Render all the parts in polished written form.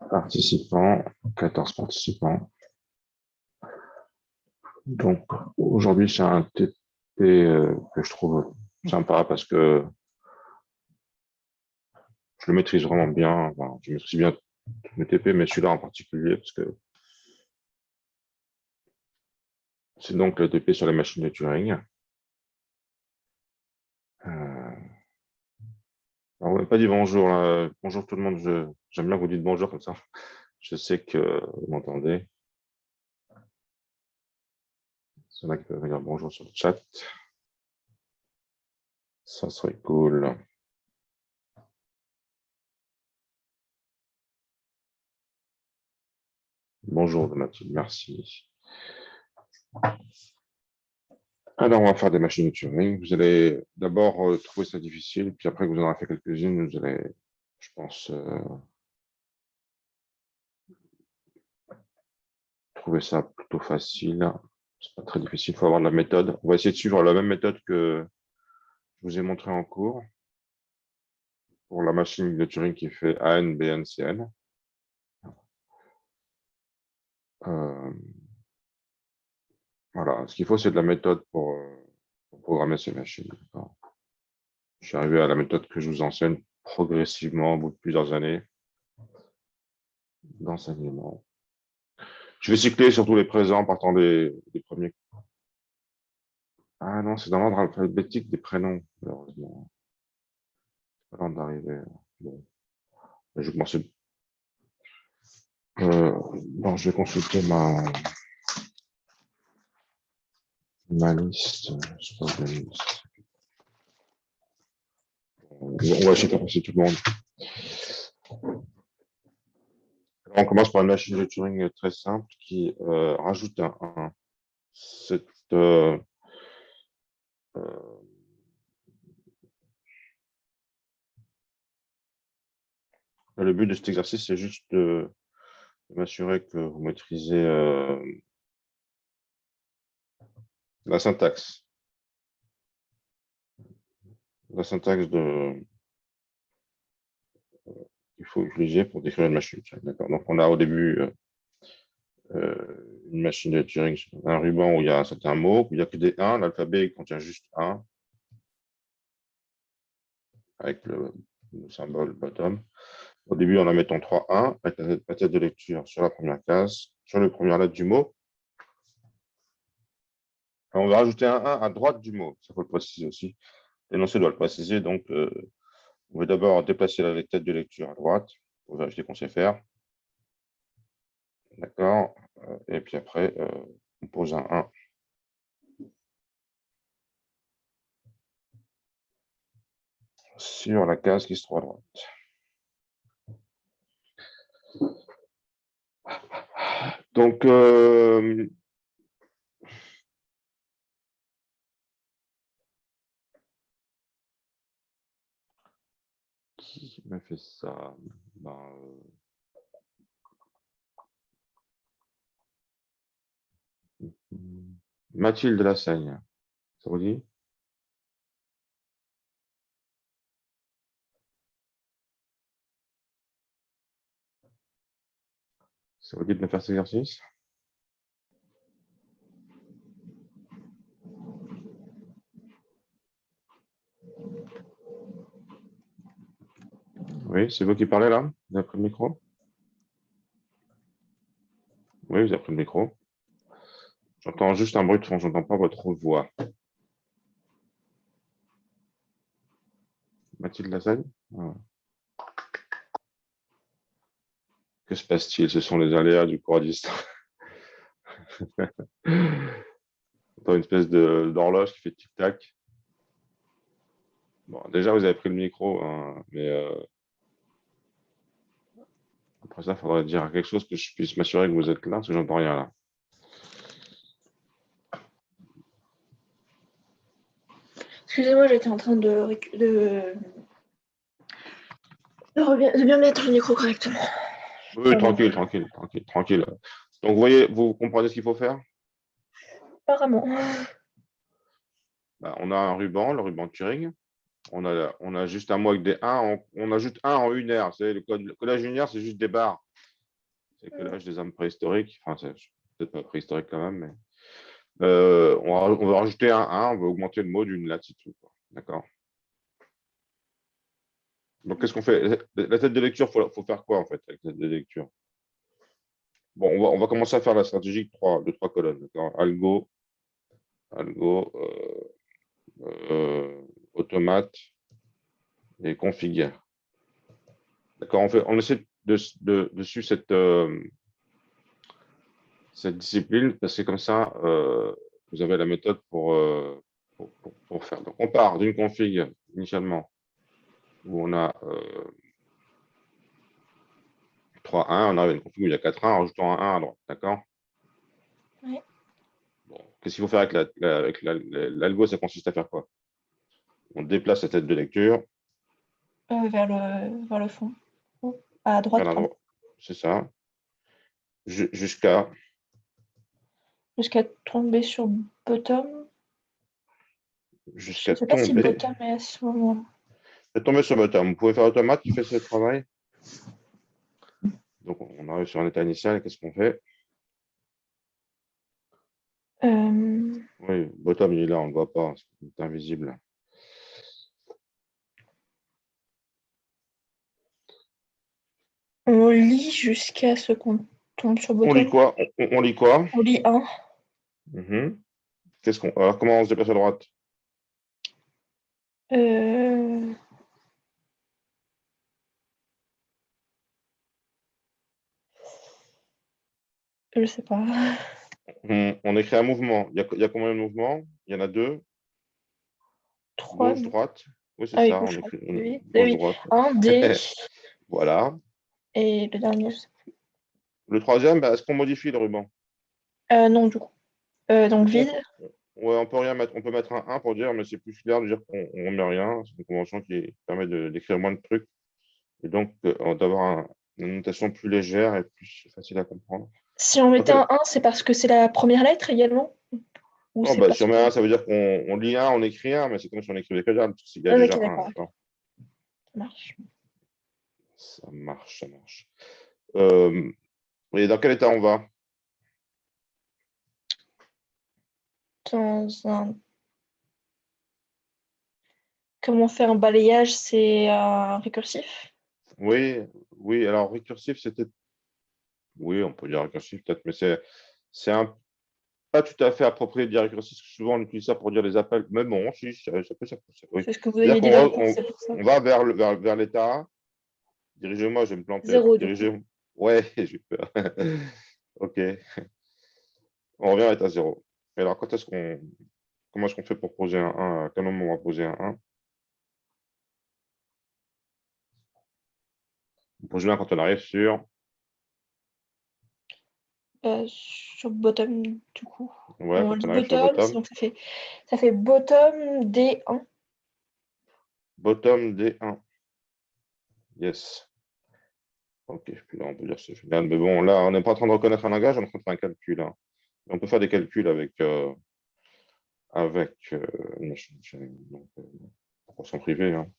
Participants, 14 participants. Donc, aujourd'hui, c'est un TP que je trouve sympa parce que je le maîtrise vraiment bien. Enfin, je maîtrise bien tous les TP, mais celui-là en particulier parce que c'est donc le TP sur la machine de Turing. Alors, on n'a pas dit bonjour. Là. Bonjour tout le monde. J'aime bien que vous dites bonjour comme ça. Je sais que vous m'entendez. C'est là qui peuvent dire bonjour sur le chat. Ça serait cool. Bonjour Mathilde, merci. Alors, on va faire des machines de Turing. Vous allez d'abord trouver ça difficile, puis après que vous en aurez fait quelques-unes, vous allez, je pense, trouver ça plutôt facile. C'est pas très difficile, il faut avoir de la méthode. On va essayer de suivre la même méthode que je vous ai montré en cours pour la machine de Turing qui fait AN, BN, CN. Voilà, ce qu'il faut, c'est de la méthode pour programmer ces machines. Je suis arrivé à la méthode que je vous enseigne progressivement au bout de plusieurs années d'enseignement. Je vais cycler sur tous les présents partant des premiers. Ah non, c'est dans l'ordre alphabétique des prénoms, malheureusement. C'est pas l'ordre d'arrivée. Bon, je vais commencer. Bon, je vais consulter ma liste. C'est pas une liste. On va essayer de passer tout le monde. Alors, on commence par une machine de Turing très simple qui rajoute un 1. Le but de cet exercice, c'est juste de m'assurer que vous maîtrisez la syntaxe. La syntaxe qu'il faut utiliser pour décrire une machine de Turing. D'accord. Donc, on a au début une machine de Turing, un ruban où il y a un certain mot, où il n'y a que des 1. L'alphabet contient juste 1 avec le symbole bottom. Au début, en mettant 3 1 avec la tête de lecture sur la première case, sur la première lettre du mot. Et on va rajouter un 1 à droite du mot. Ça faut le préciser aussi. L'énoncé doit le préciser. Donc, on va d'abord déplacer la tête de lecture à droite pour vérifier qu'on sait faire. D'accord. Et puis après, on pose un 1. Sur la case qui se trouve à droite. Donc, qui m'a fait ça? Mathilde Lassaigne, ça vous dit? Ça vous dit de me faire cet exercice? Oui, c'est vous qui parlez là? Vous avez pris le micro? Oui, vous avez pris le micro. J'entends juste un bruit de fond, je n'entends pas votre voix. Mathilde Lassaigne? Ah. Que se passe-t-il? Ce sont les aléas du cours à distance. J'entends une espèce d'horloge qui fait tic-tac. Bon, déjà, vous avez pris le micro, hein, mais après ça, il faudrait dire quelque chose que je puisse m'assurer que vous êtes là, parce que j'entends rien là. Excusez-moi, j'étais en train de bien mettre le micro correctement. Oui, tranquille. Donc, vous voyez, vous comprenez ce qu'il faut faire? Apparemment. On a un ruban, le ruban Turing. On a juste un mot avec des 1. On ajoute 1 en unaire. Le codage unaire, c'est juste des barres. C'est le codage des hommes préhistoriques. Enfin, c'est peut-être pas préhistorique quand même, mais on va rajouter un 1, on va augmenter le mot d'une latitude. D'accord. Donc, qu'est-ce qu'on fait? La tête de lecture, il faut faire quoi en fait avec la tête de lecture? Bon, on va commencer à faire la stratégie de trois colonnes. D'accord. Algo, automate et configure. D'accord. On essaie de suivre cette discipline parce que comme ça, vous avez la méthode pour faire. Donc, on part d'une config initialement où on a 3 1, on a une config où il y a 4 1 en rajoutant un 1 à droite. D'accord. Oui. Bon, qu'est-ce qu'il faut faire avec l'algo? Ça consiste à faire quoi? On déplace la tête de lecture Vers le fond. À vers droite, la pardon. droite. C'est ça. Jusqu'à Jusqu'à tomber sur bottom. Je ne sais pas si tomber. bottom est à ce moment-là. Tomber sur bottom. Vous pouvez faire automate qui fait ce travail. Donc, on arrive sur un état initial. Qu'est-ce qu'on fait? Oui, bottom, il est là, on ne le voit pas. C'est invisible. On lit jusqu'à ce qu'on tombe sur On lit bottom. quoi? On lit quoi? On lit 1. Mhm. Alors, comment on se déplace à droite? Je sais pas. On écrit un mouvement. Il y a combien de mouvements? Il y en a deux. 3. Gauche, droite. Oui, c'est Ah oui, ça. gauche, On droite. écrit Oui, gauche, oui. droite. 1, D. Voilà. Et le dernier, je sais Le troisième, bah, est-ce qu'on modifie le ruban? pas. Non, du coup. Donc Du coup, vide. ouais, on peut rien mettre. On peut mettre un 1 pour dire, mais c'est plus clair de dire qu'on ne met rien. C'est une convention qui permet d'écrire moins de trucs et donc d'avoir une notation plus légère et plus facile à comprendre. Si on Donc, mettait un 1, c'est parce que c'est la première lettre également? Ou non, c'est bah, si parce on met que. un, ça veut dire qu'on lit un, on écrit un, mais c'est comme si on écrivait que dalle, parce qu'il y a Ah, ok, déjà un, d'accord. d'accord? Ça marche. Ça marche, ça marche. Et dans quel état on va? Dans un... Comment faire un balayage, c'est un récursif? Oui, oui, alors récursif, c'était. Oui, on peut dire récursif peut-être, mais c'est pas tout à fait approprié de dire récursif, parce que souvent on utilise ça pour dire les appels. Mais bon, si, ça peut, oui. C'est ce que vous C'est-à-dire aviez dit la dernière fois, c'est pour ça. on va vers l'état. Dirigez-moi, je vais me planter là. 0 du coup. Dirigez. Ouais, j'ai peur. Ok, on revient à l'état 0. Et alors, comment est-ce qu'on fait pour poser un 1? À quel moment on va poser un 1? On pose bien quand on arrive sur. Sur bottom du coup. Ouais, On quand lit on arrive sur bottom, bottom. donc ça fait bottom D1. Bottom D1. Yes. Ok, puis là, on peut dire que c'est final. Mais bon, là, on n'est pas en train de reconnaître un langage, on est en train de faire un calcul, hein. On peut faire des calculs avec une machine. Donc, pour s'en priver, hein.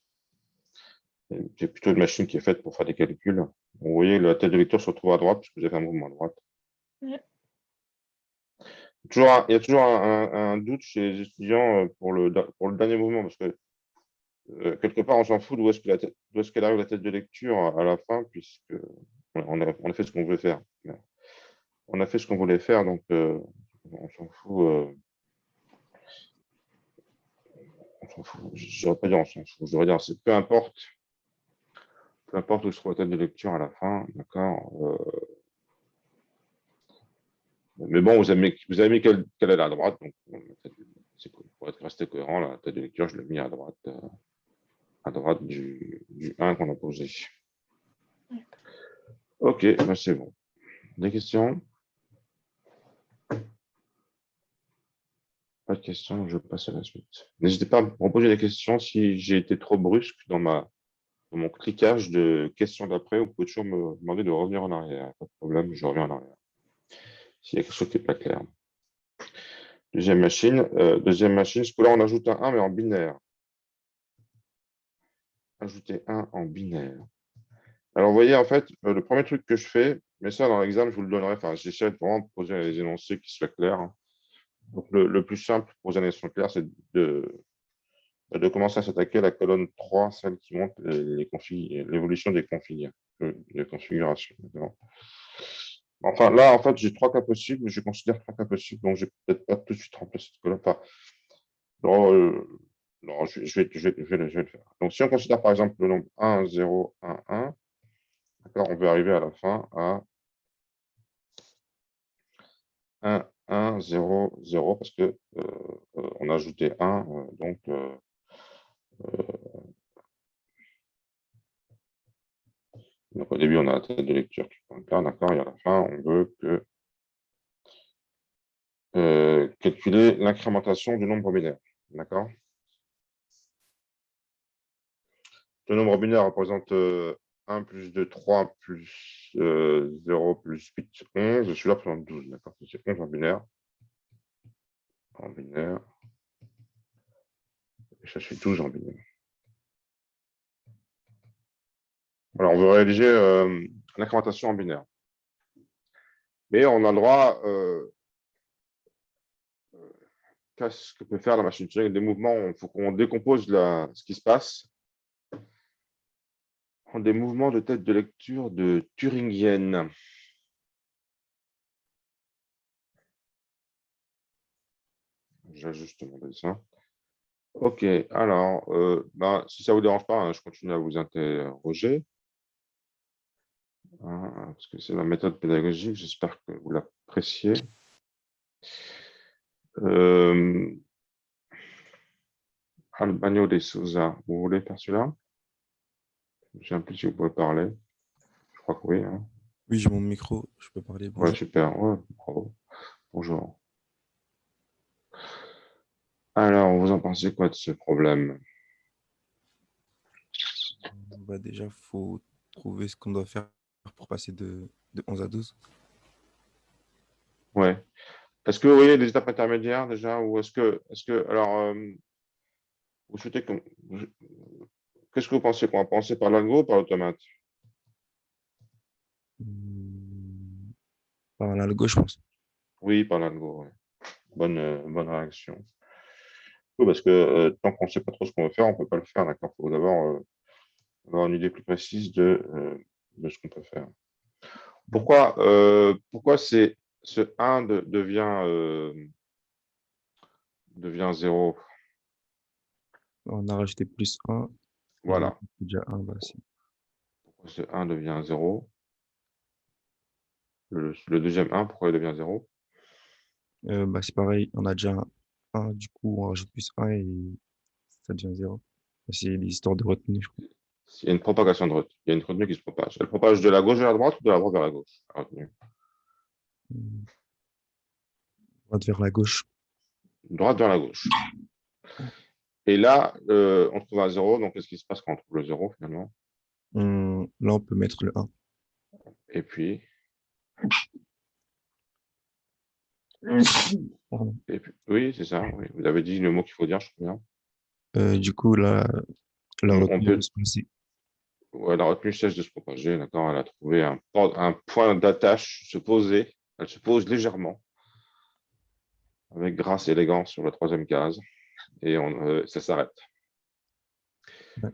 C'est plutôt une machine qui est faite pour faire des calculs. Vous voyez, la tête de lecture se retrouve à droite, puisque vous avez un mouvement à droite. Ouais. Il y a toujours un doute chez les étudiants pour le dernier mouvement, parce que quelque part, on s'en fout d'où est-ce qu'elle arrive la tête de lecture à la fin, puisque on a fait ce qu'on voulait faire. On a fait ce qu'on voulait faire, donc on s'en fout. On s'en fout. Je ne devrais pas dire on s'en fout. Je devrais dire c'est peu importe où se trouve la tête de lecture à la fin, d'accord. Mais bon, vous avez mis quelle est à droite, donc c'est pour être resté cohérent, la tête de lecture, je l'ai mis à droite du 1 qu'on a posé. Ok, ben c'est bon. Des questions? Pas de questions, je passe à la suite. N'hésitez pas à me proposer des questions si j'ai été trop brusque dans mon cliquage de questions d'après. Vous pouvez toujours me demander de revenir en arrière. Pas de problème, je reviens en arrière. S'il y a quelque chose qui n'est pas clair. Deuxième machine, ce coup-là, on ajoute un 1, mais en binaire. ajouter 1 en binaire. Alors, vous voyez, en fait, le premier truc que je fais, mais ça, dans l'examen, je vous le donnerai. Enfin, j'essaie vraiment de poser les énoncés qui soient clairs, hein. Donc, le plus simple pour poser un énoncé clair, c'est de commencer à s'attaquer à la colonne 3, celle qui montre l'évolution des configurations. Enfin, là, en fait, j'ai 3 cas possibles. Je considère 3 cas possibles, donc je vais peut-être pas tout de suite remplir cette colonne. Enfin, non, non, je vais le faire. Donc, si on considère par exemple le nombre 1, 0, 1, 1, d'accord, on peut arriver à la fin à 1, 1, 0, 0, parce que on a ajouté 1, donc au début, on a la tête de lecture qui pointe là, d'accord, et à la fin, on veut calculer l'incrémentation du nombre binaire, d'accord. Le nombre binaire représente 1 plus 2, 3 plus 0 plus 8, 11. Celui-là représente 12, d'accord. C'est 11 en binaire. En binaire. Et ça, c'est 12 en binaire. Alors, on veut réaliser l'incrémentation en binaire. Mais on a le droit, qu'est-ce que peut faire la machine Turing, des mouvements, il faut qu'on décompose ce qui se passe en des mouvements de tête de lecture de Turingienne. J'ajuste mon dessin. Ok, alors, si ça ne vous dérange pas, hein, je continue à vous interroger, hein, parce que c'est la méthode pédagogique, j'espère que vous l'appréciez. Albano de Souza, vous voulez faire celui-là? Je ne sais plus si vous pouvez parler. Je crois que oui, hein. Oui, j'ai mon micro, je peux parler. Ouais, Bonjour. super. Ouais, bravo. Bonjour. Alors, vous en pensez quoi de ce problème? Bah, déjà, il faut trouver ce qu'on doit faire pour passer de 11 à 12. Ouais. Est-ce que vous voyez des étapes intermédiaires déjà? Ou alors, vous souhaitez que. Qu'est-ce que vous pensez qu'on va penser par l'algo ou par l'automate? Par l'algo, je pense. Oui, par l'algo, ouais. Bonne réaction. Oui, parce que tant qu'on ne sait pas trop ce qu'on veut faire, on ne peut pas le faire, d'accord? Il faut d'abord avoir une idée plus précise de ce qu'on peut faire. Pourquoi ce 1 devient 0? On a rajouté plus 1. Voilà. Déjà 1, bah, Pourquoi ce 1 devient 0? Le deuxième 1, pourquoi il devient 0? bah, c'est pareil, on a déjà 1, du coup, on rajoute plus 1 et ça devient 0. C'est l'histoire de retenue, je crois. Il y a une propagation de retenue. Il y a une retenue qui se propage. Elle propage de la gauche vers la droite ou de la droite vers la gauche? La retenue. On va vers la gauche. Droite vers la gauche. Et là, on trouve un 0. Donc, qu'est-ce qui se passe quand on trouve le 0 finalement? Là, on peut mettre le 1. Et puis, Pardon. oui, c'est ça. Oui. Vous avez dit le mot qu'il faut dire, je crois bien. Du coup, là, la On retenue peut peut, se placer. ouais, la retenue cesse de se propager. D'accord, elle a trouvé un point d'attache se poser. Elle se pose légèrement, avec grâce et élégance sur la troisième case. Et ça s'arrête. Ouais.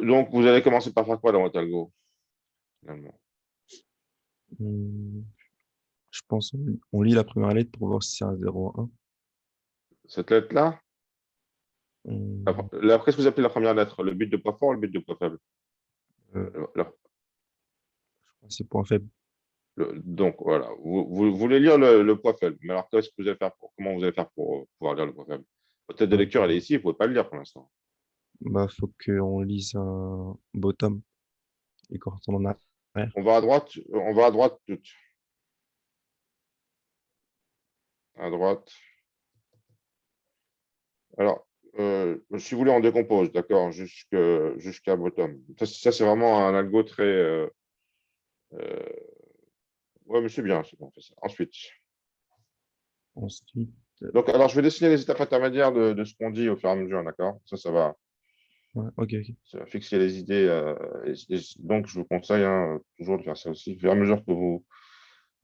Donc, vous allez commencer par faire quoi dans votre algo, finalement? Hum, Je pense on lit la première lettre pour voir si c'est un 0 ou un 1. Cette lettre-là? Hum, Qu'est-ce que vous appelez la première lettre? Le bit de poids fort ou le bit de poids faible? euh, Le- le- c'est point faible. donc, voilà. Vous voulez lire le poids faible. Mais alors, comment vous allez faire pour pouvoir lire le poids faible? Votre tête de Bah, lecture, elle est ici. Vous ne pouvez pas le lire pour l'instant. faut qu'on lise un bottom. Et quand on en a arrière, On va à droite toutes. À droite. Alors, si vous voulez, on décompose, d'accord, jusqu'à bottom. Ça c'est vraiment un algo très. Euh, ouais, mais c'est bien, c'est bon, on fait ça. Ensuite. ensuite, Donc, alors, je vais dessiner les étapes intermédiaires de ce qu'on dit au fur et à mesure, d'accord? Ça va. Ouais, ok. Ça va fixer les idées. Donc, je vous conseille toujours de faire ça aussi. Au fur et à mesure que vous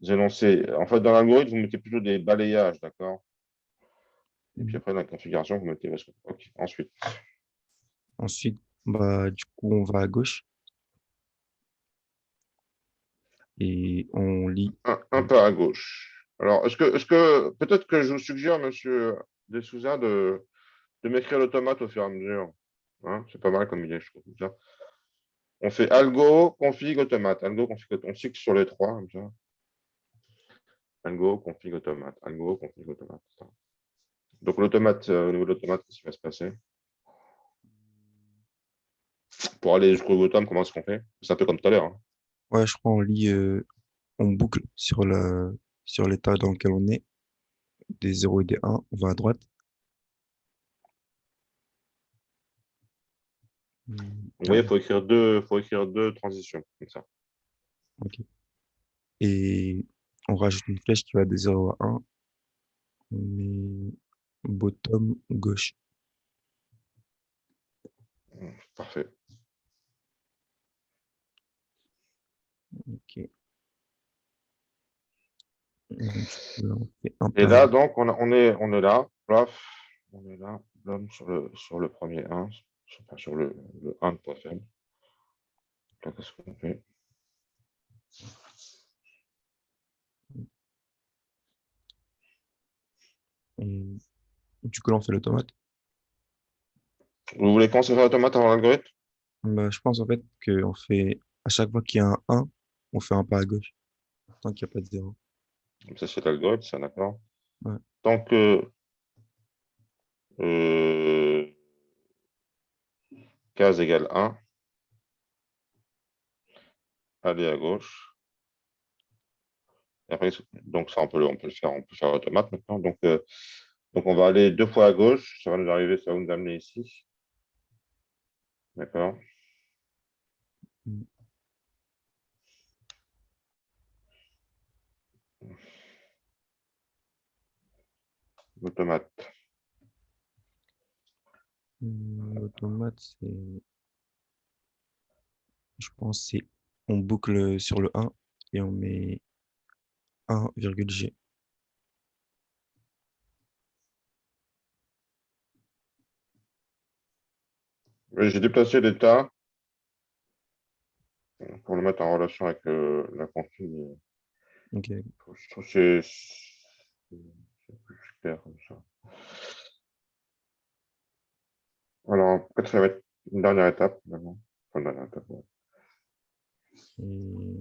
énoncez, en fait, dans l'algorithme, vous mettez plutôt des balayages, d'accord? Et puis Mhm. après, dans la configuration, vous mettez votre. OK. Ensuite, Ensuite, bah, du coup, on va à gauche et on lit. un pas à gauche. Alors, est-ce que peut-être que je vous suggère, monsieur De Souza, de m'écrire l'automate au fur et à mesure. Hein, c'est pas mal comme idée, je trouve. Ça. On fait algo, config, automate. Algo, config, automate. On cycle sur les trois, comme ça. Algo, config, automate. Algo, config, automate. Ça. Donc, l'automate, au niveau de l'automate, qu'est-ce qui va se passer? Pour aller jusqu'au bottom, comment est-ce qu'on fait? C'est un peu comme tout à l'heure. Hein. Ouais, je crois on lit, on boucle sur l'état dans lequel on est, des 0 et des 1, on va à droite. Vous Ah, voyez, faut écrire deux transitions, comme ça. ok. Et on rajoute une flèche qui va de 0 à 1, on met bottom gauche. Parfait. Ok. Du coup, là, on fait un Et pas. là, donc, on est là. Paf, on est là. L'homme sur le premier 1, sur le 1 de point faible. Là, qu'est-ce qu'on fait? Et du coup, là, on fait l'automate. Vous voulez commencer à faire automate avant l'algorithme? Bah, je pense en fait qu'on fait, à chaque fois qu'il y a un 1, on fait un pas à gauche, tant qu'il n'y a pas de 0. Comme ça, c'est l'algorithme, ça, d'accord. Ouais. Tant que euh, case égale 1, aller à gauche. Et après, donc ça, on peut le faire, on peut faire automate maintenant. Donc on va aller deux fois à gauche. Ça va nous arriver, ça va nous amener ici. D'accord. Mm. Automate. L'automate, c'est, je pense, c'est, on boucle sur le 1 et on met 1,g. J'ai déplacé l'état pour le mettre en relation avec la config. Ok. Je trouve que c'est plus clair comme ça. Alors, peut-être ça va être une dernière étape, finalement. Enfin, une dernière étape, ouais. Et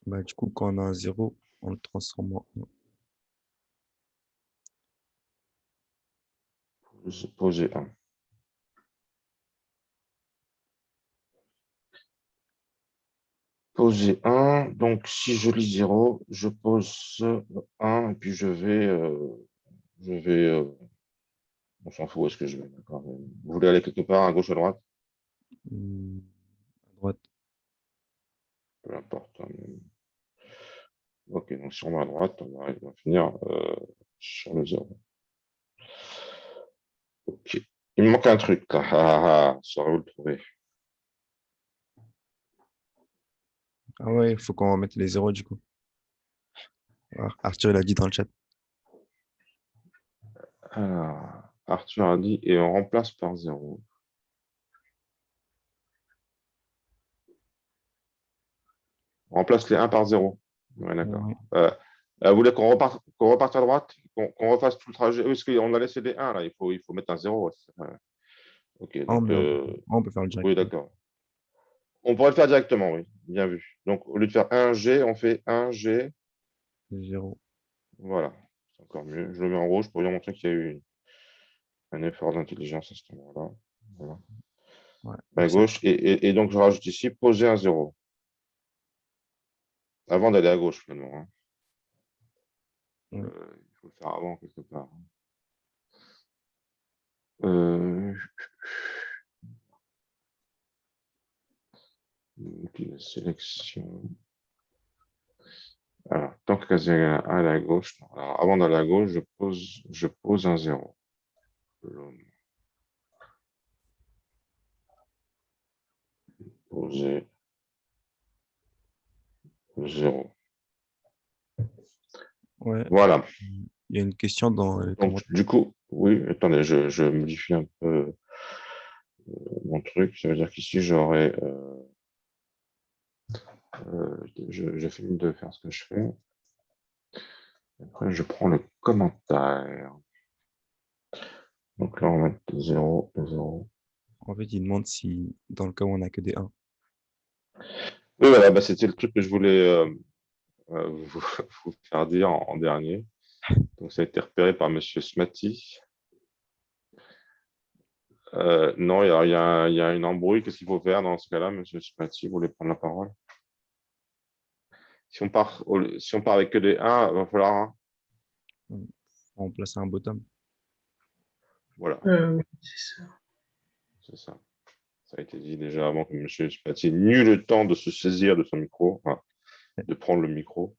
bah, du coup, quand on a un 0, on le transforme en 1. Poser 1. Poser 1. Donc, si je lis 0, je pose 1 et puis je vais on s'en fout où est-ce que je vais. D'accord. Vous voulez aller quelque part, à gauche, à droite? À droite. Peu importe. Hein. Ok, donc si on va à droite, on va finir sur le 0. Ok. Il me manque un truc là. Saurez-vous le trouver? Ah ouais, il faut qu'on mette les 0 du coup. Ah, Arthur, il a dit dans le chat. Alors, Arthur a dit, et on remplace par 0. On remplace les 1 par 0. Ouais, d'accord. Ouais. Vous voulez qu'on reparte à droite, qu'on refasse tout le trajet? Oui, parce qu'on a laissé des 1 là, il faut mettre un 0. Ouais. Ok, Ah, donc, on peut faire le oui, directement. d'accord. On pourrait le faire directement, oui, bien vu. Donc, au lieu de faire 1G, on fait 1G. 0. Voilà, c'est encore mieux. Je le mets en rouge pour bien montrer qu'il y a eu un effort d'intelligence à ce moment-là. Voilà. Ouais, À merci. gauche, et donc je rajoute ici, poser un 0. Avant d'aller à gauche, finalement. Hein. Ouais. Il faut le faire avant, quelque part. Euh, puis la sélection. Alors, tant que casé à la gauche, non. Alors, avant d'aller à gauche, je pose un 0. poser 0. Ouais, Voilà. il y a une question dans les Donc, commentaires. du coup, oui, attendez, je modifie un peu mon truc. Ça veut dire qu'ici, j'aurai. Je finis de faire ce que je fais. Après, je prends le commentaire. Donc là, on va mettre 0, 0. En fait, il demande si, dans le cas où on a que des 1. Oui, voilà, bah, c'était le truc que je voulais vous faire dire en dernier. Donc, ça a été repéré par Monsieur Smati. Non, il y a une embrouille. Qu'est-ce qu'il faut faire dans ce cas-là, Monsieur Smati? Vous voulez prendre la parole? Si on part avec que des 1, il va falloir. On place un bottom. Voilà, Oui, c'est ça. c'est ça. Ça a été dit déjà avant que M. Spati n'eut le temps de se saisir de son micro, enfin, de prendre le micro.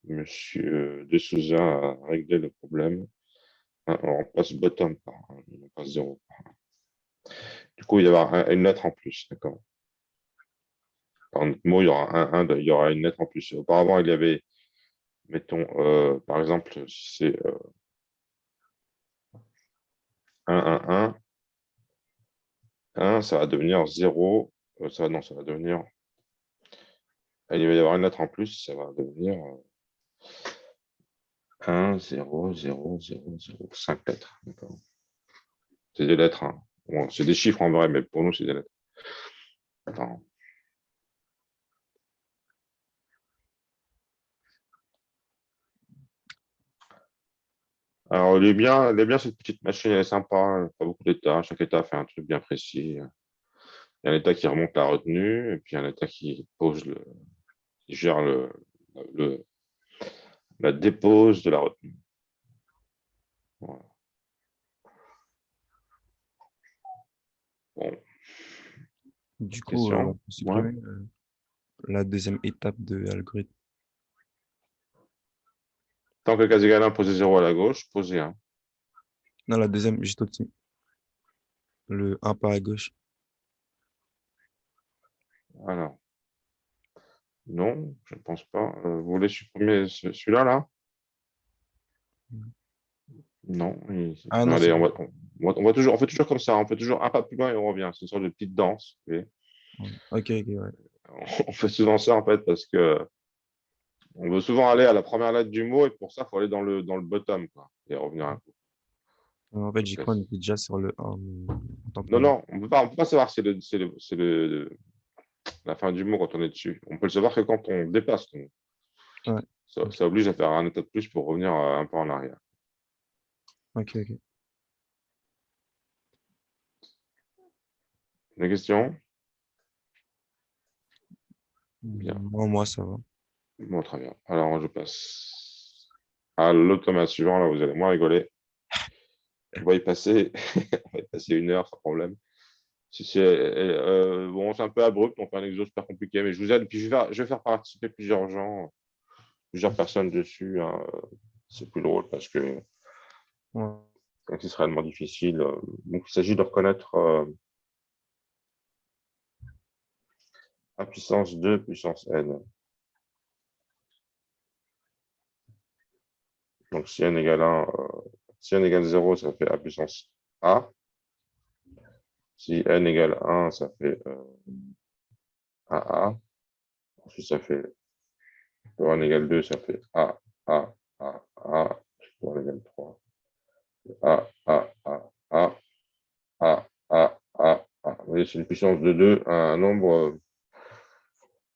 M. De Souza a réglé le problème. On passe bottom, on passe 0. Du coup, il y aura une lettre en plus, d'accord. Par notre mot, il y aura il y aura une lettre en plus. Auparavant, il y avait, mettons, par exemple, c'est 1, 1, ça va devenir 0. Non, ça va devenir. Il va y avoir une lettre en plus, ça va devenir 1, 0, 0, 0, 0, 5 lettres. C'est des lettres. Hein. Bon, c'est des chiffres en vrai, mais pour nous, c'est des lettres. Attends. Alors, elle est bien cette petite machine, elle est sympa, pas beaucoup d'états. Chaque état fait un truc bien précis. Il y a un état qui remonte la retenue, et puis un état qui qui gère le- la dépose de la retenue. Voilà. Bon, Du coup, on question? peut Ouais. supprimer la deuxième étape de l'algorithme. Tant que cas égal 1, posez 0 à la gauche, posez 1. Non, la deuxième, juste au-dessus. Le 1 par à gauche. Alors, non, je ne pense pas. Vous voulez supprimer celui-là, là? Non. Ah non, c'est Allez, bon. on fait toujours comme ça. On fait toujours un pas plus loin et on revient. C'est une sorte de petite danse. Et Ouais. Ok, ok, ouais. on fait souvent ça, en fait, parce que on veut souvent aller à la première lettre du mot et pour ça, il faut aller dans le bottom, quoi, et revenir un coup. En fait, j'ai Donc, cru qu'on était déjà sur le 1, mais autant pour non, moi. non, on peut pas savoir si la fin du mot quand on est dessus. On peut le savoir que quand on dépasse. Ouais. Ça oblige à faire un état de plus pour revenir un peu en arrière. Ok, ok. Des questions? Bien. Moi, ça va. Bon, très bien. Alors, je passe à l'automate suivant. Là, vous allez moins rigoler. On va y passer, on va y passer 1 heure sans problème. Si bon, c'est un peu abrupt, on fait un exo super compliqué, mais je vous aide. Puis je vais faire participer plusieurs gens, plusieurs personnes dessus. Hein. C'est plus drôle parce que Ouais. quand c'est réellement difficile, donc il s'agit de reconnaître A puissance 2 puissance n. Donc si n égale 1, si n égale 0, ça fait A puissance A. Si n égale 1, ça fait AA. Ensuite, ça fait pour n égale 2, ça fait A, A, A, A. Pour n égale 3, A, A, A, A, A, A, A, A. Vous voyez, c'est une puissance de 2, un nombre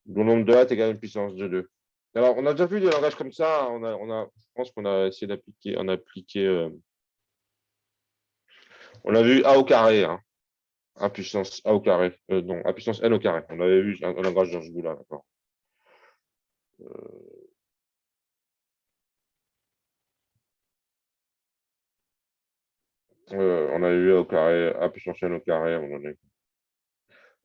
dont le nombre de A est égal à une puissance de 2. Alors, on a déjà vu des langages comme ça. Je pense qu'on a essayé d'appliquer, on a vu A au carré, hein. A puissance A au carré. Non, A puissance N au carré. On avait vu un langage dans ce goût-là, d'accord. On avait vu A au carré, A puissance N au carré à un moment donné.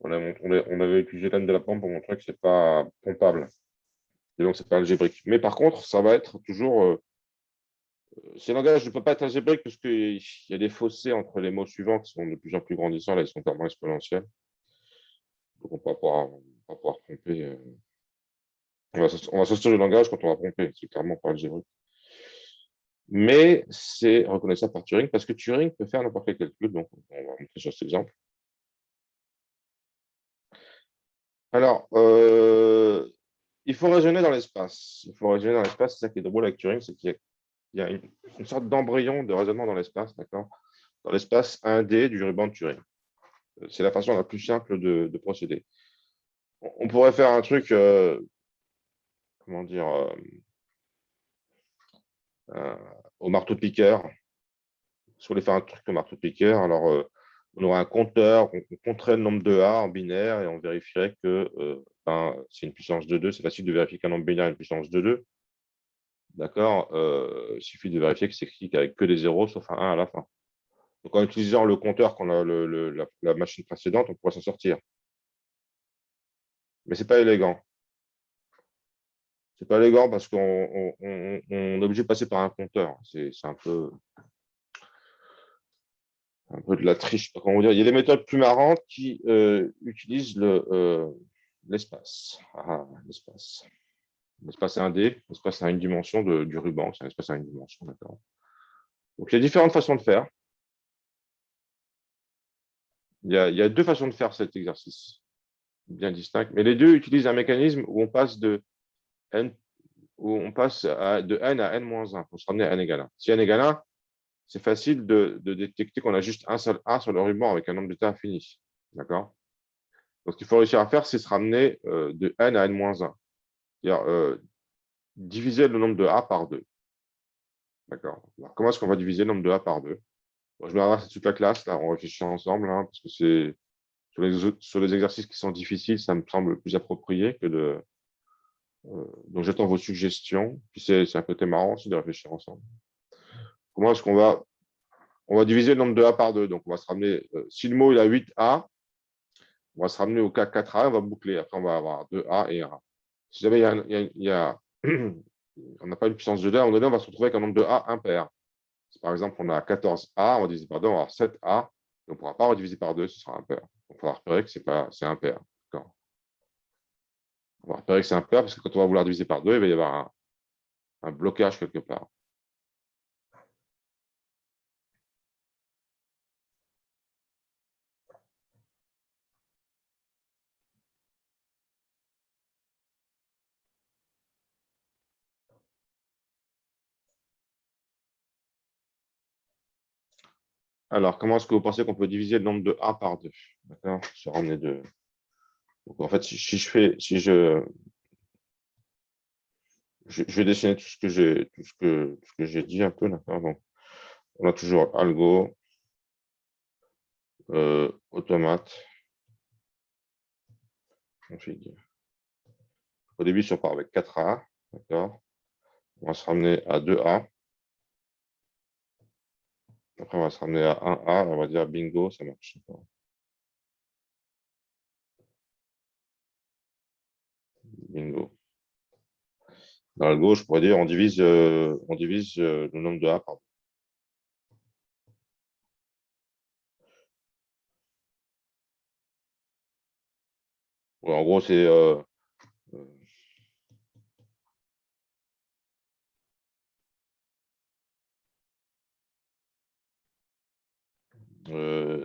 On avait utilisé l'âne de la pomme pour montrer que c'est pas comptable. Et donc, c'est pas algébrique. Mais par contre, ça va être toujours. Ces langages ne peuvent pas être algébriques parce qu'il y a des fossés entre les mots suivants qui sont de plus en plus grandissants. Là, ils sont tellement exponentiels. Donc, on va pouvoir pomper. On va sortir du langage quand on va pomper. C'est clairement pas algébrique. Mais c'est reconnaissable par Turing parce que Turing peut faire n'importe quel calcul. Donc, on va montrer sur cet exemple. Alors, il faut raisonner dans l'espace. Il faut raisonner dans l'espace. C'est ça qui est drôle avec Turing, c'est qu'il y a une sorte d'embryon de raisonnement dans l'espace, d'accord? Dans l'espace 1D du ruban de Turing. C'est la façon la plus simple de procéder. On pourrait faire un truc, comment dire, au marteau-piqueur. Si on voulait faire un truc au marteau-piqueur, alors on aurait un compteur, on compterait le nombre de A en binaire et on vérifierait que c'est une puissance de 2. C'est facile de vérifier qu'un nombre binaire a une puissance de 2. D'accord, il suffit de vérifier que c'est écrit avec que des zéros sauf un 1 à la fin. Donc en utilisant le compteur qu'on a la machine précédente, on pourrait s'en sortir. Mais c'est pas élégant. C'est pas élégant parce qu'on est obligé de passer par un compteur. C'est un peu de la triche. Comment dire. Il y a des méthodes plus marrantes qui utilisent l'espace. L'espace. L'espace est 1D, l'espace a une dimension du ruban, c'est un espace à une dimension, d'accord. Donc il y a différentes façons de faire. Il y a deux façons de faire cet exercice, bien distincts, mais les deux utilisent un mécanisme où on passe de n, de n à n-1 pour se ramener à n égale 1. Si n égale 1, c'est facile de détecter qu'on a juste un seul A sur le ruban avec un nombre d'états infini. D'accord? Donc, ce qu'il faut réussir à faire, c'est se ramener de n à n-1. C'est-à-dire diviser le nombre de A par 2. D'accord? Alors, comment est-ce qu'on va diviser le nombre de A par 2? Bon, je vais avoir toute la classe, là, on réfléchit ensemble, hein, parce que c'est sur les exercices qui sont difficiles, ça me semble le plus approprié que de. Donc, j'attends vos suggestions. Puis, c'est un côté marrant aussi de réfléchir ensemble. Comment est-ce qu'on va. On va diviser le nombre de A par 2. Donc, on va se ramener. Si le mot il a 8A, on va se ramener au cas 4A, on va boucler. Après, on va avoir 2A et 1A. Si jamais on n'a pas une puissance de 2, à un moment donné, on va se retrouver avec un nombre de A impair. Si par exemple, on a 14A, on va diviser par 2, on va avoir 7A, et on ne pourra pas rediviser par 2, ce sera impair. Donc, il faudra repérer que c'est impair. On va repérer que c'est impair parce que quand on va vouloir diviser par 2, il va y avoir un blocage quelque part. Alors, comment est-ce que vous pensez qu'on peut diviser le nombre de A par 2? D'accord? Se ramener de. Donc, en fait, si je vais dessiner tout ce que j'ai dit un peu, d'accord? Donc, on a toujours algo, automate, config. Au début, si on part avec 4A, d'accord? On va se ramener à 2A. Après, on va se ramener à 1A. On va dire bingo, ça marche. Bingo. Dans l'algo, je pourrais dire on divise le nombre de A par 2. Ouais, en gros, c'est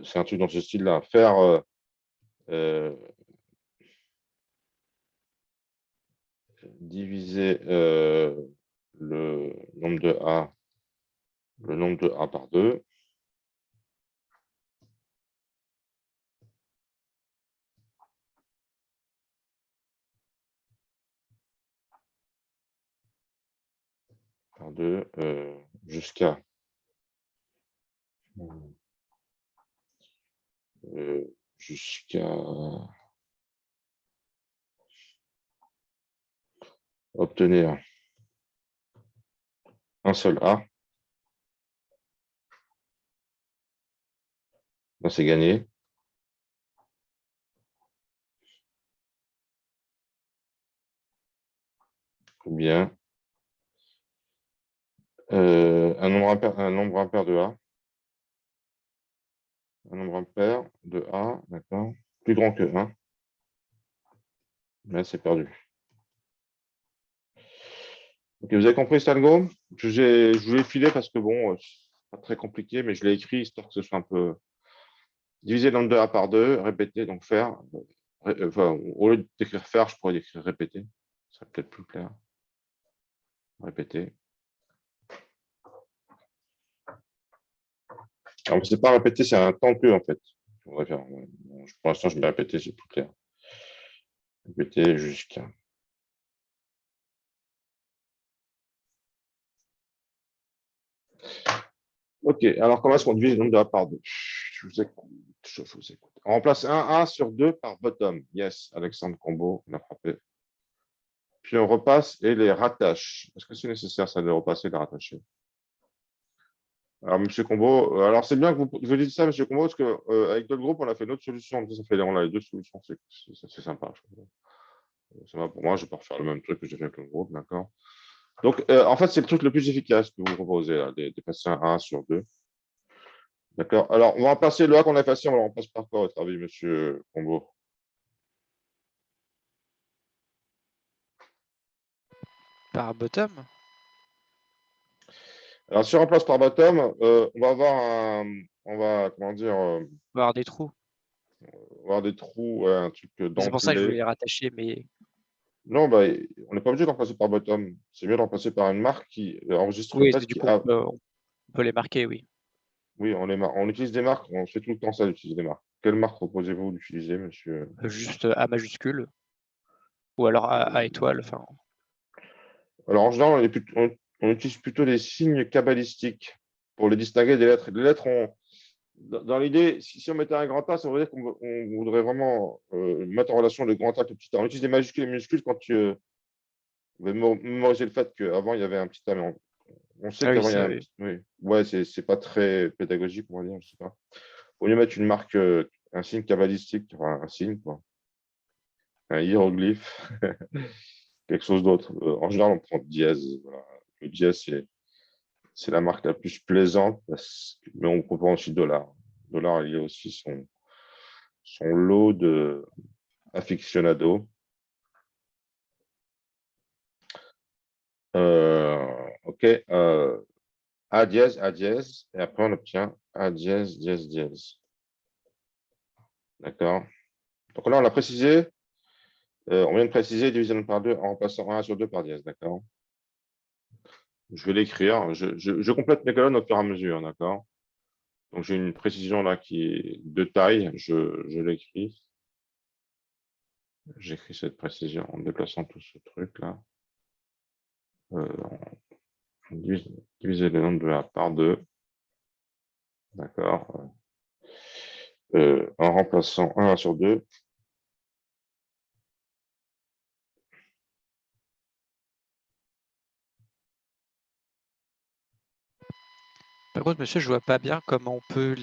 c'est un truc dans ce style-là. Faire diviser le nombre de A par 2. Par 2 jusqu'à jusqu'à obtenir un seul A. Là, c'est gagné. Ou bien un nombre impair de A. Un nombre impair de A, d'accord, plus grand que 1. Là, c'est perdu. Ok, vous avez compris cet algo? Je vous l'ai filé parce que bon, c'est pas très compliqué, mais je l'ai écrit histoire que ce soit un peu diviser le nombre de A par 2, répéter, donc faire. Enfin, au lieu d'écrire faire, je pourrais écrire répéter. Ça serait peut-être plus clair. Répéter. Alors, c'est pas répéter, c'est un temps que en fait. On va faire. Bon, pour l'instant, je vais répéter, c'est plus clair. Répéter jusqu'à. Ok, alors comment est-ce qu'on divise le nombre de A par 2? Je vous écoute. Je vous écoute. On remplace un A sur 2 par bottom. Yes, Alexandre Combo, on a frappé. Puis on repasse et les rattache. Est-ce que c'est nécessaire, ça, de repasser et les rattacher? Alors, Monsieur Combo, alors c'est bien que vous dites ça, Monsieur Combo, parce que avec d'autres groupes, on a fait une autre solution. Ça fait, on a les deux solutions, c'est sympa. Ça va pour moi, je ne vais pas refaire le même truc que j'ai fait avec le groupe, d'accord? Donc, en fait, c'est le truc le plus efficace que vous proposez, là, d'effacer un 1 sur 2. D'accord. Alors, on va remplacer le A qu'on a effacé, on va le remplacer par quoi, à votre avis, Monsieur Combo? Par bottom? Alors, si on remplace par bottom, on va avoir on va, comment dire, Avoir des trous. avoir des trous, ouais, un truc C'est pour ça que je voulais dentelé. les rattacher, mais Non, bah, on n'est pas obligé de remplacer par bottom. C'est mieux de remplacer par une marque qui enregistre le oui, fait du qu'il coup, a. on peut les marquer, oui. Oui, on utilise des marques, on fait tout le temps ça d'utiliser des marques. Quelle marque proposez-vous d'utiliser, monsieur? Juste A majuscule, ou alors A étoile, enfin. Alors, en général, on utilise plutôt des signes cabalistiques pour les distinguer des lettres. Les lettres, dans l'idée, si on mettait un grand A, ça veut dire qu'on voudrait vraiment mettre en relation le grand A avec le petit A. On utilise des majuscules et minuscules quand tu veux mémoriser le fait qu'avant, il y avait un petit A, mais on sait Ah oui, qu'avant, il y a c'est un petit. Oui. Ouais, c'est pas très pédagogique, on va dire, je sais pas. Au lieu de mettre une marque, un signe cabalistique, enfin, un signe, quoi. Un hiéroglyphe, quelque chose d'autre. En général, on prend dièse. Voilà. Le dièse, c'est la marque la plus plaisante, mais on comprend aussi dollar. Dollar, il y a aussi son lot de aficionado. OK. A dièse, A dièse, et après on obtient A dièse, dièse, dièse. D'accord. Donc là, on l'a précisé. On vient de préciser diviser par 2 en remplaçant 1 sur 2 par dièse. D'accord. Je vais l'écrire. Je complète mes colonnes au fur et à mesure. D'accord. Donc j'ai une précision là qui est de taille. Je l'écris. J'écris cette précision en déplaçant tout ce truc-là. Diviser le nombre de A par 2. D'accord. En remplaçant 1 sur 2. Par contre, monsieur, je vois pas bien comment on peut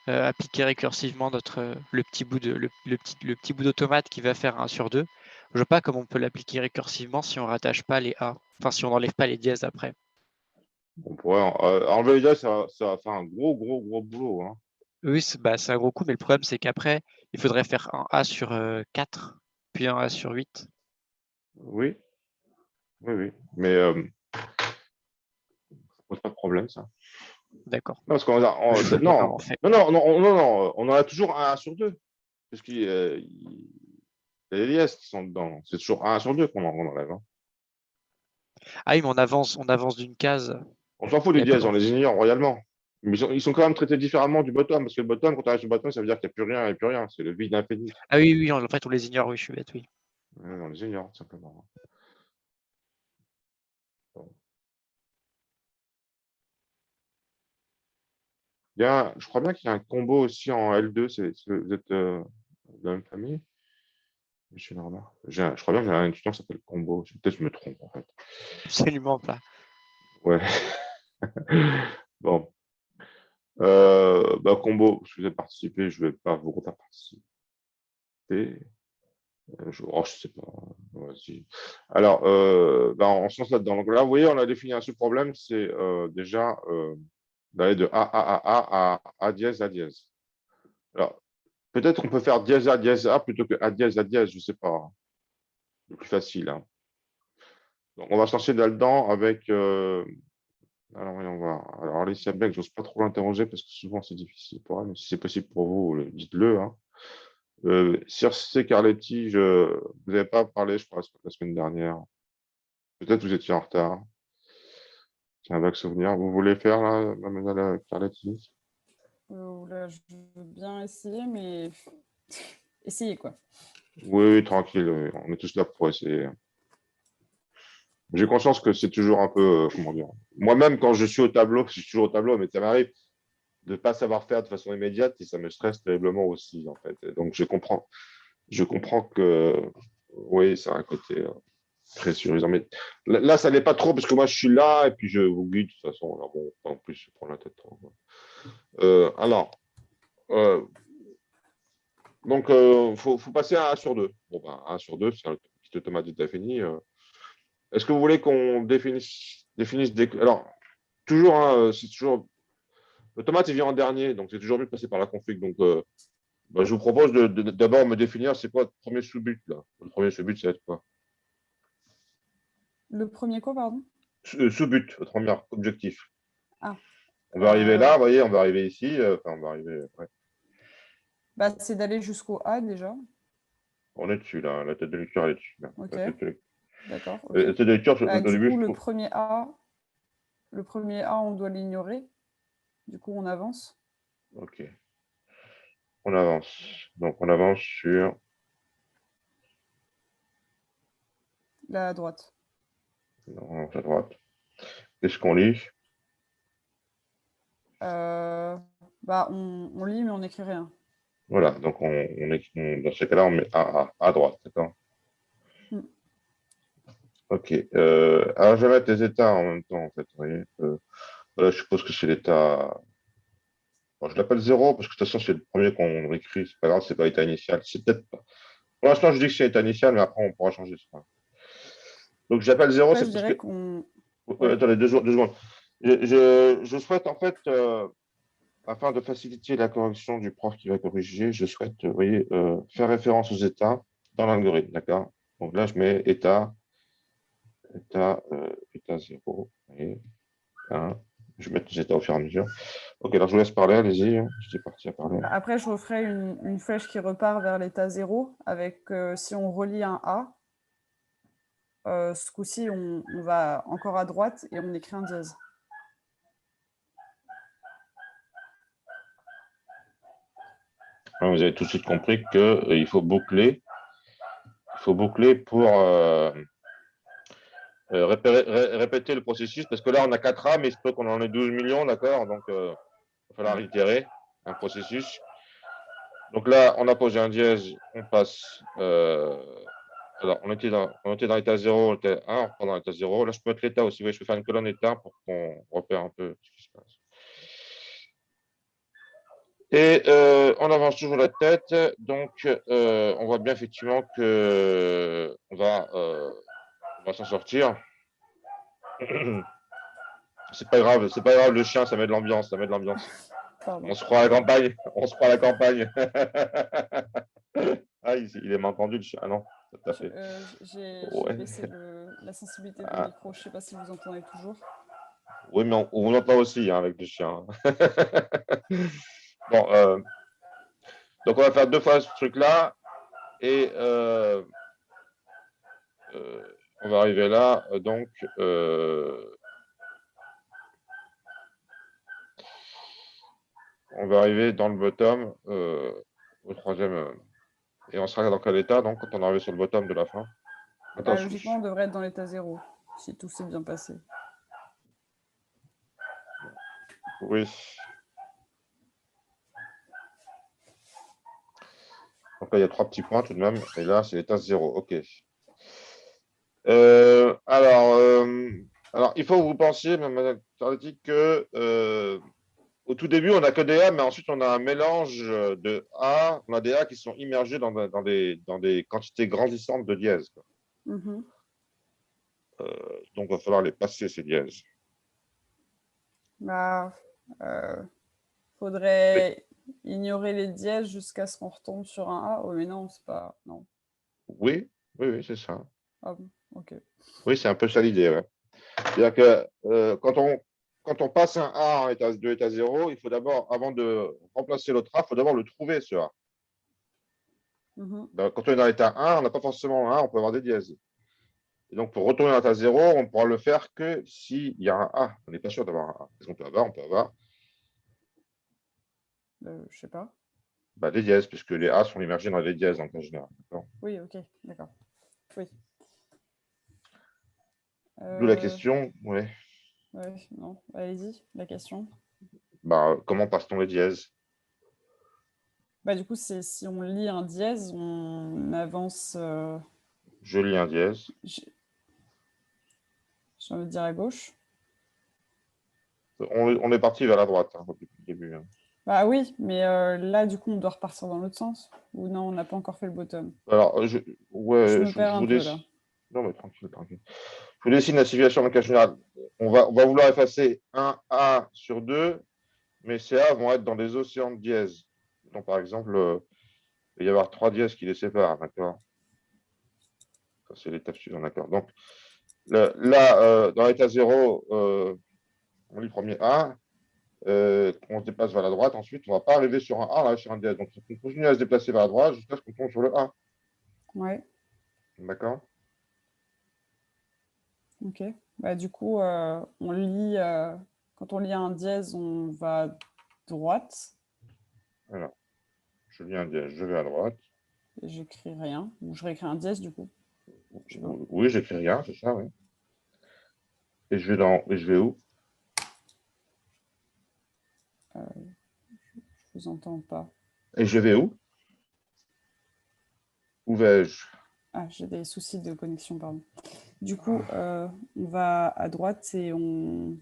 appliquer récursivement le petit bout le petit bout d'automate qui va faire 1 sur 2. Je vois pas comment on peut l'appliquer récursivement si on rattache pas les A. Enfin, si on n'enlève pas les dièses après. On pourrait enlever les dièses, ça va faire un gros, gros, gros boulot. Hein. Oui, c'est un gros coup, mais le problème, c'est qu'après, il faudrait faire un A sur 4, puis un A sur 8. Oui, oui, oui. Mais ça pose pas de problème, ça. D'accord. Non, parce qu'on a, Je vois pas non, comment on fait. non, non, non, non, non, on en a toujours un sur 2. Parce qu'il y a les dièses qui sont dedans. C'est toujours un sur 2 qu'on enlève. Hein. Ah oui, mais on avance d'une case. On s'en fout des Mais pas dièses, dans on les ignore royalement. Mais ils sont quand même traités différemment du bottom, parce que le bottom, quand tu arrives sur le bottom, ça veut dire qu'il n'y a plus rien et plus rien. C'est le vide infini. Ah oui, oui, en fait, on les ignore, oui, je suis bête, oui. On les ignore, tout simplement. Bon. Je crois bien qu'il y a un combo aussi en L2. Vous êtes de la même famille, monsieur Normand? Je crois bien qu'il y a un étudiant qui s'appelle Combo. Peut-être que je me trompe, en fait. Absolument pas. Ouais. Bon. Combo, si vous avez participé, je ne vais pas vous refaire participer. Je ne sais pas. Ouais, alors, on se lance là-dedans. Donc là, vous voyez, on a défini un sous-problème, c'est déjà d'aller de A, A, A, A à A dièse, A dièse. Alors, Peut-être on peut faire dièse A plutôt que A dièse, je ne sais pas. Le plus facile. Hein. Donc, on va se lancer là-dedans avec. Alors, voyons voir. Alors, Alicia Beck, je n'ose pas trop l'interroger parce que souvent c'est difficile pour elle. Mais si c'est possible pour vous, dites-le. Hein. Circe Carletti, vous n'avez pas parlé, je crois, la semaine dernière. Peut-être vous étiez en retard. C'est un vague souvenir. Vous voulez faire, là, mademoiselle Carletti? Là, je veux bien essayer, mais essayer quoi. Oui, tranquille. On est tous là pour essayer. J'ai conscience que c'est toujours un peu, comment dire. Moi-même, quand je suis au tableau, je suis toujours au tableau, mais ça m'arrive de ne pas savoir faire de façon immédiate et ça me stresse terriblement aussi, en fait. Et donc, je comprends que, oui, c'est un côté pressurisant. Mais là, ça n'est pas trop parce que moi, je suis là et puis je vous guide de toute façon. Alors, bon, en plus, je prends la tête. Alors, donc, faut passer à 1 sur 2. Bon, ben, 1 sur 2, c'est un petit automate déjà fini. Est-ce que vous voulez qu'on définisse des. Alors, toujours, hein, c'est toujours. L'automate, il vient en dernier, donc c'est toujours mieux de passer par la config. Donc, bah, je vous propose d'abord me définir c'est quoi le premier sous-but là. Le premier sous-but, c'est quoi? Le premier quoi, pardon? Sous-but, votre premier objectif. Ah. On va arriver là, vous voyez, on va arriver ici. Enfin, on va arriver. Ouais. Bah, c'est d'aller jusqu'au A déjà. On est dessus là, la tête de lecture elle est dessus. Là. Ok. D'accord. La tête de lecture, Bah, au du début, coup, je le trouve. premier A, on doit l'ignorer. Du coup, on avance. Ok. On avance. Donc, on avance sur. Là à droite. Non, à droite. Qu'est-ce qu'on lit? Bah, on lit, mais on n'écrit rien. Voilà, donc dans ce cas-là, on met à droite, d'accord? Ok. Alors, je vais mettre les états en même temps, en fait. Vous voyez. Voilà, je suppose que c'est l'état. Bon, je l'appelle 0 parce que de toute façon, c'est le premier qu'on écrit. C'est pas grave, c'est pas l'état initial. C'est peut-être pas. Pour l'instant, je dis que c'est l'état initial, mais après, on pourra changer ça. Donc, j'appelle 0, Après, c'est je parce dirais que. qu'on. Attendez, 2 secondes. Je souhaite, en fait, afin de faciliter la correction du prof qui va corriger, je souhaite, vous voyez, faire référence aux états dans l'algorithme, d'accord? Donc là, je mets état 0, et 1. Je vais mettre les états au fur et à mesure. Ok, alors je vous laisse parler, allez-y. J'étais parti à parler. Après, je referai une flèche qui repart vers l'état 0 avec, si on relie un A, ce coup-ci, on va encore à droite et on écrit un dièse. Vous avez tout de suite compris qu'il faut boucler. Il faut boucler pour répéter le processus, parce que là, on a 4 A, mais il se peut qu'on en ait 12 millions, d'accord? Donc, il va falloir itérer un processus. Donc là, on a posé un dièse, on passe. Alors, on était dans l'état 0, on était 1, on reprend dans l'état 0. Là, je peux mettre l'état aussi. Oui, je peux faire une colonne état pour qu'on repère un peu ce qui se passe. Et on avance toujours la tête. Donc, on voit bien effectivement qu'on va s'en sortir. C'est pas grave, le chien, ça met de l'ambiance, On se croit à la campagne, Ah, il est entendu le chien, ah non, tout à fait. J'ai Ouais. baissé la sensibilité du micro, je ne sais pas si vous entendez toujours. Oui, mais on vous entend aussi hein, avec le chien. Bon, donc on va faire 2 fois ce truc-là, et on va arriver là, donc on va arriver dans le bottom, au 3e, et on sera dans quel état, donc, quand on arrive sur le bottom de la fin? Bah, logiquement, on devrait être dans l'état 0, si tout s'est bien passé. Oui. Donc là, il y a 3 petits points tout de même, et là, c'est l'état 0, ok. Alors, il faut que vous pensiez, Mme Carletti, que au tout début, on n'a que des A, mais ensuite, on a un mélange de A. On a des A qui sont immergés dans des quantités grandissantes de dièses. Donc, il va falloir les passer, ces dièses. Bah, faudrait ignorer les dièses jusqu'à ce qu'on retombe sur un A. Oh, mais non, c'est pas. Non. Oui, oui, c'est ça. Ah bon, ok. Oui, c'est un peu ça l'idée. Ouais. C'est-à-dire que quand on passe un A de l'état 0, il faut d'abord, avant de remplacer l'autre A, il faut d'abord le trouver, ce A. Mhm. Quand on est dans l'état 1, on n'a pas forcément un A, on peut avoir des dièses. Et donc, pour retourner dans l'état 0, on ne pourra le faire que s'il y a un A. On n'est pas sûr d'avoir un A. Qu'est-ce qu'on peut avoir? On peut avoir Je sais pas. des dièses, puisque les A sont immergés dans les dièses en général. Oui, ok, d'accord. Oui. D'où la question, ouais. Ouais, non, allez-y, la question. Comment passe-t-on les dièses? Bah, du coup, c'est si on lit un dièse, on avance. Je lis un dièse. J'ai envie de dire à gauche. On est parti vers la droite depuis le début. Hein. Bah oui, mais là, du coup, on doit repartir dans l'autre sens. Ou non, on n'a pas encore fait le bottom. Alors, Je ouais, me perds un vous peu là. Non, mais tranquille, tranquille. Je vous dessine la situation en cas général. On va vouloir effacer un A sur 2, mais ces A vont être dans des océans de dièses. Donc, par exemple, il va y avoir 3 dièses qui les séparent, d'accord? Ça, c'est l'étape suivante, d'accord? Donc, là, dans l'état 0, on lit premier A, on se déplace vers la droite, ensuite, on ne va pas arriver sur un A, on arrive sur un dièse. Donc, on continue à se déplacer vers la droite jusqu'à ce qu'on tombe sur le A. Ouais, D'accord? ok. Bah, du coup, on lit. Quand on lit un dièse, on va à droite. Voilà. Je lis un dièse, je vais à droite. Et j'écris rien. Ou je réécris un dièse, du coup. Je sais pas. Oui, j'écris rien, c'est ça, oui. Et je vais où? Je vous entends pas. Et je vais où? Où vais-je? Ah, j'ai des soucis de connexion, pardon. Du coup, on va à droite et on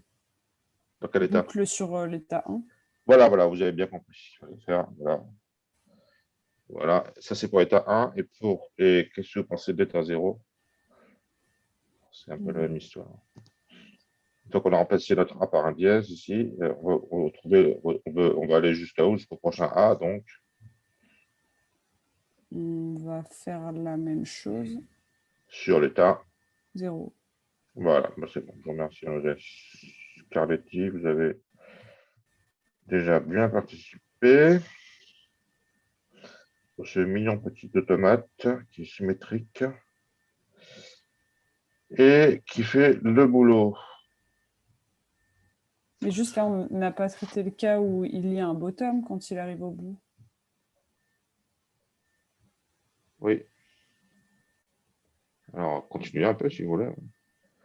Dans quel état? boucle sur l'état 1. Voilà, voilà, vous avez bien compris. Il fallait faire, voilà. Voilà, ça c'est pour état 1. Et qu'est-ce que vous pensez d'état 0? C'est un peu la même histoire. Donc on a remplacé notre A par un dièse ici. On va aller jusqu'à où? Jusqu'au prochain A, donc. On va faire la même chose. Sur l'état. 0. Voilà, c'est bon. Je vous remercie, Carletti. Vous avez déjà bien participé pour ce mignon petit automate qui est symétrique et qui fait le boulot. Mais juste là, on n'a pas traité le cas où il y a un bottom quand il arrive au bout. Oui. Alors, continuez un peu si vous voulez.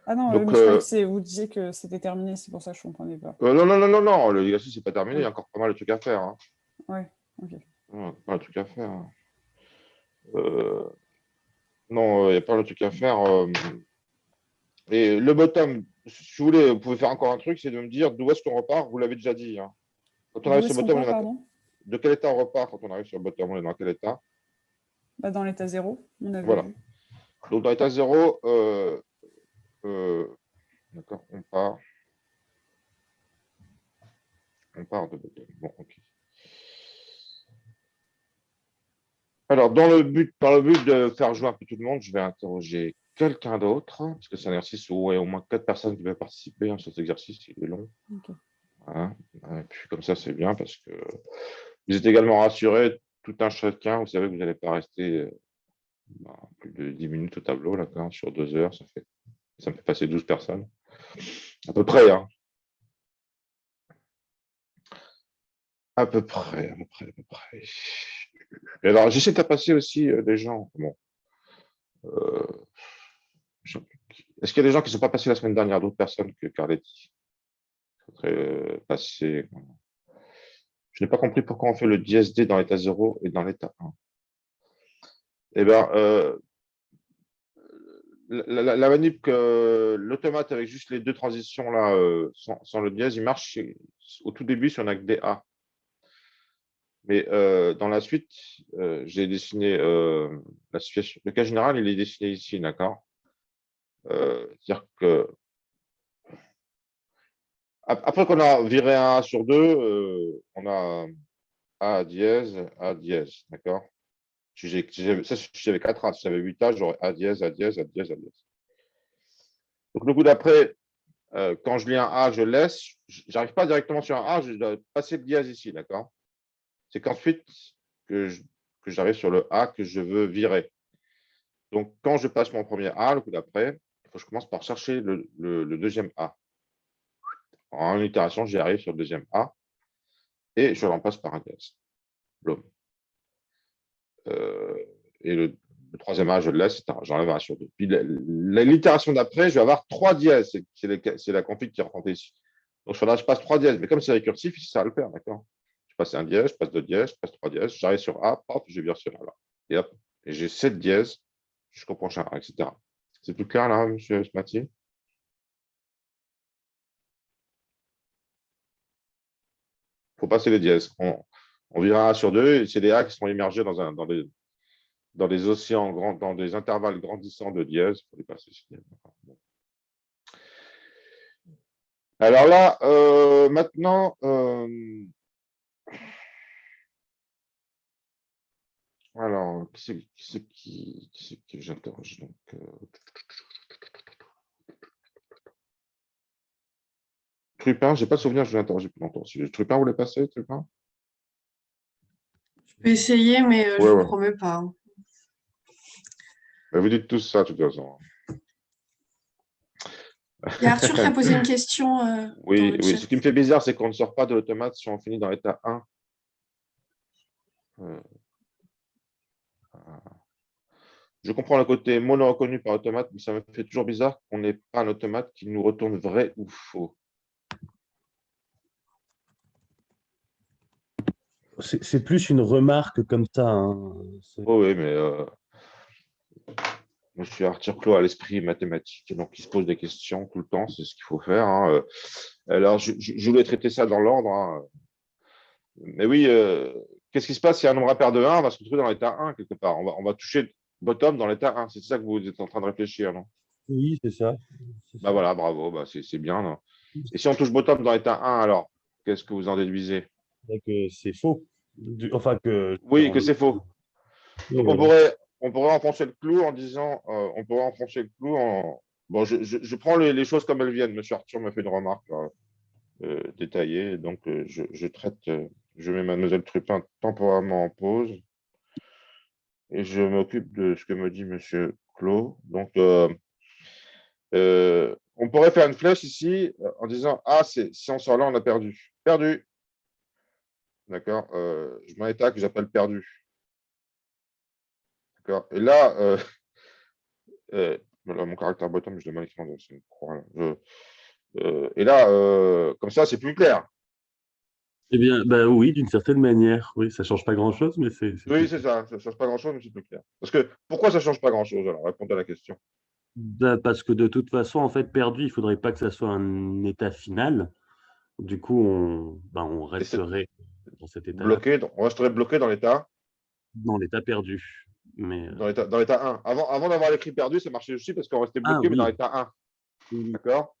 Ah non, Donc, mais je croyais que vous disiez que c'était terminé, c'est pour ça que je ne comprenais pas. non, non, non, non, non, l'exercice n'est pas terminé, il y a Ouais. encore pas mal de trucs à faire. Hein. Ouais, ok. Pas mal de trucs à faire. Hein. Non, il n'y a pas mal de trucs à faire. Et le bottom, si vous voulez, vous pouvez faire encore un truc, c'est de me dire d'où est-ce qu'on repart, vous l'avez déjà dit. Hein. Quand on arrive D'où sur est-ce le qu'on bottom, part, pardon? de quel état on repart quand on arrive sur le bottom? On est dans quel état? Bah, dans l'état 0, on avait Voilà. vu. Donc, dans l'état 0, d'accord, on part de bottom. Bon, ok. Alors, dans le but de faire jouer un peu tout le monde, je vais interroger quelqu'un d'autre, parce que c'est un exercice où il y a au moins 4 personnes qui veulent participer. Hein, cet exercice, il est long. Ok. Voilà. Et puis, comme ça, c'est bien, parce que vous êtes également rassurés, tout un chacun. Vous savez que vous n'allez pas rester plus de 10 minutes au tableau, là, quand, sur 2 heures. Ça me fait passer 12 personnes. À peu près, hein. À peu près, à peu près, à peu près. Et alors, j'essaie de passer aussi des gens. Bon, est-ce qu'il y a des gens qui ne sont pas passés la semaine dernière, d'autres personnes que Carletti? Passer. Je n'ai pas compris pourquoi on fait le dièse D dans l'état 0 et dans l'état 1. Eh bien, la manip, l'automate avec juste les deux transitions là, sans le dièse, il marche au tout début si on a que des A. Mais dans la suite, j'ai dessiné la situation. Le cas général, il est dessiné ici, d'accord? C'est-à-dire que après qu'on a viré un A sur 2, on a A dièse, A dièse, d'accord? Si j'avais 4 A, si j'avais 8 A, j'aurais A dièse, A dièse, A dièse, A dièse. Donc le coup d'après, quand je lis un A, je laisse. J'arrive pas directement sur un A, je dois passer le dièse ici, d'accord? C'est qu'ensuite que j'arrive sur le A que je veux virer. Donc quand je passe mon premier A, le coup d'après, il faut que je commence par chercher le deuxième A. En une itération, j'y arrive sur le deuxième A et je remplace par un dièse. Blum. Et le troisième A, je le laisse, j'enlève un sur deux. Puis l'itération d'après, je vais avoir 3 dièses. C'est la config qui est représentée ici. Donc là, je passe 3 dièses. Mais comme c'est récursif, ici, ça va le faire, d'accord? Je passe un dièse, je passe 2 dièses, je passe 3 dièses, j'arrive sur A, hop, je vire sur A là. Et hop, et j'ai 7 dièses jusqu'au prochain A, etc. C'est plus clair là, monsieur Smati? Il faut passer les dièses. On vire un A sur 2, et c'est des A qui sont immergés dans des océans grands, dans des intervalles grandissants de dièses. Il faut les passer. Alors là, maintenant, alors, qui c'est que j'interroge donc Trupin, j'ai pas de souvenir, je l'ai interrogé plus longtemps. Trupin, vous l'avez passé, Trupin? Je peux essayer, mais je Ouais, ne ouais. vous promets pas. Vous dites tous ça, de toute façon. Il y a Arthur qui a posé une question dans Oui, le oui. chat. Ce qui me fait bizarre, c'est qu'on ne sort pas de l'automate si on finit dans l'état 1. Je comprends le côté mono reconnu par automate, mais ça me fait toujours bizarre qu'on n'ait pas un automate qui nous retourne vrai ou faux. C'est plus une remarque comme ça. Hein. Oh, oui, mais monsieur Arthur Clos a l'esprit mathématique, donc il se pose des questions tout le temps, c'est ce qu'il faut faire. Hein. Alors, je voulais traiter ça dans l'ordre. Hein. Mais oui, qu'est-ce qui se passe si un nombre impair de 1 va se retrouver dans l'état 1 quelque part? On va toucher bottom dans l'état 1. C'est ça que vous êtes en train de réfléchir, non? Oui, c'est ça. Bah voilà, bravo, bah c'est bien. Non? Et si on touche bottom dans l'état 1, alors, qu'est-ce que vous en déduisez? Que c'est faux. Enfin, que. Oui, que c'est faux. Donc Voilà. on pourrait enfoncer le clou en disant, bon, je prends les choses comme elles viennent. Monsieur Arthur me fait une remarque détaillée, donc je traite, je mets mademoiselle Trupin temporairement en pause et je m'occupe de ce que me dit monsieur Clos. Donc on pourrait faire une flèche ici en disant, ah, si on sort là, on a perdu. Perdu. D'accord. Je mets un état que j'appelle perdu. D'accord. Et là, mon caractère bottom, je l'ai mal écrit, c'est une croix. Là. Et là, comme ça, c'est plus clair. Eh bien, bah oui, d'une certaine manière. Oui, ça change pas grand-chose, mais c'est. Oui, c'est ça. Ça ne change pas grand-chose, mais c'est plus clair. Parce que pourquoi ça ne change pas grand-chose? Alors, répondez à la question. Bah, parce que de toute façon, en fait, perdu, il faudrait pas que ça soit un état final. Du coup, on resterait dans cet état-là, On resterait bloqué dans l'état dans l'état perdu. Mais dans l'état 1. Avant d'avoir l'écrit perdu, ça marchait aussi parce qu'on restait bloqué, mais dans oui. l'état 1. Oui, D'accord?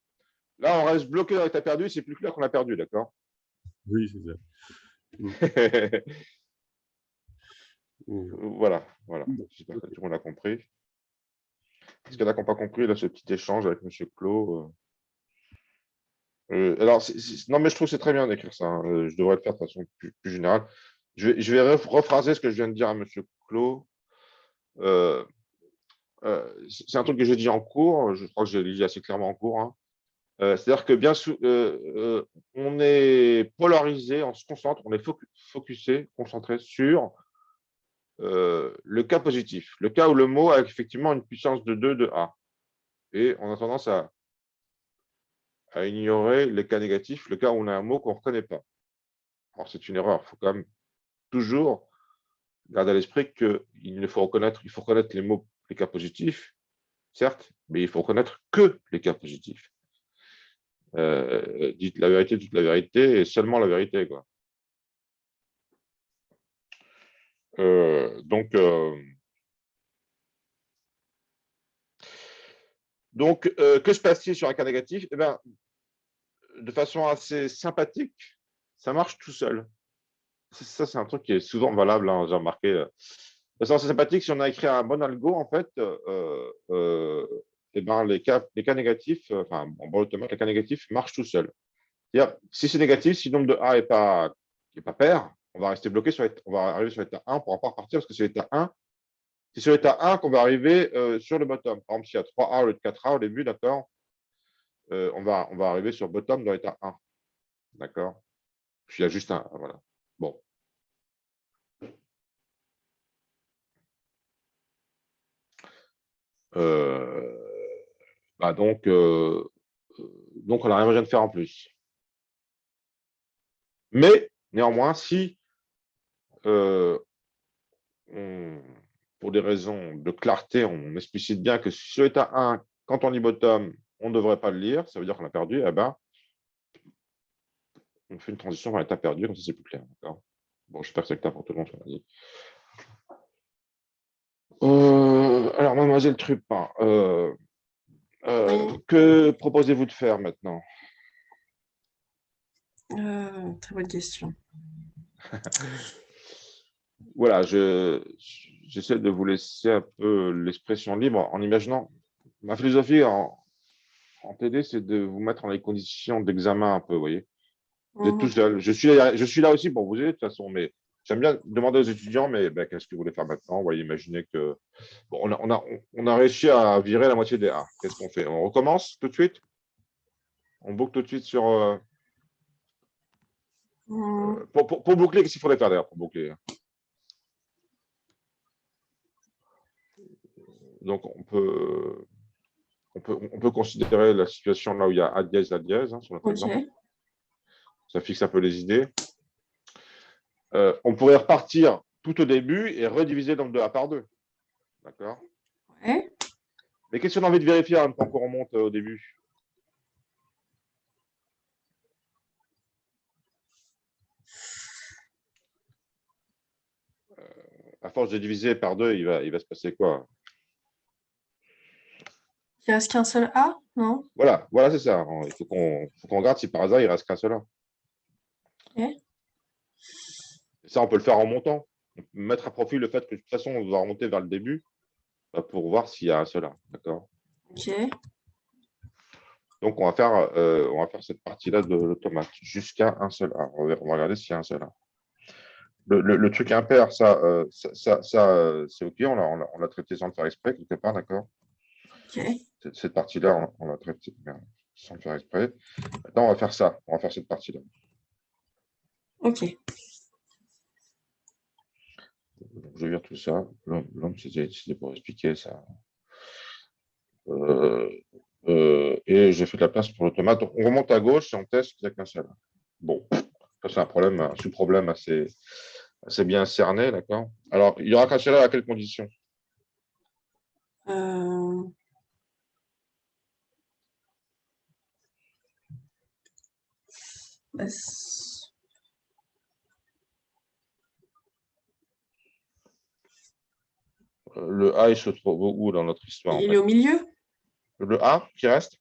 Là, on reste bloqué dans l'état perdu, c'est plus clair qu'on a perdu, d'accord? oui, c'est ça. Voilà. J'espère que tout le monde a compris. Est-ce qu'il y en a qui n'ont pas compris là, ce petit échange avec M. Clos? Alors, non, mais je trouve que c'est très bien d'écrire ça. Hein. Je devrais le faire de façon plus générale. Je vais rephraser ce que je viens de dire à M. Clos. C'est un truc que j'ai dit en cours. Je crois que j'ai dit assez clairement en cours. Hein. C'est-à-dire que on est polarisé, on se concentre, on est focusé, concentré sur le cas positif. Le cas où le mot a effectivement une puissance de 2 de A. Et on a tendance à ignorer les cas négatifs, le cas où on a un mot qu'on ne reconnaît pas. Alors, c'est une erreur. Il faut quand même toujours garder à l'esprit qu'il faut reconnaître les mots, les cas positifs, certes, mais il faut reconnaître que les cas positifs. Dites la vérité, toute la vérité, et seulement la vérité, quoi. Donc, que se passe-t-il sur un cas négatif? Eh bien, de façon assez sympathique, ça marche tout seul. Ça, c'est un truc qui est souvent valable, hein, j'ai remarqué. C'est sympathique, si on a écrit un bon algo, en fait, eh ben, les cas négatifs, enfin, en bas automate, les cas négatifs marchent tout seuls. C'est-à-dire, si c'est négatif, si le nombre de A n'est pas pair, on va rester bloqué on va arriver sur l'état 1, on ne pourra pas repartir parce que c'est l'état 1. C'est sur l'état 1 qu'on va arriver sur le bottom. Par exemple, s'il y a 3A au lieu de 4A au début, d'accord, on va arriver sur bottom dans l'état 1. D'accord. Puis il y a juste un. Voilà. Bon. Bah donc, on n'a rien besoin de faire en plus. Mais néanmoins, si pour des raisons de clarté, on explicite bien que sur l'état 1, quand on lit bottom, on ne devrait pas le lire, ça veut dire qu'on a perdu, eh ben, on fait une transition vers l'état perdu, comme ça c'est plus clair. Bon, j'espère que c'est clair pour tout le monde. Alors, mademoiselle Trupin, Oui. que proposez-vous de faire maintenant? Très bonne question. Voilà, j'essaie de vous laisser un peu l'expression libre en imaginant. Ma philosophie en TD, c'est de vous mettre dans les conditions d'examen un peu, vous voyez. Vous êtes tout seul. Je suis là aussi pour vous aider de toute façon, mais j'aime bien demander aux étudiants, mais ben, qu'est-ce que vous voulez faire maintenant? Vous voyez, imaginez que bon, on a réussi à virer la moitié des A. Qu'est-ce qu'on fait? On recommence tout de suite? On boucle tout de suite sur. Pour boucler, qu'est-ce qu'il faudrait faire d'ailleurs pour boucler? Donc, on peut considérer la situation là où il y a A dièse, A dièse, hein, sur notre exemple. Ça fixe un peu les idées. On pourrait repartir tout au début et rediviser le nombre de A par 2. D'accord? Ouais. Mais qu'est-ce qu'on a envie de vérifier en même temps qu'on remonte au début? À force de diviser par 2, il va se passer quoi? Il reste qu'un seul A, non? Voilà, c'est ça. Il faut qu'on regarde si par hasard il reste qu'un seul A. Ok. Et ça, on peut le faire en montant. On peut mettre à profit le fait que de toute façon, on va remonter vers le début pour voir s'il y a un seul A. D'accord? Ok. Donc, on va faire cette partie-là de l'automate jusqu'à un seul A. On va regarder s'il y a un seul A. Le truc impair, ça c'est OK. On l'a traité sans le faire exprès, quelque part, d'accord? Ok. Cette partie-là, on l'a traité sans le faire exprès. Maintenant, on va faire ça. On va faire cette partie-là. Ok. Donc, je vire tout ça. L'homme, c'était pour expliquer ça. Et j'ai fait de la place pour l'automate. Donc, on remonte à gauche et on teste qu'il n'y a qu'un seul. Bon, ça, c'est un sous-problème assez bien cerné, d'accord? Alors, il y aura qu'un seul à quelles conditions? Bah, Le A, il se trouve où dans notre histoire? il est au milieu? Le A qui reste?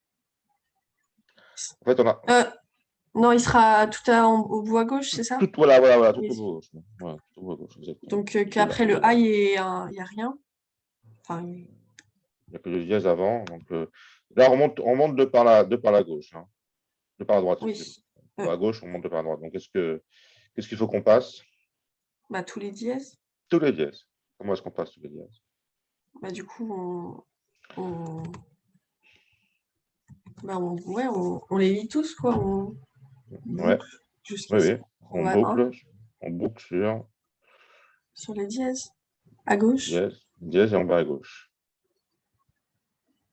En fait, on a. Non, il sera au bout à gauche, c'est ça? Voilà, tout Oui. au bout à gauche. Ouais, tout au bout à gauche, exactement. Donc, qu'après le A, il n'y a rien? Enfin, il n'y a que le dièse avant. Donc, là, on monte de par la gauche. Hein. De par la droite. oui. À gauche, on monte de par la droite. Donc, qu'est-ce qu'il faut qu'on passe? Bah, tous les dièses. Tous les dièses. Comment est-ce qu'on passe tous les dièses? Bah, du coup, on les lit tous, quoi. On Ouais. boucle jusqu'à Oui. on va On boucle sur les dièses. À gauche. dièse et en bas à gauche.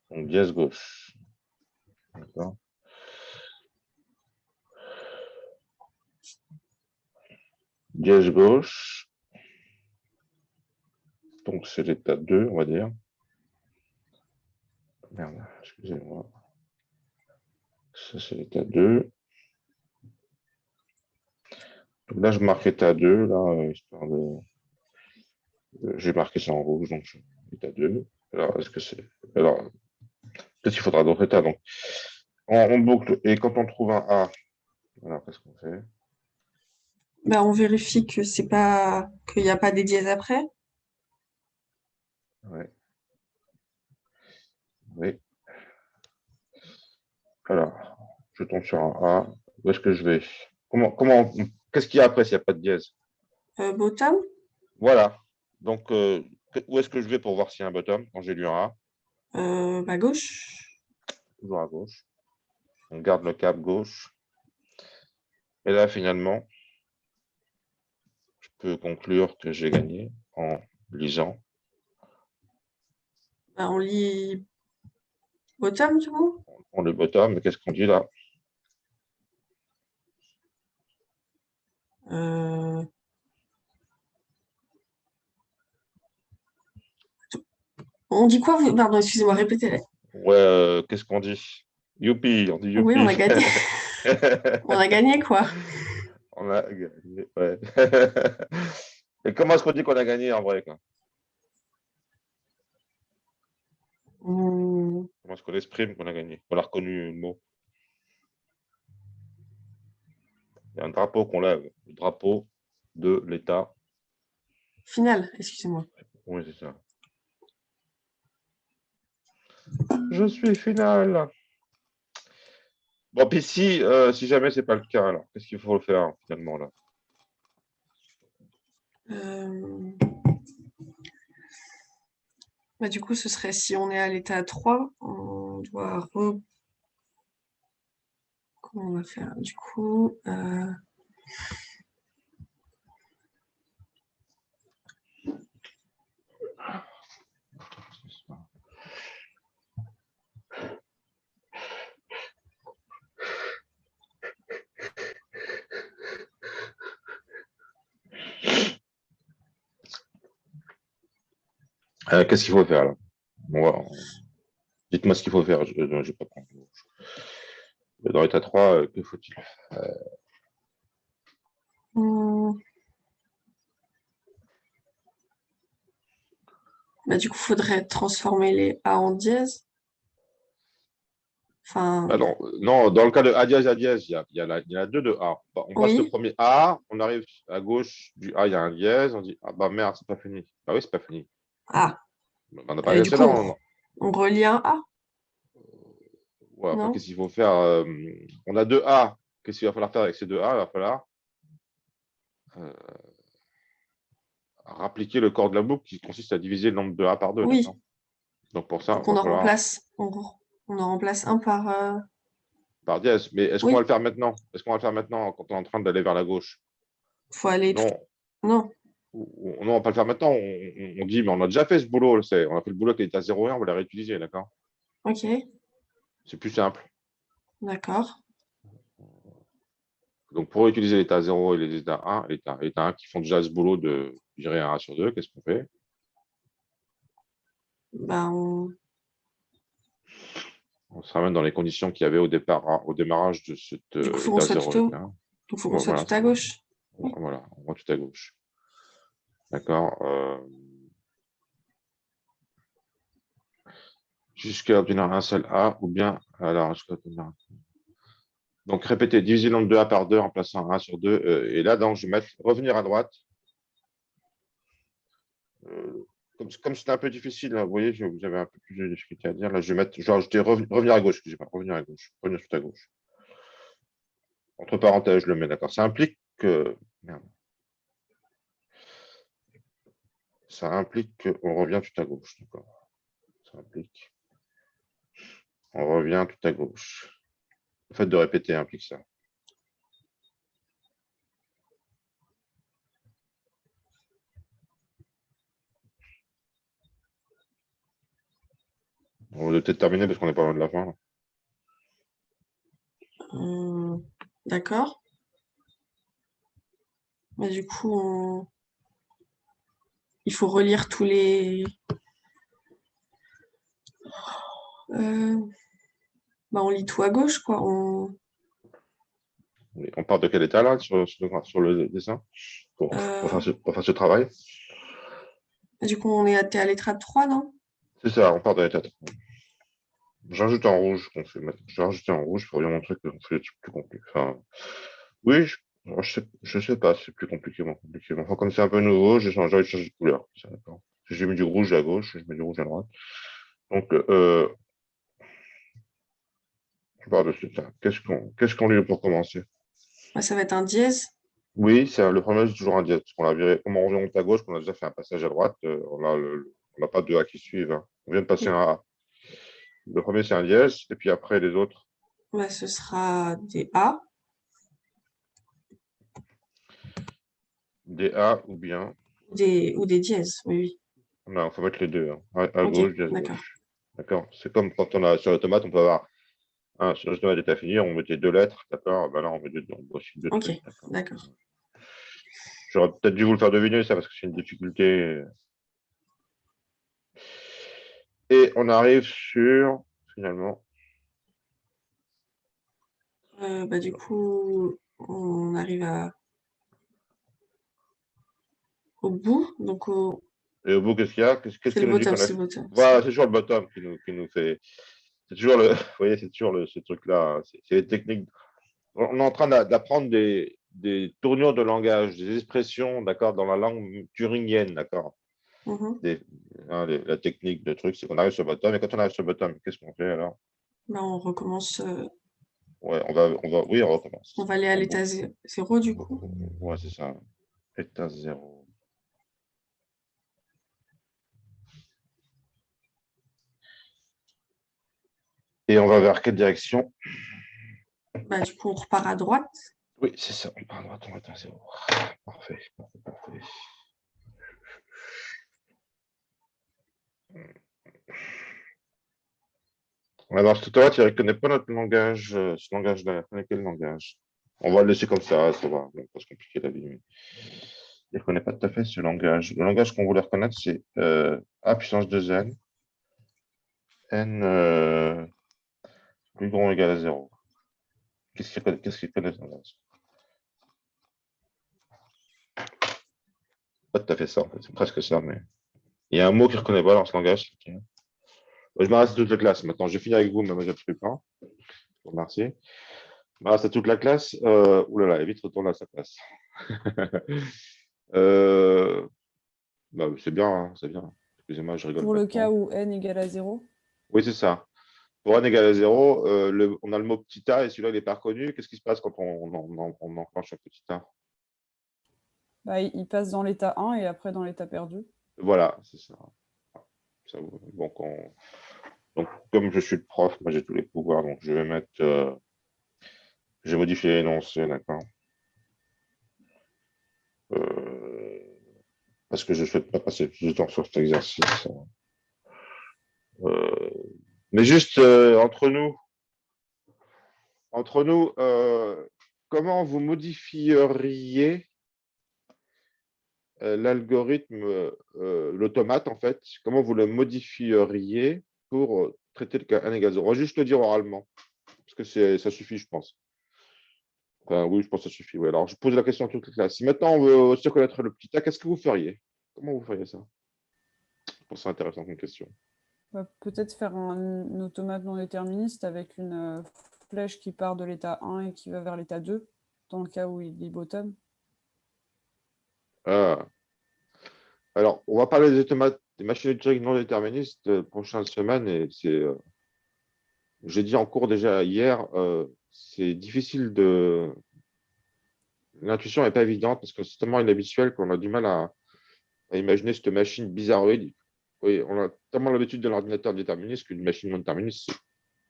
Donc, dièse gauche. D'accord. Dièse gauche. Donc, c'est l'état 2, on va dire. Merde, excusez-moi. Ça, c'est l'état 2. Donc là, je marque état 2, là, histoire de. J'ai marqué ça en rouge, donc état 2. Alors, est-ce que c'est. Alors, peut-être qu'il faudra d'autres états. Donc, on boucle. Et quand on trouve un A, alors qu'est-ce qu'on fait? Bah, on vérifie que c'est pas qu'il n'y a pas des dièses après. Ouais. Oui. Alors, je tombe sur un A. Où est-ce que je vais? Qu'est-ce qu'il y a après s'il n'y a pas de dièse? Bottom, Voilà. Donc, où est-ce que je vais pour voir s'il y a un bottom quand j'ai lu un A? bah, gauche. Toujours à gauche. On garde le cap gauche. Et là, finalement, je peux conclure que j'ai gagné en lisant. Bah, on lit bottom, du coup. On le bottom, mais qu'est-ce qu'on dit là? Euh, On dit quoi? Pardon, excusez-moi, répétez-le. Ouais, qu'est-ce qu'on dit? Youpi, on dit Oui, on youpi. a gagné. On a gagné, quoi. On a gagné, ouais. Et comment est-ce qu'on dit qu'on a gagné en vrai, quoi? Hmm, Comment est-ce qu'on exprime qu'on a gagné? On a reconnu le mot. Il y a un drapeau qu'on lève, le drapeau de l'État. Final, excusez-moi. Oui, c'est ça. Je suis final. Bon, puis si jamais c'est pas le cas, alors qu'est-ce qu'il faut faire finalement là? Euh, Bah, du coup, ce serait si on est à l'état 3, on doit Comment on va faire? Du coup, Qu'est-ce qu'il faut faire là? Dites-moi ce qu'il faut faire. Je vais pas prendre. Dans l'état 3, que faut-il? hmm, Bah, du coup, faudrait transformer les A en dièse. Enfin, Alors, non, dans le cas de A dièse, il y en a deux de A. On passe le oui. premier A, on arrive à gauche du A, il y a un dièse, on dit ah bah merde, c'est pas fini. Bah oui, c'est pas fini. Ah, On n'a pas et du resté coup, là. on relie un A, Ouais, enfin, non? qu'est-ce qu'il faut faire? On a deux A. Qu'est-ce qu'il va falloir faire avec ces deux A? Il va falloir euh, rappliquer le corps de la boucle qui consiste à diviser le nombre de A par deux, Oui. d'accord? Donc pour ça, Donc il on va en falloir remplace, on en remplace un par. par dièse. Mais est-ce qu'on va Oui, le faire maintenant? Est-ce qu'on va le faire maintenant quand on est en train d'aller vers la gauche? faut aller tout. Non. Non. Non, on va pas le faire maintenant. On dit, mais on a déjà fait ce boulot. On a fait le boulot qui était à 0 et 1, on va le réutiliser, d'accord? Ok, C'est plus simple. d'accord. Donc, pour utiliser l'état 0 et les états 1, l'état 1 qui font déjà ce boulot de virer un A sur 2, qu'est-ce qu'on fait? Bah, On se ramène dans les conditions qu'il y avait au départ, au démarrage de cet du coup, faut qu'on état soit 0 tout et au... 1. Donc, faut qu'on soit Voilà, tout à gauche. Oui. voilà, on voit tout à gauche. D'accord. Jusqu'à obtenir un seul A, ou bien, alors, jusqu'à obtenir. Donc, répétez, diviser le nombre de A par 2 en plaçant un A sur 2. Et là, donc, je vais mettre revenir à droite. Comme c'était un peu difficile, là, vous voyez, j'avais un peu plus de difficulté à dire. Là, je vais rajouter revenir à gauche, excusez-moi, revenir à gauche, revenir tout à gauche. Entre parenthèses, je le mets, d'accord. Ça implique que. Merde. Ça implique qu'on revient tout à gauche, d'accord. Ça implique. On revient tout à gauche. Le fait de répéter implique ça. On va peut-être terminer parce qu'on n'est pas loin de la fin, là. D'accord. Mais du coup, il faut relire tous les. Bah, on lit tout à gauche, quoi. On part de quel état, là, sur le dessin, pour faire ce travail? Du coup, t'es à l'étape 3, non? C'est ça, on part de l'état. J'ajoute en rouge. J'ai rajouté en rouge pour bien montrer qu'on fait des trucs plus compliqués. Enfin, oui, Alors, je sais pas, c'est plus compliqué, moins compliqué. Enfin, comme c'est un peu nouveau, j'ai envie de changer de couleur. Ça, d'accord. J'ai mis du rouge à gauche, je mets du rouge à droite. Donc, je parle de ça. Qu'est-ce qu'on lit pour commencer? Bah, ça va être un dièse. Oui, le premier, c'est toujours un dièse. Parce qu'on a viré, comme on remonte à gauche, qu'on a déjà fait un passage à droite, on n'a pas deux A qui suivent, hein. On vient de passer Oui. un A. Le premier, c'est un dièse, et puis après, les autres, Bah, ce sera des A. des A ou bien. Ou des dièses, oui, Non, il faut mettre les deux, hein. À oui. gauche, Ok, dièse d'accord. gauche. D'accord? C'est comme quand on a sur l'automate, on peut avoir sur l'automate est fini, on mettait deux lettres, d'accord? Ben là, on met on aussi deux Ok, trucs, d'accord? d'accord. J'aurais peut-être dû vous le faire deviner, ça, parce que c'est une difficulté. Et on arrive sur, finalement, Bah, du coup, on arrive au bout. Donc, et au bout, qu'est-ce qu'il y a? Qu'est-ce c'est qui le nous dit bottom, qu'on a c'est fait? le bottom. Voilà, c'est toujours le bottom qui nous fait. C'est toujours le. Vous voyez, c'est toujours ce truc-là, hein. C'est les techniques. On est en train d'apprendre des tournures de langage, des expressions, d'accord, dans la langue turingienne, d'accord? Mhm. La technique de truc, c'est qu'on arrive sur le bottom. Et quand on arrive sur le bottom, qu'est-ce qu'on fait alors? Bah, on recommence. Ouais, oui, on recommence. On va aller à En l'état boucle. 0 du coup. Ouais, c'est ça. État 0. Et on va vers quelle direction? Bah, du coup, on repart à droite. Oui, c'est ça. On part à droite, on va état 0. Parfait, parfait, parfait. Alors, tout à l'heure, tu ne reconnais pas notre langage, ce langage-là. Il reconnaît quel langage? On va le laisser comme ça va. On va pas se compliquer la vie. Mais il ne reconnaît pas tout à fait ce langage. Le langage qu'on voulait reconnaître, c'est A puissance 2n, n plus grand ou égal à 0. Qu'est-ce qu'il connaît ce langage? Pas tout à fait ça, en fait. C'est presque ça, mais il y a un mot qu'il ne reconnaît pas dans ce langage. Je m'arrête à toute la classe. Maintenant, je vais finir avec vous, mais moi, je n'ai pas. Je vous remercie. Je m'arrête à toute la classe. Ouh là là, elle vite retourne à sa place. Bah, c'est bien, hein, c'est bien. Excusez-moi, je rigole Pour le bêtement. cas où n égale à 0. Oui, c'est ça. Pour n égale à 0, on a le mot petit a et celui-là, il n'est pas reconnu. Qu'est-ce qui se passe quand on enclenche un petit a? Bah, il passe dans l'état 1 et après dans l'état perdu. Voilà, c'est ça. Donc, comme je suis le prof, moi j'ai tous les pouvoirs, donc je vais mettre. Je vais modifier l'énoncé, d'accord? Euh, Parce que je ne souhaite pas passer plus de temps sur cet exercice. Euh, mais juste entre nous, comment vous modifieriez l'algorithme, l'automate, en fait, comment vous le modifieriez pour traiter le cas n égale 0? On va juste le dire oralement, parce que ça suffit, je pense. Enfin, oui, je pense que ça suffit. Oui. Alors, je pose la question à toute la classe. Si maintenant on veut aussi reconnaître le petit a, qu'est-ce que vous feriez? Comment vous feriez ça? Je pense que c'est intéressant comme question. On va peut-être faire un automate non déterministe avec une flèche qui part de l'état 1 et qui va vers l'état 2, dans le cas où il est bottom. Ah. Alors, on va parler des automates, des machines de Turing non déterministes prochaine semaine. Et j'ai dit en cours déjà hier, c'est difficile de. L'intuition n'est pas évidente parce que c'est tellement inhabituel qu'on a du mal à imaginer cette machine bizarroïde. Oui, on a tellement l'habitude de l'ordinateur déterministe qu'une machine non déterministe, c'est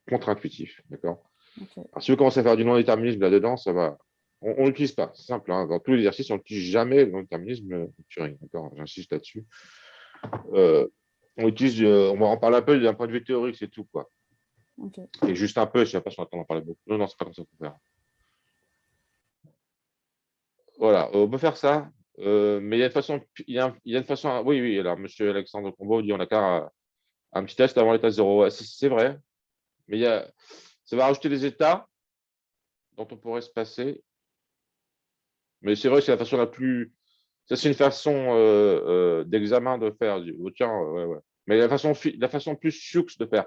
contre-intuitif. D'accord? Okay. Alors, si vous commencez à faire du non déterminisme là-dedans, ça va. On n'utilise pas, c'est simple. Hein. Dans tous les exercices, on n'utilise jamais le non déterminisme de Turing. D'accord? J'insiste là-dessus. On va en parler un peu d'un point de vue théorique, c'est tout, quoi. Okay. Et juste un peu, je ne sais pas si on entend en parler beaucoup. Non, c'est pas comme ça qu'on peut faire. Voilà, on peut faire ça. Mais il y a une façon, une façon. Oui, oui, alors monsieur Alexandre Combeau dit on a qu'à un petit test avant l'état 0. Ouais, c'est vrai. Mais ça va rajouter des états dont on pourrait se passer. Mais c'est vrai que c'est la façon la plus. Ça, c'est une façon d'examen de faire. Oh, tiens, ouais, ouais. Mais la façon plus sioux de faire.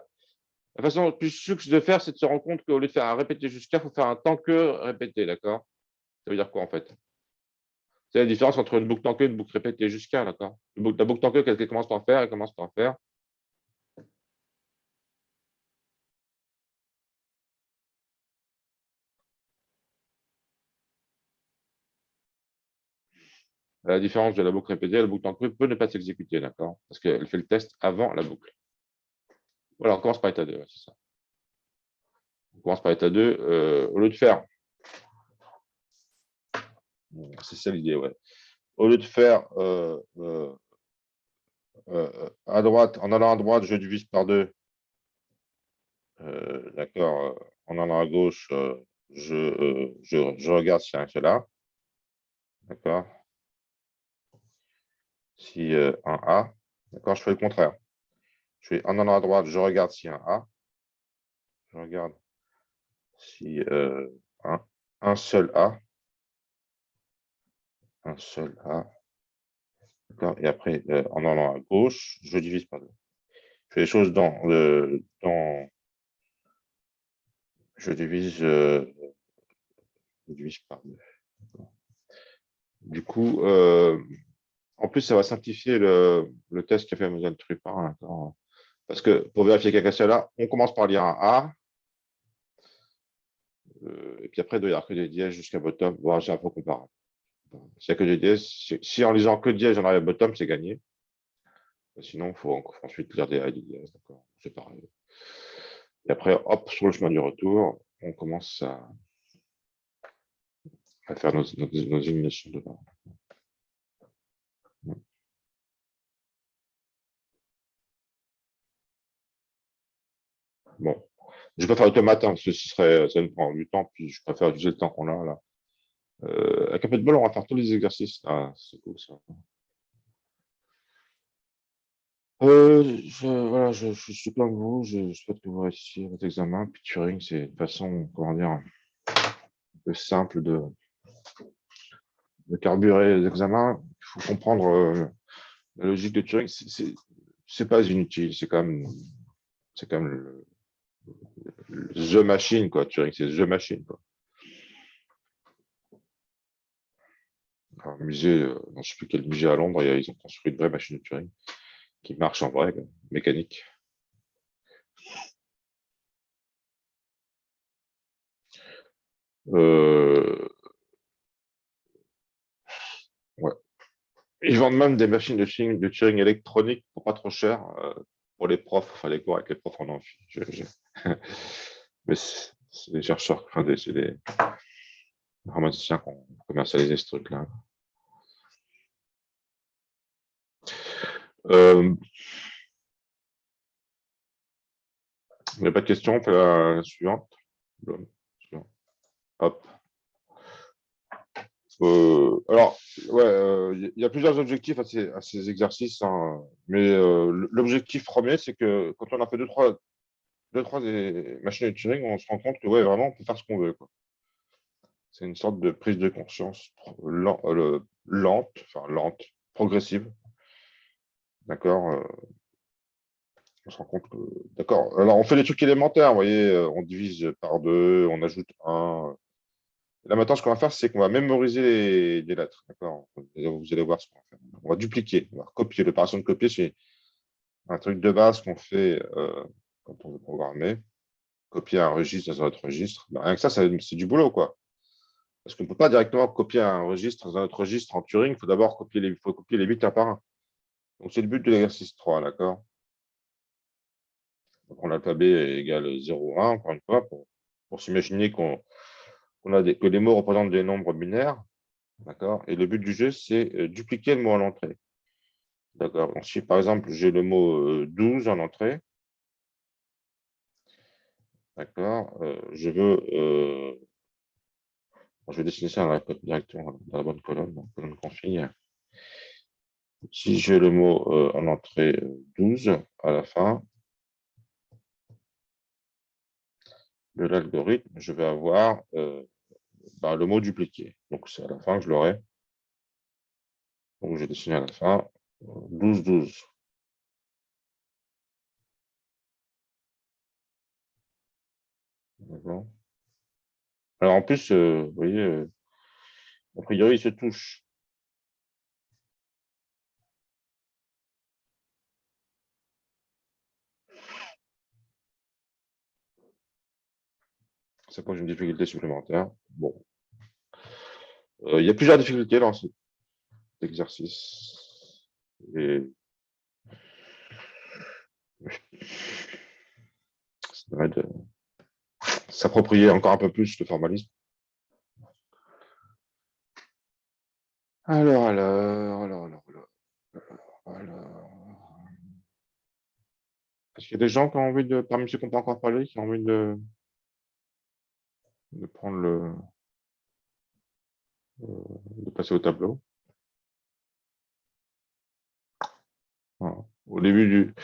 La façon plus sioux de faire, c'est de se rendre compte qu'au lieu de faire un répété jusqu'à, il faut faire un tant que répété, d'accord? Ça veut dire quoi en fait? C'est la différence entre une boucle en queue et une boucle répétée jusqu'à, d'accord? La boucle en queue, qu'elle commence par faire, elle commence par faire. À la différence de la boucle répétée, la boucle en queue peut ne pas s'exécuter, d'accord? Parce qu'elle fait le test avant la boucle. Voilà, on commence par état 2, ouais, c'est ça. On commence par état 2. Au lieu de faire, c'est ça l'idée, ouais. Au lieu de faire à droite, en allant à droite, je divise par 2. D'accord. En allant à gauche, je regarde s'il y a un seul A. D'accord. Si un A, d'accord, je fais le contraire. Je fais en allant à droite, je regarde s'il y a un A. Je regarde si un seul A. Un seul A. D'accord. Et après, en allant à gauche, je divise par 2. Je fais les choses je divise par 2. Du coup, en plus, ça va simplifier le test qu'a fait Amazon Trupin. Parce que pour vérifier qu'il y a qu'un seul A, on commence par lire un A. Et puis après, il doit y avoir que des dièses jusqu'à bottom, voire j'ai un peu comparable. S'il n'y a que des dièses, si en lisant que dièse, j'en arrive à bottom, c'est gagné. Sinon, il faut ensuite lire des A et des dièses. C'est pareil. Et après, hop, sur le chemin du retour, on commence à faire nos éliminations de bas. Bon, je vais pas faire automate, parce que ça nous prend du temps, puis je préfère utiliser le temps qu'on a là. Avec un peu de bol, on va faire tous les exercices. Ah, c'est cool ça. Voilà, je suis comme vous, je souhaite que vous réussissiez votre examen. Puis Turing, c'est une façon, comment dire, un peu simple de carburer les examens. Il faut comprendre la logique de Turing. C'est pas inutile, c'est quand même the machine, quoi. Turing, c'est the machine, quoi. Un musée, je ne sais plus quel musée à Londres, ils ont construit une vraie machine de Turing qui marche en vrai, quoi, mécanique. Ouais. Ils vendent même des machines de Turing électroniques pour pas trop cher pour les profs. Enfin, les cours avec les profs en amphi. Mais c'est des chercheurs, enfin, c'est des informaticiens qui ont commercialisé ce truc-là. Il n'y a pas de question, on fait la suivante. Hop. Alors, ouais, il y a plusieurs objectifs à ces exercices, hein, mais l'objectif premier, c'est que quand on a fait deux, trois des machines de Turing, on se rend compte que ouais, vraiment, on peut faire ce qu'on veut, quoi. C'est une sorte de prise de conscience lente, progressive. D'accord. On se rend compte que. D'accord. Alors, on fait des trucs élémentaires, vous voyez, on divise par 2, on ajoute 1. Là, maintenant, ce qu'on va faire, c'est qu'on va mémoriser des lettres. D'accord. Vous allez voir ce qu'on va faire. On va dupliquer, on va copier. L'opération de copier, c'est un truc de base qu'on fait quand on veut programmer. Copier un registre dans un autre registre. Ben, rien que ça, c'est du boulot, quoi. Parce qu'on ne peut pas directement copier un registre dans un autre registre en Turing. Il faut d'abord copier les bits un par un. Donc, c'est le but de l'exercice 3, d'accord. Donc, l'alphabet égale 0, 1, encore une fois, pour s'imaginer que les mots représentent des nombres binaires. D'accord. Et le but du jeu, c'est dupliquer le mot à l'entrée. D'accord. Donc, si par exemple, j'ai le mot 12 en entrée, d'accord, je vais dessiner ça directement dans la bonne colonne, dans la colonne config. Si j'ai le mot en entrée 12 à la fin de l'algorithme, je vais avoir le mot dupliqué. Donc, c'est à la fin que je l'aurai. Donc, je vais dessiner à la fin 12, 12. D'accord. Alors, en plus, vous voyez, A priori, ils se touchent. Ça pose une difficulté supplémentaire. Bon. Il y a plusieurs difficultés dans cet exercice. Et ça devrait de s'approprier encore un peu plus le formalisme. Alors. Est-ce qu'il y a des gens qui ont envie de, parmi ceux qui n'ont pas encore parlé, qui ont envie de prendre de passer au tableau? Voilà. Au début du,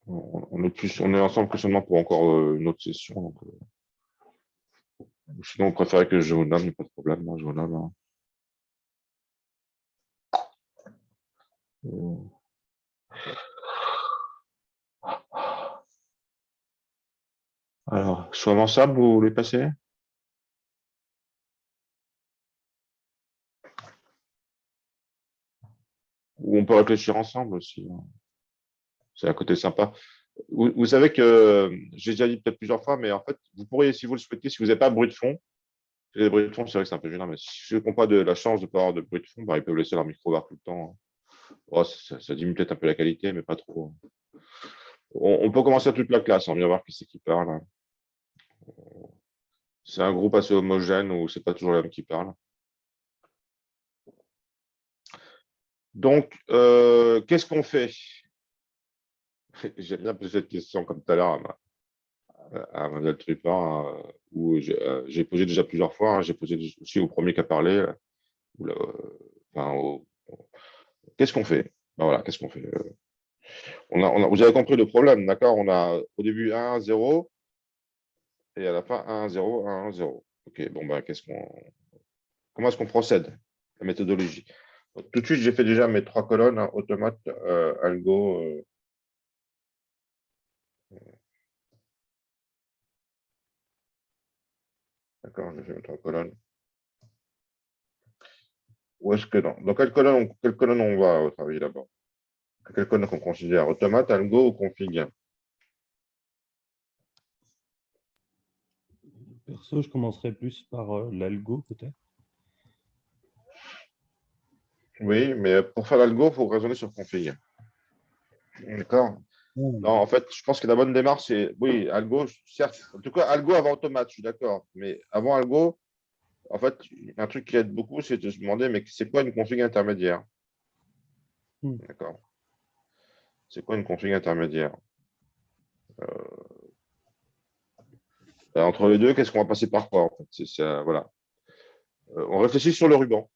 on est ensemble que seulement pour encore une autre session. Donc, sinon, on préférait que je vous nomme, pas de problème, moi, je vous nomme. Hein. Alors, soit avançable, vous voulez passer? Ou on peut réfléchir ensemble aussi. Hein. C'est un côté sympa. Vous savez que j'ai déjà dit peut-être plusieurs fois, mais en fait, vous pourriez, si vous le souhaitez, si vous n'avez pas de bruit de fond, les bruits de fond, c'est vrai que c'est un peu gênant, mais si ceux qui n'ont pas de la chance de ne pas avoir de bruit de fond, bah, ils peuvent laisser leur micro ouvert tout le temps. Hein. Oh, ça diminue peut-être un peu la qualité, mais pas trop. On peut commencer à toute la classe, on vient voir qui c'est qui parle. Hein. C'est un groupe assez homogène où c'est pas toujours les mêmes qui parlent. Donc, qu'est-ce qu'on fait? J'aime bien poser cette question comme tout à l'heure à Mademoiselle Trupin, où j'ai posé déjà plusieurs fois. Hein, j'ai posé aussi au premier qui a parlé. Qu'est-ce qu'on fait? Ben voilà, qu'est-ce qu'on fait? Vous avez compris le problème, d'accord? On a au début 1, 0, et à la fin 1, 0, 1, 0. Ok, bon, ben, comment est-ce qu'on procède? La méthodologie. Donc, tout de suite, j'ai fait déjà mes 3 colonnes, hein, automate, algo. D'accord, j'ai fait mes 3 colonnes. Où est-ce que dans quelle colonne on va travailler d'abord? Quelle colonne qu'on considère? Automate, algo ou config? Perso, je commencerai plus par l'algo, peut-être. Oui, mais pour faire l'algo, il faut raisonner sur config. D'accord. Non, en fait, je pense que la bonne démarche, c'est, oui, algo, certes, en tout cas, algo avant automate, je suis d'accord. Mais avant algo, en fait, un truc qui aide beaucoup, c'est de se demander, mais c'est quoi une config intermédiaire? D'accord. C'est quoi une config intermédiaire? Entre les deux, qu'est-ce qu'on va passer par quoi, en fait? Voilà. On réfléchit sur le ruban.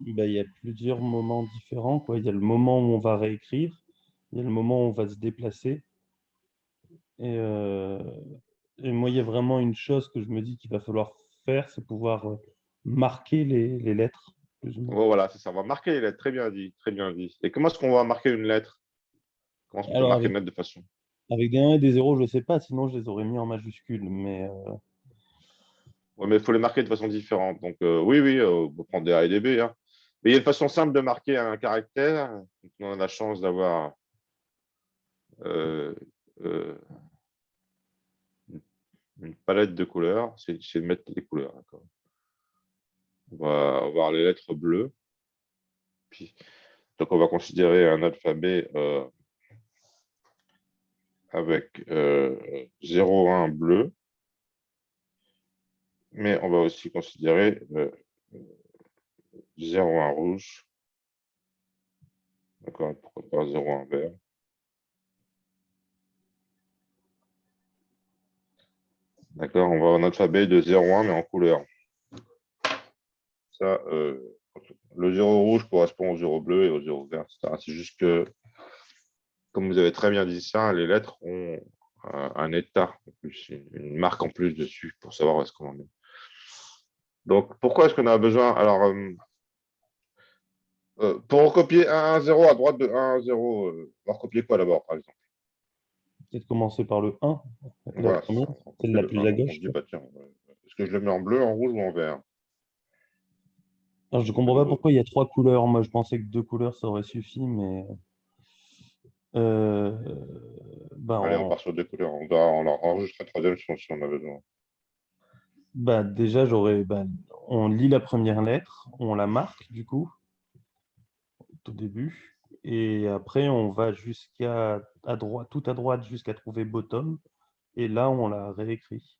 Il y a plusieurs moments différents, quoi. Il y a le moment où on va réécrire, il y a le moment où on va se déplacer. Et moi, il y a vraiment une chose que je me dis qu'il va falloir faire, c'est pouvoir marquer les lettres. Oh, voilà, c'est ça. On va marquer les lettres. Très bien dit. Très bien dit. Et comment est-ce qu'on va marquer une lettre? Comment est-ce qu'on peut Alors, marquer une lettre de façon? avec des 1 et des 0, je ne sais pas, sinon je les aurais mis en majuscule. Mais Oui, mais il faut les marquer de façon différente. Donc, oui, on peut prendre des A et des B. Hein. Mais il y a une façon simple de marquer un caractère. On a la chance d'avoir une palette de couleurs. C'est de mettre des couleurs. On va avoir les lettres bleues. Puis, donc, on va considérer un alphabet avec 0, 1 bleu. Mais on va aussi considérer 0, 1 rouge. D'accord, pourquoi pas 0, 1 vert. D'accord, on va avoir un alphabet de 0, 1, mais en couleur. Ça, le 0 rouge correspond au 0 bleu et au 0 vert, etc. C'est juste que, comme vous avez très bien dit ça, les lettres ont un état, en plus, une marque en plus dessus pour savoir où est-ce qu'on en est. Donc, pourquoi est-ce qu'on a besoin? Alors, pour recopier 1, 1, 0 à droite de 1, 1, 0, on va recopier quoi d'abord, par exemple? peut-être commencer par le 1, la Voilà, première, on celle fait la le plus 1. à Donc, on gauche. se dit, bah, tiens, est-ce que je le mets en bleu, en rouge ou en vert? Alors, je comprends pas pourquoi il y a 3 couleurs. Moi, je pensais que 2 couleurs, ça aurait suffi, mais euh, Allez, on part sur 2 couleurs. On enregistre la troisième si on a besoin. déjà, on lit la première lettre, on la marque du coup, au début, et après, on va jusqu'à à droite, tout à droite jusqu'à trouver bottom, et là, on la réécrit.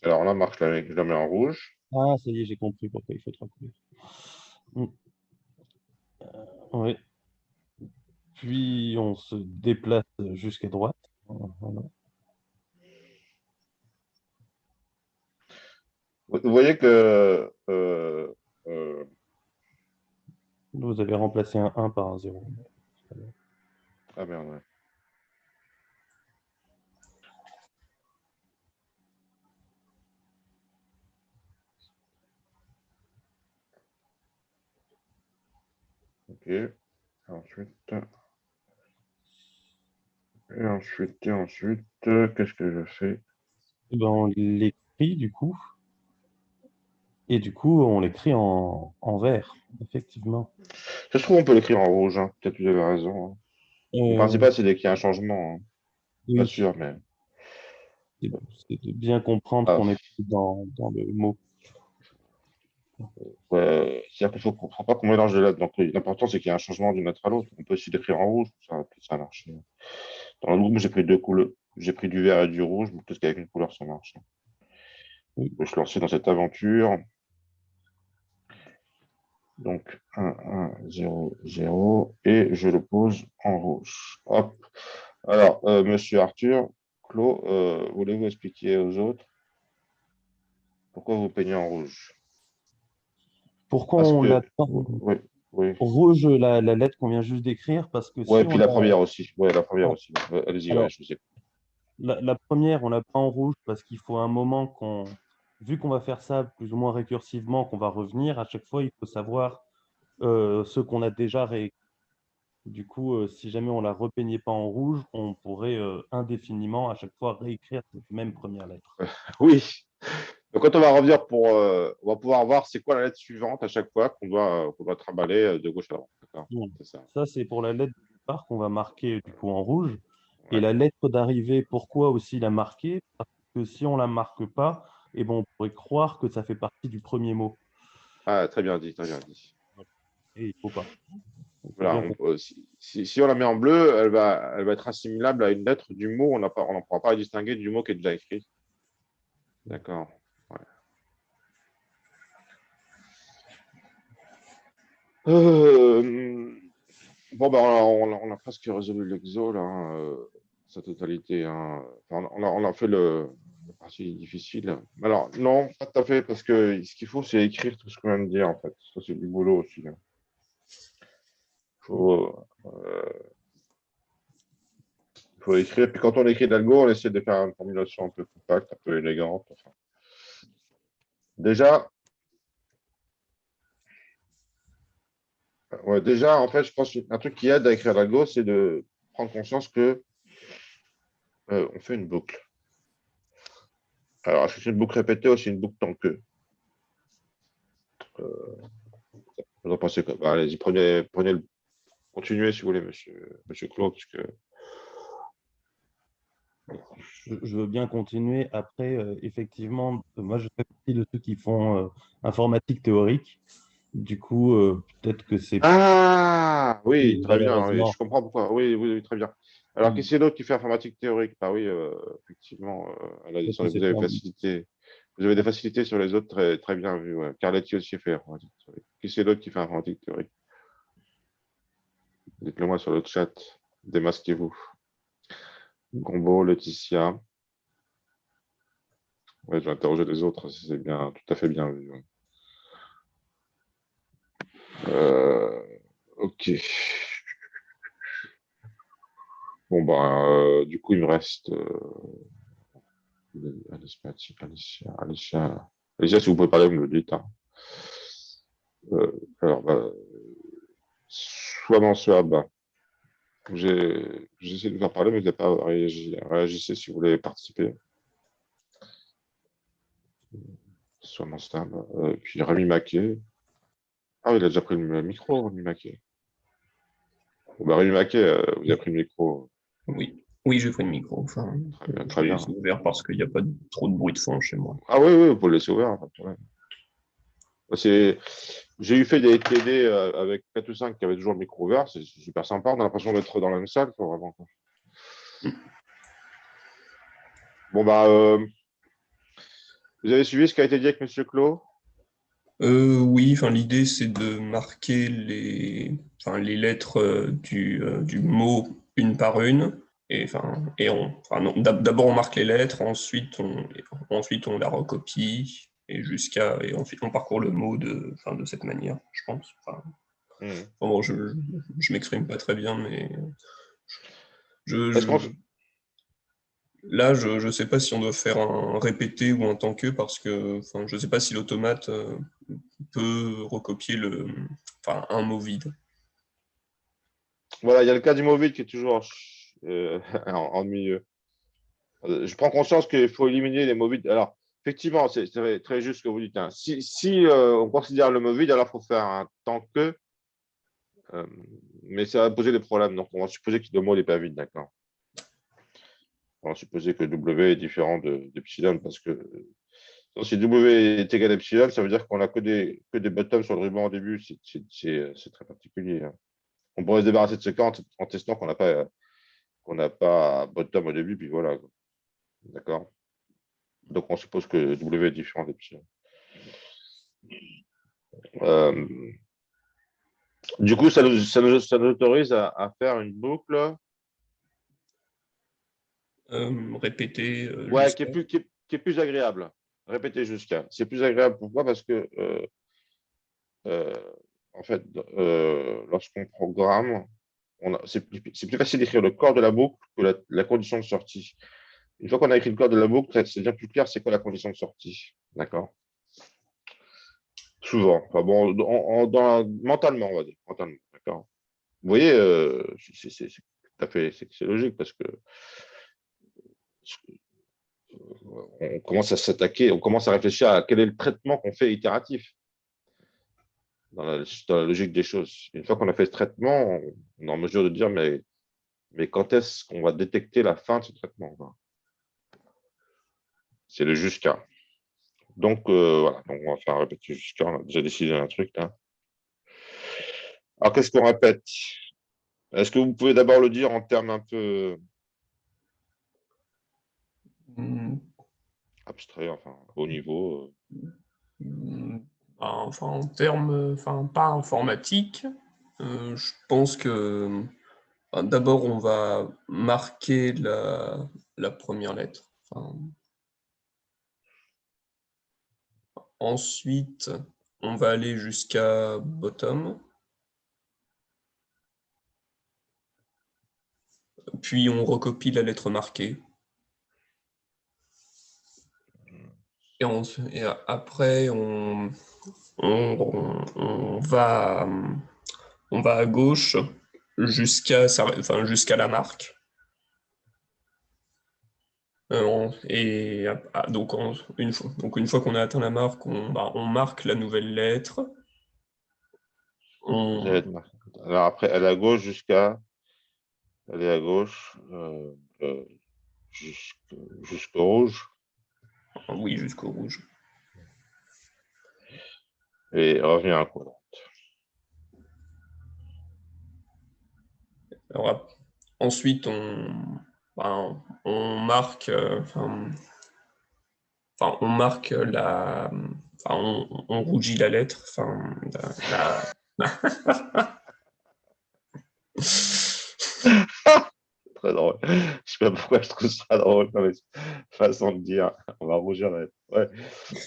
Alors là, marque, je la mets en rouge. Ah, ça y est, j'ai compris pourquoi il faut 3 couleurs. Mm. Oui. Puis, on se déplace jusqu'à droite. Voilà. Vous voyez que Vous avez remplacé un 1 par un 0. ah merde, ouais. Ok. Et ensuite, qu'est-ce que je fais? On l'écrit du coup, et du coup, on l'écrit en vert, effectivement. Ça se trouve, on peut l'écrire en rouge, hein. Peut-être que vous avez raison, hein. Le Euh, principal, c'est dès qu'il y a un changement, hein. Pas oui, sûr, mais. c'est de bien comprendre Ah, qu'on est dans le mot. c'est-à-dire qu'il faut pas qu'on mélange les lettres. Donc, l'important, c'est qu'il y ait un changement d'une lettre à l'autre. On peut aussi l'écrire en rouge, ça marche. Dans le groupe, j'ai pris 2 couleurs. J'ai pris du vert et du rouge, mais peut-être qu'avec une couleur, ça marche. Oui. Je vais se lancer dans cette aventure. Donc, 1, 1, 0, 0. Et je le pose en rouge. Hop. Alors, monsieur Arthur, Claude, voulez-vous expliquer aux autres pourquoi vous peignez en rouge? Pourquoi Parce on que, l'a pas oui, oui. rouge, la lettre qu'on vient juste d'écrire? Parce que Ouais, si et puis on la l'a. première aussi. Ouais, la première Ah, aussi. Allez-y, ouais, alors, je vous ai. la première, on l'a pas en rouge parce qu'il faut un moment vu qu'on va faire ça plus ou moins récursivement, qu'on va revenir, à chaque fois, il faut savoir ce qu'on a déjà réécrit. Du coup, si jamais on la repeignait pas en rouge, on pourrait indéfiniment à chaque fois réécrire cette même première lettre. Oui. Donc, quand on va revenir on va pouvoir voir c'est quoi la lettre suivante à chaque fois qu'on doit trimballer de gauche à droite. D'accord. Bon, C'est ça. ça, c'est pour la lettre de départ qu'on va marquer du coup en rouge. Et Ouais. la lettre d'arrivée, pourquoi aussi la marquer? Parce que si on la marque pas, eh ben, on pourrait croire que ça fait partie du premier mot. Ah, très bien dit, très bien dit. Et il faut pas. Il faut Voilà, bien comprendre. si on la met en bleu, elle va être assimilable à une lettre du mot. On n'en pourra pas la distinguer du mot qui est déjà écrit. D'accord. Ouais. Bon, ben, on a presque résolu l'exo, là, hein, sa totalité, hein. Enfin, on a fait la partie difficile. Alors, non, pas tout à fait, parce que ce qu'il faut, c'est écrire tout ce qu'on vient de dire, en fait. Ça, c'est du boulot aussi, hein. Faut écrire. Puis quand on écrit l'algo, on essaie de faire une formulation un peu compacte, un peu élégante. Enfin. Déjà, déjà, en fait, je pense qu'un truc qui aide à écrire l'algo, c'est de prendre conscience que on fait une boucle. Alors, est-ce que c'est une boucle répétée ou c'est une boucle tant que? Vous en pensez quoi? Bah, allez-y, continuez si vous voulez, monsieur Claude, parce que Je veux bien continuer. Après, effectivement, moi, je fais partie de ceux qui font informatique théorique. Du coup, peut-être que c'est ah oui, très bien, oui, je malheureusement. comprends pourquoi. Oui, oui, oui, très bien. Alors, qu'est-ce Oui, qu'il y a d'autre qui fait informatique théorique? Bah oui, effectivement, peut-être que vous c'est avez pas. facilité. Vous avez des facilités sur les autres, très, très bien vu. Ouais. Carletti aussi fait informatique théorique. Qu'est-ce qu'il y a d'autre qui fait informatique théorique? Dites-le moi sur le chat. Démasquez-vous. Combo, Laetitia. Ouais, je vais interroger les autres, c'est bien, tout à fait bien vu. Ouais. Ok. Bon, bah, du coup, il me reste Alicia, si vous pouvez parler, vous me le dites, hein. Alors, bah, soit dans soit bas. J'essaie de vous en parler, mais vous n'avez pas réagi. Réagissez si vous voulez participer. soit mon stable. Puis Rémi Maquet. Ah oui, il a déjà pris le micro, Rémi Maquet. Bon, bah, Rémi Maquet, vous avez pris le micro. Oui, oui, j'ai pris le micro. Enfin, Très bien, je très l'ai bien. laissé ouvert parce qu'il n'y a pas trop de bruit de fond chez moi. Ah oui, oui, vous pouvez le laisser ouvert. Pas de problème. J'ai eu fait des TD avec 4 ou 5 qui avaient toujours le micro ouvert. C'est super sympa. On a l'impression d'être dans la même salle, quoi, vraiment. Bon, bah, vous avez suivi ce qui a été dit avec M. Clos? Oui, enfin, l'idée c'est de marquer les lettres du mot une par une. D'abord on marque les lettres, ensuite on la recopie et ensuite on parcourt le mot de cette manière, je pense. Bon, je m'exprime pas très bien, mais là, je ne sais pas si on doit faire un répété ou un tant que, parce que je ne sais pas si l'automate peut recopier un mot vide. Voilà, il y a le cas du mot vide qui est toujours ennuyeux. Je prends conscience qu'il faut éliminer les mots vides. Alors, effectivement, c'est très juste ce que vous dites, hein. Si on considère le mot vide, alors il faut faire un tant que, mais ça va poser des problèmes. Donc, on va supposer que le mot n'est pas vide, d'accord? On va supposer que W est différent d'epsilon, parce que si W est égal à epsilon, ça veut dire qu'on n'a que des bottoms sur le ruban au début. C'est très particulier, hein. On pourrait se débarrasser de ce cas en testant qu'on n'a pas bottom au début, puis voilà, quoi. D'accord? Donc, on suppose que W est différent d'epsilon. Du coup, ça nous autorise à faire une boucle. Répéter Ouais, jusqu'à. qui est plus agréable. Répéter jusqu'à. C'est plus agréable. Pourquoi? Parce que, en fait, lorsqu'on programme, c'est plus facile d'écrire le corps de la boucle que la condition de sortie. Une fois qu'on a écrit le corps de la boucle, c'est bien plus clair c'est quoi la condition de sortie. D'accord? Souvent. Enfin, bon, mentalement, on va dire. Mentalement, d'accord? Vous voyez, c'est tout à fait c'est logique parce que on commence à s'attaquer, on commence à réfléchir à quel est le traitement qu'on fait itératif dans la logique des choses. Une fois qu'on a fait ce traitement, on est en mesure de dire mais quand est-ce qu'on va détecter la fin de ce traitement? C'est le jusqu'à. Donc, voilà, donc on va faire répéter jusqu'à. On a déjà décidé un truc là. Alors, qu'est-ce qu'on répète? Est-ce que vous pouvez d'abord le dire en termes un peu abstraits, enfin, au niveau En termes, pas informatiques, je pense que d'abord on va marquer la première lettre. Ensuite, on va aller jusqu'à bottom. Puis on recopie la lettre marquée. Et après, on va à gauche jusqu'à la marque. Une fois qu'on a atteint la marque, on marque la nouvelle lettre. Alors après, elle est à gauche jusqu'à. Elle est à gauche jusqu'au rouge. Oui, jusqu'au rouge. Et revient à la quadrant. Alors, ensuite, on marque, on marque on rougit la lettre, Très drôle. Je ne sais pas pourquoi je trouve ça drôle comme façon de dire. On va rougir la lettre. Ouais.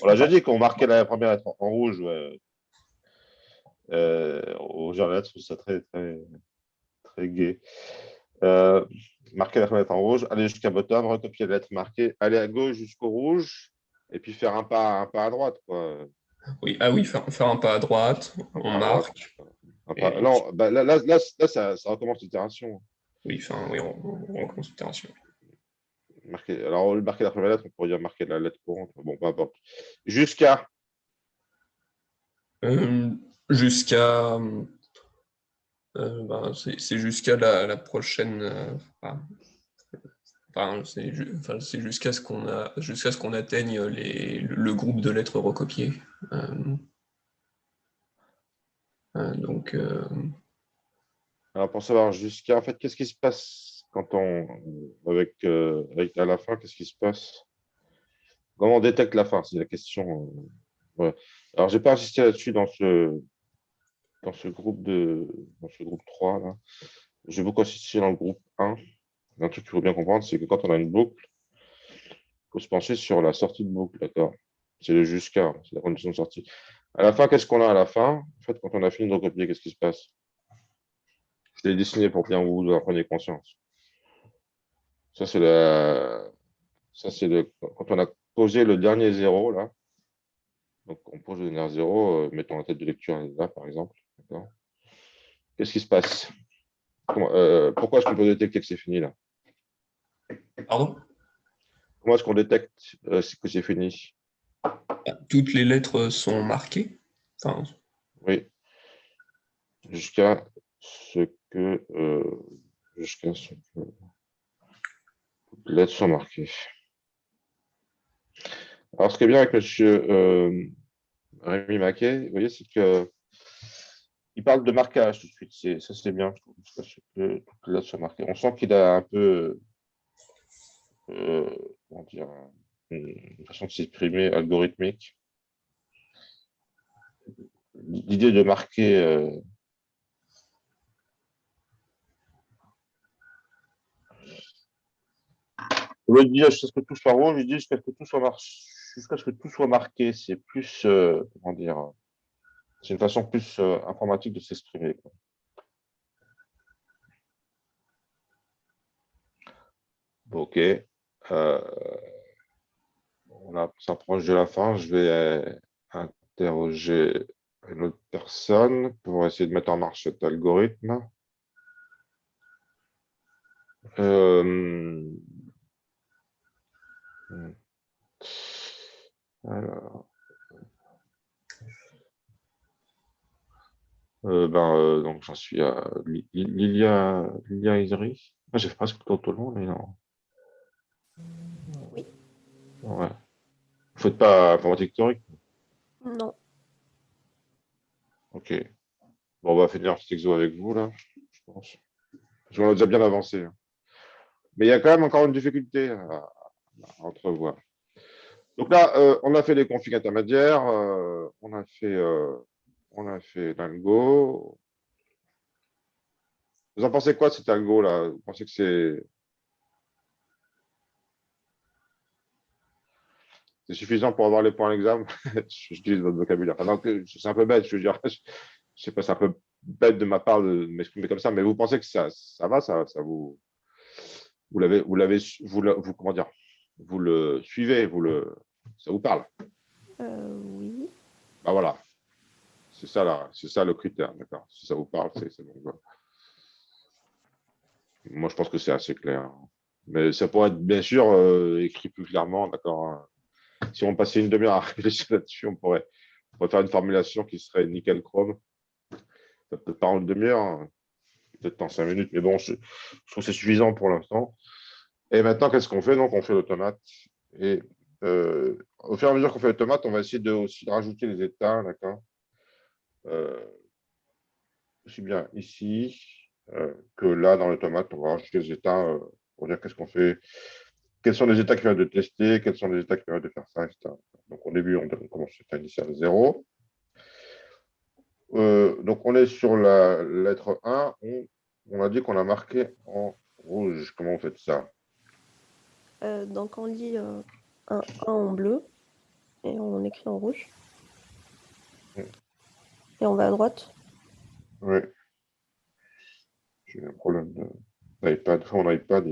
On l'a déjà dit qu'on marquait la première lettre en rouge. Ouais. Rougir la lettre, je trouve ça très, très, très gai. Marquer la première lettre en rouge, aller jusqu'à bottom, recopier la lettre marquée, aller à gauche jusqu'au rouge, et puis faire un pas à droite, quoi. Oui, faire un pas à droite, on marque. Non, bah, là ça recommence l'itération. Oui, on recommence l'itération. Alors, marquer la première lettre, on pourrait dire marquer la lettre courante. Bon, peu importe. Jusqu'à. Jusqu'à c'est jusqu'à la prochaine. C'est jusqu'à ce qu'on atteigne le groupe de lettres recopiées. Donc, Alors, pour savoir jusqu'à, en fait, qu'est-ce qui se passe quand avec à la fin, qu'est-ce qui se passe? Comment on détecte la fin? C'est la question. Ouais. Alors, j'ai pas insisté là-dessus dans ce groupe 3, là. J'ai beaucoup insisté dans le groupe 1. Un truc qu'il faut bien comprendre, c'est que quand on a une boucle, il faut se pencher sur la sortie de boucle, d'accord? C'est le jusqu'à, c'est la condition de sortie. À la fin, qu'est-ce qu'on a à la fin? En fait, quand on a fini de recopier, qu'est-ce qui se passe? Je l'ai dessiné pour bien vous en preniez conscience. Ça, c'est quand on a posé le dernier zéro, là. Donc, on pose le dernier zéro, mettons la tête de lecture là, par exemple. Qu'est-ce qui se passe? Pourquoi est-ce qu'on peut détecter que c'est fini, là? pardon? Comment est-ce qu'on détecte que c'est fini? Toutes les lettres sont marquées. Enfin, Oui. Jusqu'à ce que toutes les lettres soient marquées. Alors, ce qui est bien avec M. Rémi Maquet, vous voyez, c'est que il parle de marquage tout de suite. Ça, c'est bien, je trouve, que toutes les lettres soient marquées. On sent qu'il a un peu, comment dire, une façon de s'exprimer algorithmique. L'idée de marquer au lieu de dire jusqu'à ce que tout soit rouge, je dis jusqu'à ce que tout soit marqué. C'est plus, comment dire, c'est une façon plus informatique de s'exprimer, quoi. Ok. On s'approche de la fin. Je vais interroger une autre personne pour essayer de mettre en marche cet algorithme. Alors, donc j'en suis à Lilia Isri. Ah, j'ai fait presque tout le monde, mais non. Oui. Ouais. Vous faites pas informatique théorique? Non. Ok. Bon, on va finir un petit exo avec vous, là, je pense. Parce qu'on a déjà bien avancé, hein. Mais il y a quand même encore une difficulté à entrevoir. Donc là, on a fait les configs intermédiaires, on a fait l'algo. Vous en pensez quoi de cet algo là? Vous pensez que c'est suffisant pour avoir les points à l'examen? J'utilise votre vocabulaire. Enfin, c'est un peu bête, je veux dire. Je sais pas, c'est un peu bête de ma part de m'exprimer comme ça, mais vous pensez que ça va, ça comment dire, vous le suivez, ça vous parle? Oui. Bah voilà, c'est ça là, c'est ça le critère, d'accord. Si ça vous parle, c'est bon. Voilà. Moi, je pense que c'est assez clair. Mais ça pourrait être, bien sûr, écrit plus clairement, d'accord. Si on passait une demi-heure à réfléchir là-dessus, on pourrait faire une formulation qui serait nickel chrome. Peut-être pas en une demi-heure, hein, peut-être en 5 minutes, mais bon, je trouve que c'est suffisant pour l'instant. Et maintenant, qu'est-ce qu'on fait? Donc, on fait l'automate. Et au fur et à mesure qu'on fait l'automate, on va essayer aussi de rajouter les états, d'accord. Aussi bien ici que là, dans l'automate, on va rajouter les états pour dire qu'est-ce qu'on fait, quels sont les états qui permettent de tester, quels sont les états qui permettent de faire ça, etc. Donc, au début, on commence à l'état initial 0. Donc, on est sur la lettre 1. On a dit qu'on a marqué en rouge. Comment on fait ça? Donc on lit un 1 en bleu et on écrit en rouge. Et on va à droite. Oui. J'ai un problème d'iPad. Enfin, mon iPad,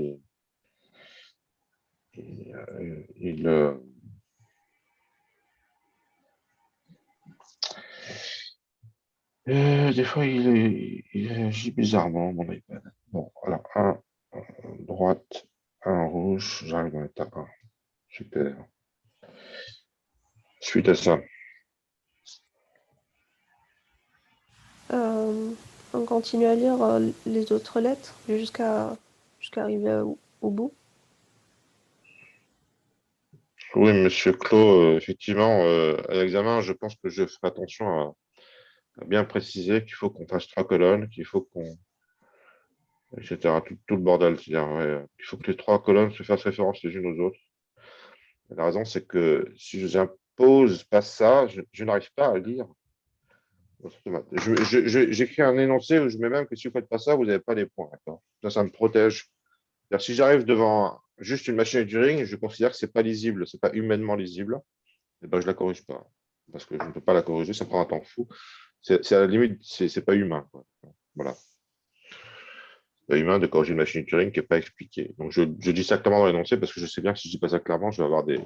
des fois, il agit bizarrement, mon iPad. Bon, alors, un droite, un rouge, j'arrive dans l'état 1. Super. Suite à ça, On continue à lire les autres lettres jusqu'à arriver au bout. Oui, monsieur Clos, effectivement, à l'examen, je pense que je ferai attention à bien préciser qu'il faut qu'on fasse 3 colonnes, qu'il faut qu'on, etc. Tout le bordel. C'est-à-dire, ouais, il faut que les 3 colonnes se fassent référence les unes aux autres. La raison, c'est que si je n'impose pas ça, je n'arrive pas à lire. J'écris un énoncé où je mets même que si vous ne faites pas ça, vous n'avez pas les points. Ça me protège. C'est-à-dire, si j'arrive devant juste une machine de Turing, je considère que ce n'est pas lisible, ce n'est pas humainement lisible, et ben, je ne la corrige pas. Parce que je ne peux pas la corriger, ça prend un temps fou. C'est à la limite, c'est pas humain, quoi. Voilà. C'est pas humain de corriger une machine de Turing qui n'est pas expliquée. Donc, je dis ça clairement dans l'énoncé parce que je sais bien que si je dis pas ça clairement, je vais avoir des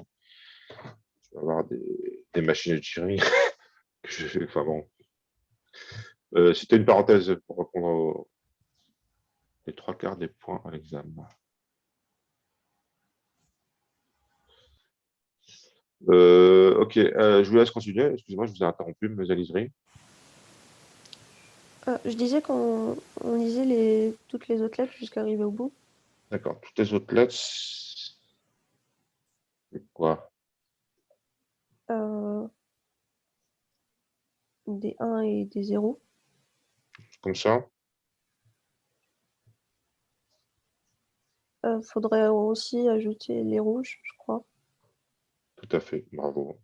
machines de Turing. Enfin bon. C'était une parenthèse pour répondre les 3/4 des points à l'examen. Ok, je vous laisse continuer. Excusez-moi, je vous ai interrompu, mes Aliseries. Je disais qu'on lisait toutes les autres lettres jusqu'à arriver au bout. D'accord. Toutes les autres lettres, c'est quoi? Des 1 et des 0. Comme ça? Faudrait aussi ajouter les rouges, je crois. Tout à fait, bravo.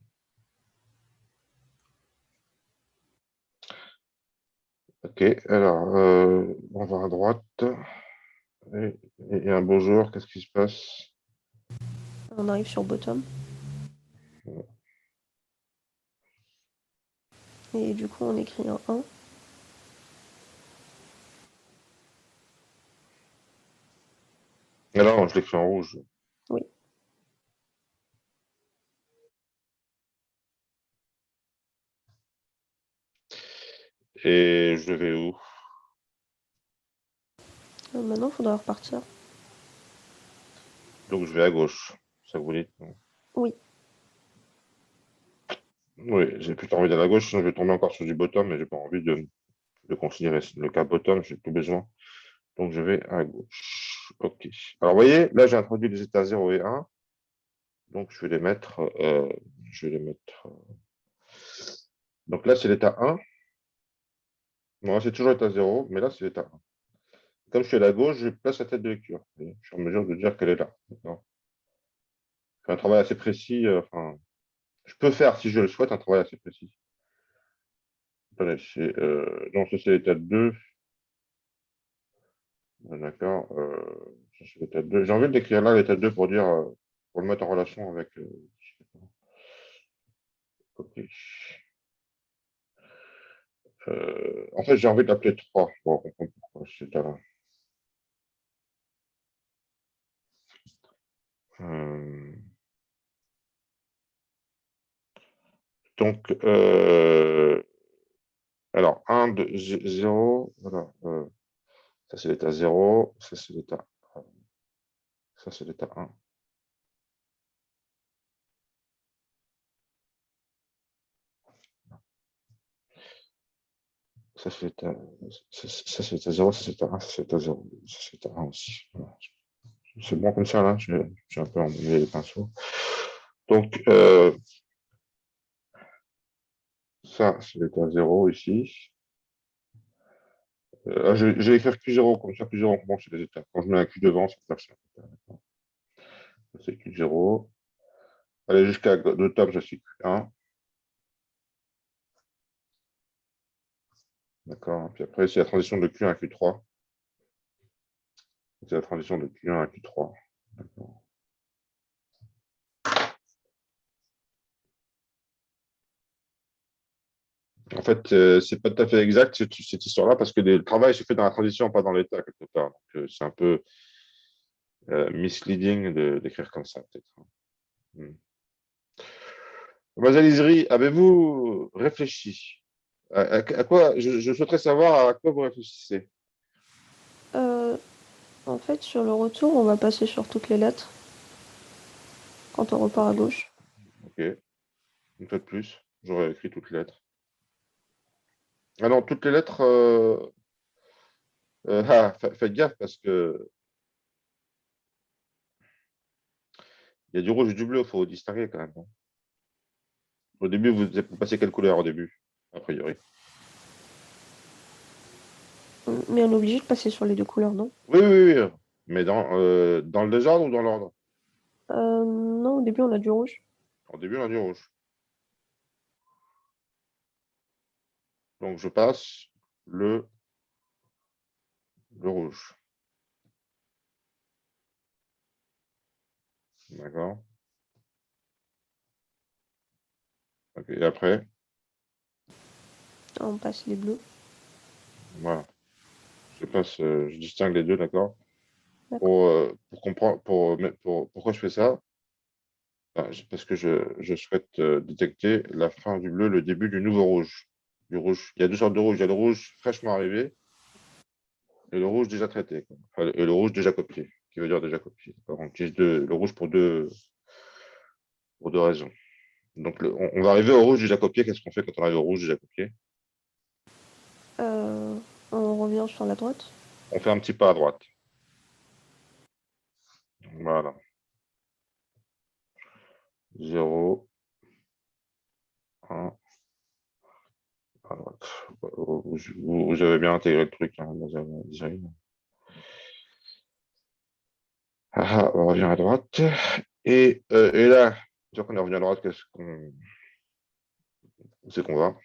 Ok, alors, on va à droite. Et un bonjour, qu'est-ce qui se passe? On arrive sur bottom. Et du coup, on écrit un 1. Alors, je l'écris en rouge. Oui. Et je vais où? Maintenant, il faudra repartir. Donc, je vais à gauche. Ça vous dit? Oui. Oui, j'ai plutôt envie d'aller à gauche, sinon je vais tomber encore sur du bottom, mais j'ai pas envie de considérer le cas bottom, j'ai plus besoin. Donc, je vais à gauche. OK. Alors, vous voyez, là, j'ai introduit les états 0 et 1. Donc, je vais les mettre. Donc, là, c'est l'état 1. Bon, c'est toujours l'état 0, mais là, c'est l'état 1. Comme je suis à la gauche, je place la tête de lecture. Et je suis en mesure de dire qu'elle est là. D'accord. Je fais un travail assez précis. Enfin, je peux faire, si je le souhaite, un travail assez précis. Attendez, donc, ça, c'est l'état 2. D'accord. Ça, c'est l'état 2. J'ai envie de l'écrire là, l'état 2, pour dire, pour le mettre en relation avec. OK. En fait, j'ai envie de l'appeler 3 pour comprendre pourquoi c'est là. Donc, alors, 1, 2, 0, voilà. Ça, c'est l'état 0, ça, c'est l'état 1. Ça, c'est l'état 0, ça, c'est l'état 1, ça, c'est l'état 0, ça, c'est l'état 1 aussi. Voilà. C'est bon comme ça, là, j'ai un peu emmêlé les pinceaux. Donc, ça, c'est l'état 0 ici. Je vais écrire Q0, comme ça, Q0, on commence sur les états. Quand je mets un Q devant, ça fait ça. C'est Q0. Allez, jusqu'à le top, je suis Q1. D'accord. Puis après, c'est la transition de Q1 à Q3. C'est la transition de Q1 à Q3. D'accord. En fait, c'est pas tout à fait exact cette histoire-là parce que le travail se fait dans la transition, pas dans l'état, quelque part. Donc, c'est un peu misleading d'écrire comme ça, peut-être. Mademoiselle avez-vous réfléchi? À quoi je souhaiterais savoir à quoi vous réfléchissez. En fait, sur le retour, on va passer sur toutes les lettres quand on repart à gauche. Ok. Une fois de plus, j'aurais écrit toutes les lettres. Ah non, toutes les lettres. Faites gaffe parce que il y a du rouge et du bleu, il faut distinguer quand même, hein. Au début, vous passez quelle couleur au début, a priori? Mais on est obligé de passer sur les deux couleurs, non? Oui, oui, oui. Mais dans le désordre ou dans l'ordre? Non, au début, on a du rouge. Au début, on a du rouge. Donc, je passe le rouge. D'accord. Ok, et après, On passe les bleus. voilà. Je distingue les deux, d'accord? D'accord. Pour comprendre, pourquoi je fais ça? Ben, parce que je souhaite détecter la fin du bleu, le début du nouveau rouge. Du rouge. Il y a deux sortes de rouge. Il y a le rouge fraîchement arrivé et le rouge déjà traité, quoi. Enfin, et le rouge déjà copié, qui veut dire déjà copié. On utilise le rouge pour deux raisons. Donc, on va arriver au rouge déjà copié. Qu'est-ce qu'on fait quand on arrive au rouge déjà copié? Euh, on revient sur la droite. On fait un petit pas à droite. Voilà. 0, 1, à droite. Vous avez bien intégré le truc, hein, déjà. On revient à droite. Et là, une fois qu'on est revenu à droite, où c'est qu'on va?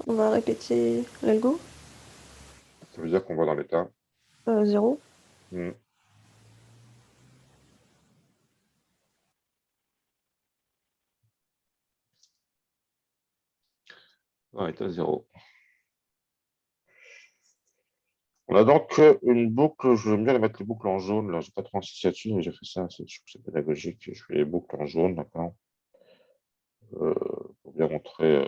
On va répéter l'algo. Ça veut dire qu'on va dans l'état. 0. Hmm. Dans l'état 0. On a donc une boucle, je veux bien la mettre les boucles en jaune, là, je n'ai pas trop insisté là-dessus, mais j'ai fait ça, je trouve que c'est pédagogique, je fais les boucles en jaune, d'accord, pour bien montrer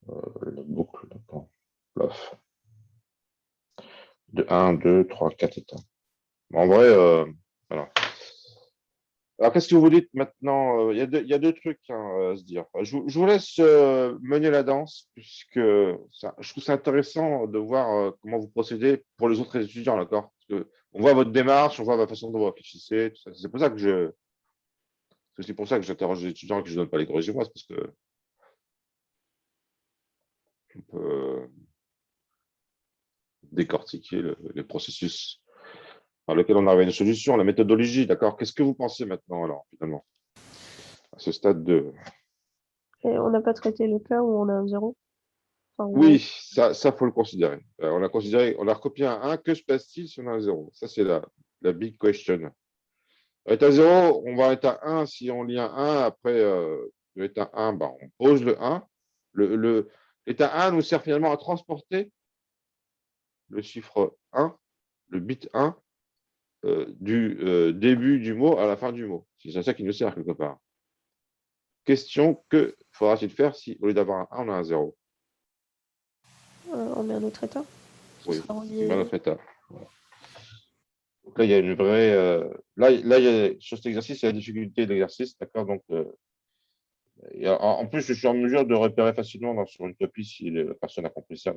la boucle, d'accord, Plof. De 1, 2, 3, 4 états. En vrai, voilà. Alors, qu'est-ce que vous dites maintenant? Il y a deux trucs, hein, à se dire. Je vous laisse mener la danse, puisque je trouve ça intéressant de voir comment vous procédez pour les autres étudiants, d'accord? Parce que on voit votre démarche, on voit la façon dont vous réfléchissez, tout ça. C'est aussi pour ça que j'interroge les étudiants et que je ne donne pas les corriger moi, c'est parce que on peut décortiquer les processus par lesquels on arrive à une solution, la méthodologie, d'accord? Qu'est-ce que vous pensez maintenant, alors, finalement, à ce stade de. Et on n'a pas traité le cas où on a un 0. Enfin, Oui, ça faut le considérer. On a recopié un 1. Que se passe-t-il si on a un 0? Ça, c'est la big question. État 0, on va être à 1 si on lit un 1. Après, l'état 1, bah, on pose le 1. L'état 1 nous sert finalement à transporter le chiffre 1, le bit 1, du début du mot à la fin du mot. C'est ça qui nous sert quelque part. Question, que faudra-t-il faire si, au lieu d'avoir un 1, on a un 0? on met un autre état. Oui, sera on relié- met notre état. Voilà. Donc là, il y a une vraie. Là, sur cet exercice, il y a la difficulté de l'exercice, d'accord? Donc, en plus, je suis en mesure de repérer facilement sur une copie si la personne a compris ça.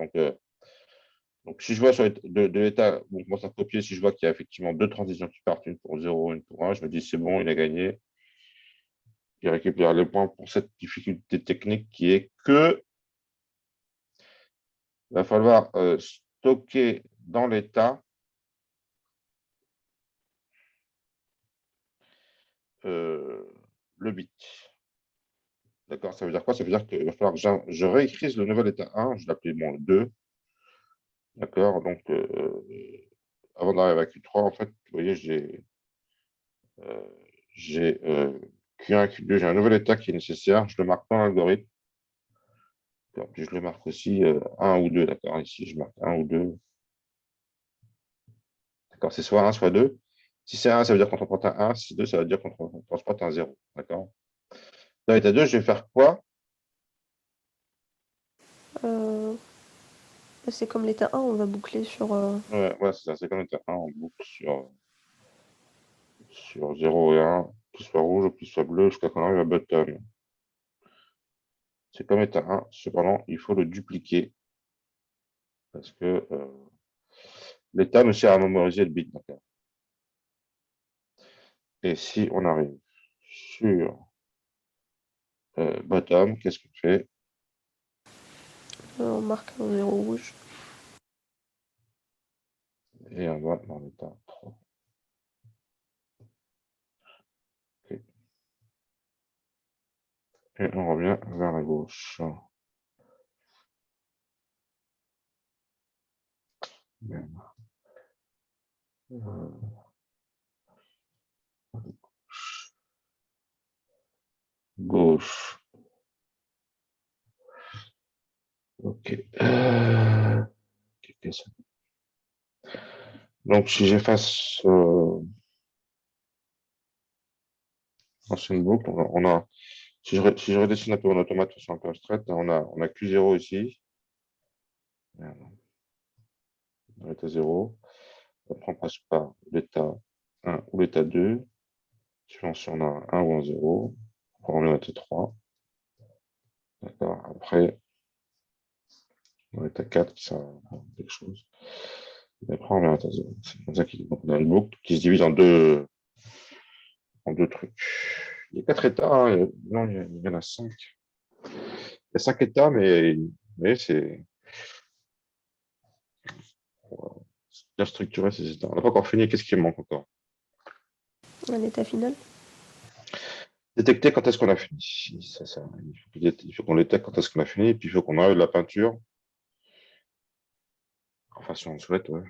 Donc si je vois de l'état où on commence à copier, si je vois qu'il y a effectivement deux transitions qui partent, une pour 0, une pour 1, je me dis c'est bon, il a gagné. Il récupère les points pour cette difficulté technique qui est que il va falloir stocker dans l'état le bit. D'accord, ça veut dire quoi? Ça veut dire qu'il va falloir que je réécrise le nouvel état 1, je l'appelle bon, le 2. D'accord, donc avant d'arriver à Q3, en fait, vous voyez, euh, j'ai Q1, Q2, j'ai un nouvel état qui est nécessaire, je le marque dans l'algorithme. Puis je le marque aussi 1 ou 2, d'accord, ici je marque 1 ou 2. D'accord, c'est soit 1, soit 2. Si c'est 1, ça veut dire qu'on transporte un 1, si c'est 2, ça veut dire qu'on transporte un 0. D'accord. Dans l'état 2, je vais faire quoi? C'est comme l'état 1, on va boucler sur. Ouais, c'est ça, c'est comme l'état 1, on boucle sur 0 et 1, plus soit rouge ou plus soit bleu, jusqu'à qu'on arrive à bottom. C'est comme état 1. Cependant, il faut le dupliquer parce que l'état nous sert à mémoriser le bit. Et si on arrive sur bottom, qu'est-ce qu'on fait? On marque un 0 rouge. Et on va dans l'état 3. Okay. Et on revient vers la gauche. Gauche. Ok. Donc, si j'efface l'ancienne boucle, si je redessine un peu mon automate de façon un peu abstraite, on a Q0 ici. Dans l'état 0. Après, on passe par l'état 1 ou l'état 2. Suivant si on a un 1 ou un 0. On revient à l'état 3. D'accord. Après, dans l'état 4, ça quelque chose. Et après, on revient à l'état 0. C'est comme ça qu'on a une boucle qui se divise en deux trucs. Il y a 4 états. Hein. Non, il y en a 5. Il y a 5 états, mais c'est bien structuré ces états. On n'a pas encore fini. Qu'est-ce qui manque encore? Un état final. Détecter quand est-ce qu'on a fini. Il faut qu'on détecte quand est-ce qu'on a fini, et puis il faut qu'on enlève la peinture. Enfin, si on le souhaite, ouais.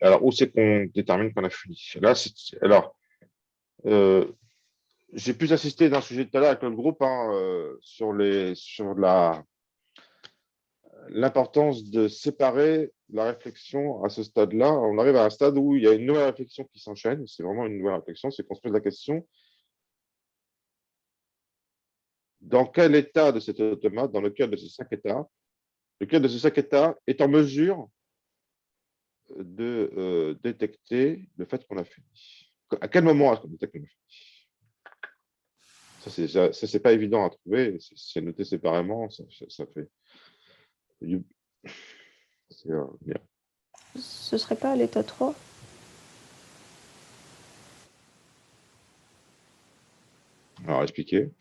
Alors, où c'est qu'on détermine qu'on a fini? Là, j'ai pu assister d'un sujet tout à l'heure avec le groupe sur l'importance de séparer la réflexion à ce stade-là. On arrive à un stade où il y a une nouvelle réflexion qui s'enchaîne. C'est vraiment une nouvelle réflexion. C'est qu'on se pose la question: dans quel état de cet automate, dans lequel de ces 5 états, lequel de ces 5 états est en mesure de détecter le fait qu'on a fini? À quel moment est-ce qu'on détecte qu'on a fini? Ça, c'est pas évident à trouver. C'est noté séparément. Ça fait. C'est bien. Ce serait pas à l'état 3? Alors, expliquer.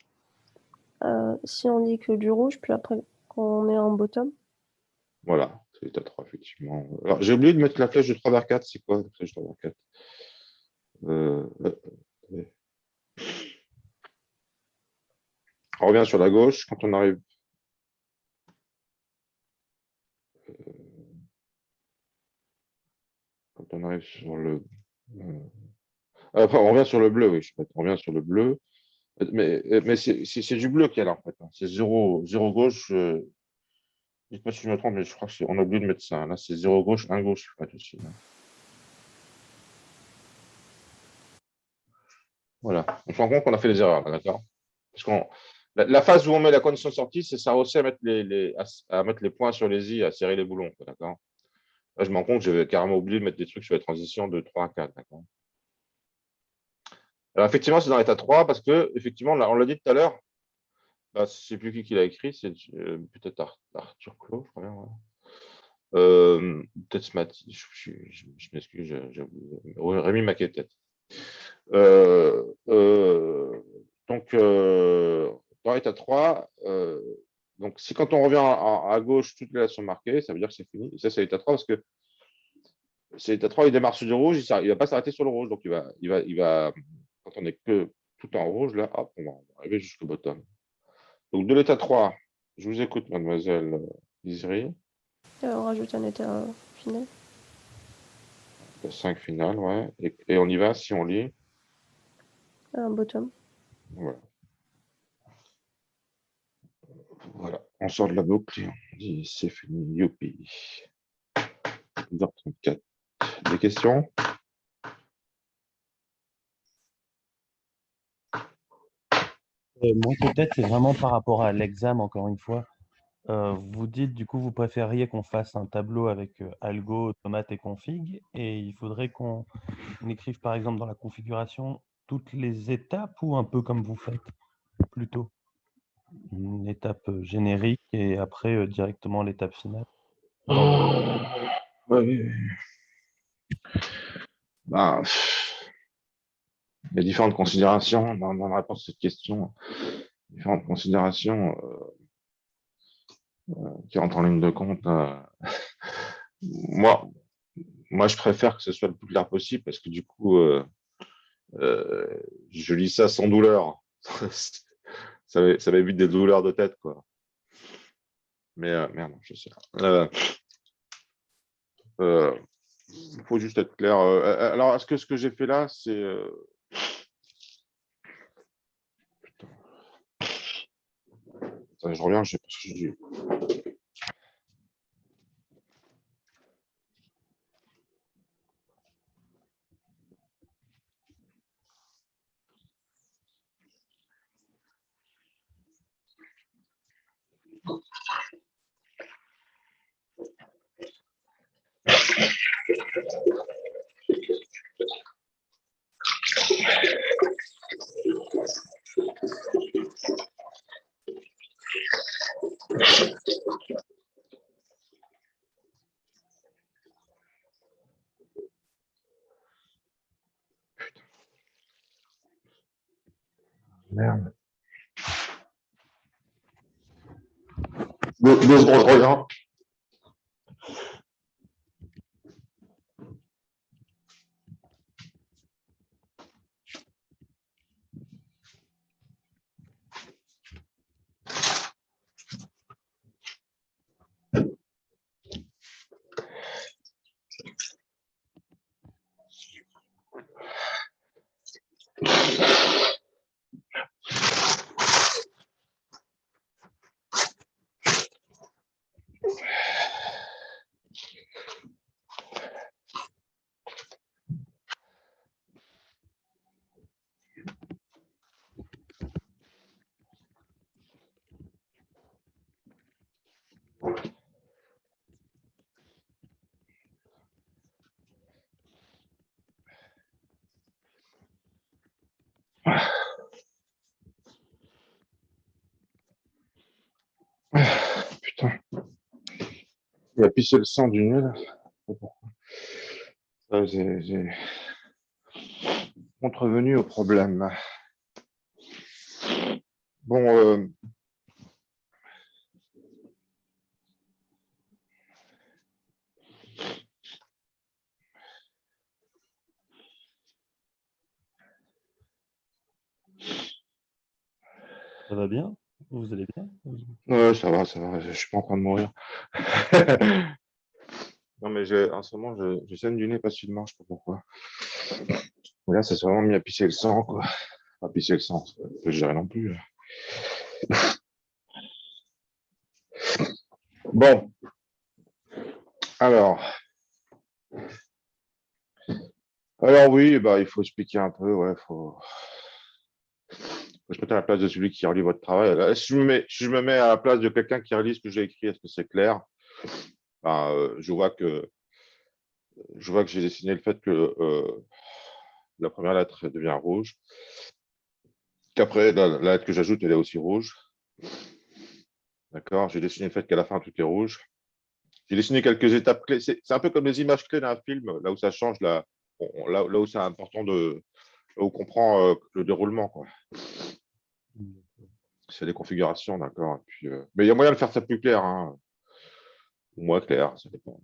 Si on dit que du rouge, puis après qu'on est en bottom. Voilà, c'est l'état 3, effectivement. Alors, j'ai oublié de mettre la flèche de 3 vers 4. C'est quoi la flèche de 3 vers 4? On revient sur la gauche. Quand on arrive sur le... Enfin, on revient sur le bleu, oui. On revient sur le bleu. Mais c'est du bleu qu'il y a là, en fait. C'est 0 gauche. Dites-moi si je me trompe, mais je crois qu'on a oublié de mettre ça. Là, c'est 0 gauche, 1 gauche. Pas aussi, là. Voilà. On se rend compte qu'on a fait des erreurs, d'accord? Parce qu'on la phase où on met la condition de sortie, c'est ça aussi à mettre mettre les points sur les i, à serrer les boulons, d'accord? Là, je me rends compte que j'avais carrément oublié de mettre des trucs sur les transitions de 3 à 4, d'accord? Alors, effectivement, c'est dans l'état 3 parce que, effectivement, on l'a dit tout à l'heure, je ne sais plus qui l'a écrit, c'est peut-être Arthur Clos, je crois bien. Ouais. Peut-être ce matin, je m'excuse, j'ai oublié. Rémi Maquet-Tête. Donc, dans l'état 3, donc si quand on revient à gauche, toutes les lettres sont marquées, ça veut dire que c'est fini. Et ça, c'est l'état 3 parce que c'est l'état 3, il démarre sur du rouge, il ne va pas s'arrêter sur le rouge. Donc, il va quand on est que tout en rouge, là, hop, on va arriver jusqu'au bottom. Donc, de l'état 3, je vous écoute, mademoiselle Isri. On rajoute un état final. 5 final, ouais. Et on y va si on lit. Un bottom. Voilà. Voilà, on sort de la boucle et on dit c'est fini, youpi. 10h34. Des questions? Moi, peut-être, c'est vraiment par rapport à l'examen, encore une fois. Vous dites, du coup, vous préfériez qu'on fasse un tableau avec algo, automate et config, et il faudrait qu'on écrive, par exemple, dans la configuration, toutes les étapes ou un peu comme vous faites plutôt? Une étape générique et après directement l'étape finale? Ouais. Bah, il y a différentes considérations dans la réponse à cette question. Différentes considérations qui rentrent en ligne de compte. Moi, je préfère que ce soit le plus clair possible parce que du coup, je lis ça sans douleur. Ça m'évite des douleurs de tête, quoi. Mais merde, je sais. Il faut juste être clair. Alors, est-ce que ce que j'ai fait là, c'est... Attends, je reviens, je sais pas ce que j'ai dit. Merde. 2 secondes, je reviens. Putain. Il a pissé le sang du nez, là. J'ai contrevenu au problème. Bon, Ça va bien? Vous allez bien? ouais, ça va, je suis pas en train de mourir. Non, mais en ce moment, je saigne du nez facilement, je sais pas pourquoi. Mais là, ça s'est vraiment mis à pisser le sang, quoi. Pas pisser le sang, ça peut gérer non plus. Bon, alors oui, bah, il faut expliquer un peu, ouais, faut se mettre à la place de celui qui relit votre travail. Là, si je me mets à la place de quelqu'un qui relit ce que j'ai écrit, est-ce que c'est clair? Ben, je vois que j'ai dessiné le fait que la première lettre devient rouge, qu'après, la lettre que j'ajoute, elle est aussi rouge. D'accord? J'ai dessiné le fait qu'à la fin, tout est rouge. J'ai dessiné quelques étapes clés. C'est un peu comme les images clés d'un film, là où ça change, là où c'est important là où on comprend le déroulement, quoi. C'est des configurations, d'accord. Mais il y a moyen de faire ça plus clair, hein. Ou moins clair, ça dépend.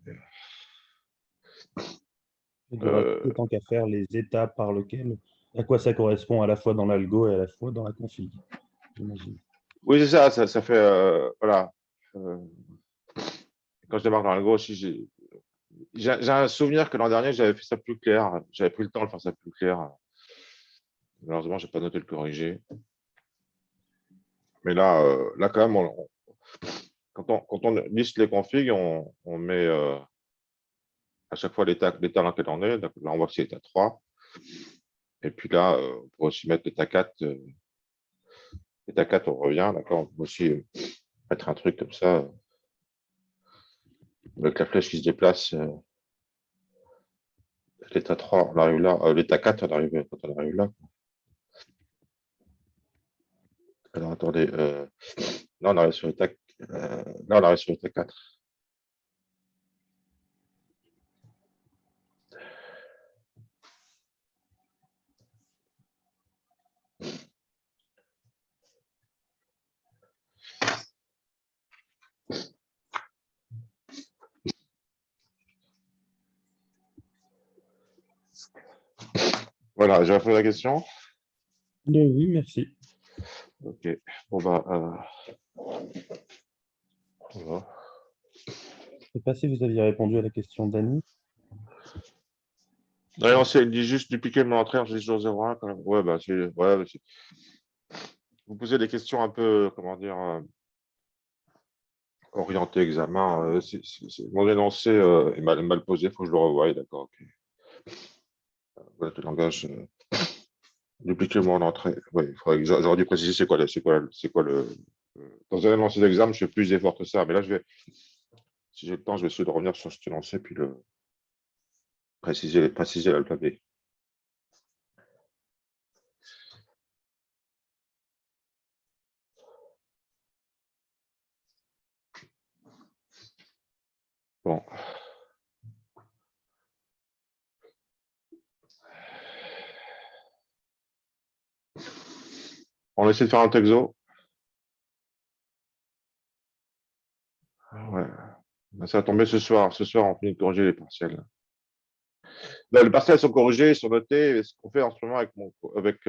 Et de rajouter, tant qu'à faire, les étapes par lesquelles, à quoi ça correspond à la fois dans l'algo et à la fois dans la config, j'imagine. Oui, c'est ça, ça fait, voilà. Quand je démarre dans l'algo aussi, j'ai un souvenir que l'an dernier, j'avais fait ça plus clair. J'avais pris le temps de faire ça plus clair. Malheureusement, je n'ai pas noté le corriger. Mais là, quand même, quand on liste les configs, on met à chaque fois l'état dans lequel on est. Là, on voit que c'est l'état 3. Et puis là, on peut aussi mettre l'état 4. L'état 4, on revient. D'accord. On peut aussi mettre un truc comme ça, avec la flèche qui se déplace. L'état 3, on arrive là. L'état 4, on arrive quand on arrive là. Alors, attendez. Là, on arrive sur l'état là, on arrive sur l'état 4. Voilà, j'ai répondu à la question. Oui, merci. Ok. Bon, bah, voilà. Je ne sais pas si vous aviez répondu à la question d'Annie. Non, il dit juste dupliquer mon entrée en jour 01 quand même. Ouais, bah, vous posez des questions un peu, comment dire, orientées examen. Mon énoncé est mal posé, il faut que je le revoie. D'accord, ok. Voilà, le langage. Dupliquer mon entrée. Oui, j'aurais dû préciser c'est quoi le. Dans un énoncé d'examen, je fais plus d'efforts que ça. Mais là, si j'ai le temps, je vais essayer de revenir sur cet énoncé puis préciser l'alphabet. Bon. On va essayer de faire un texto. Ouais. Ça va tomber ce soir. Ce soir, on finit de corriger les partiels. Là, les partiels sont corrigés, ils sont notés. Ce qu'on fait en ce moment avec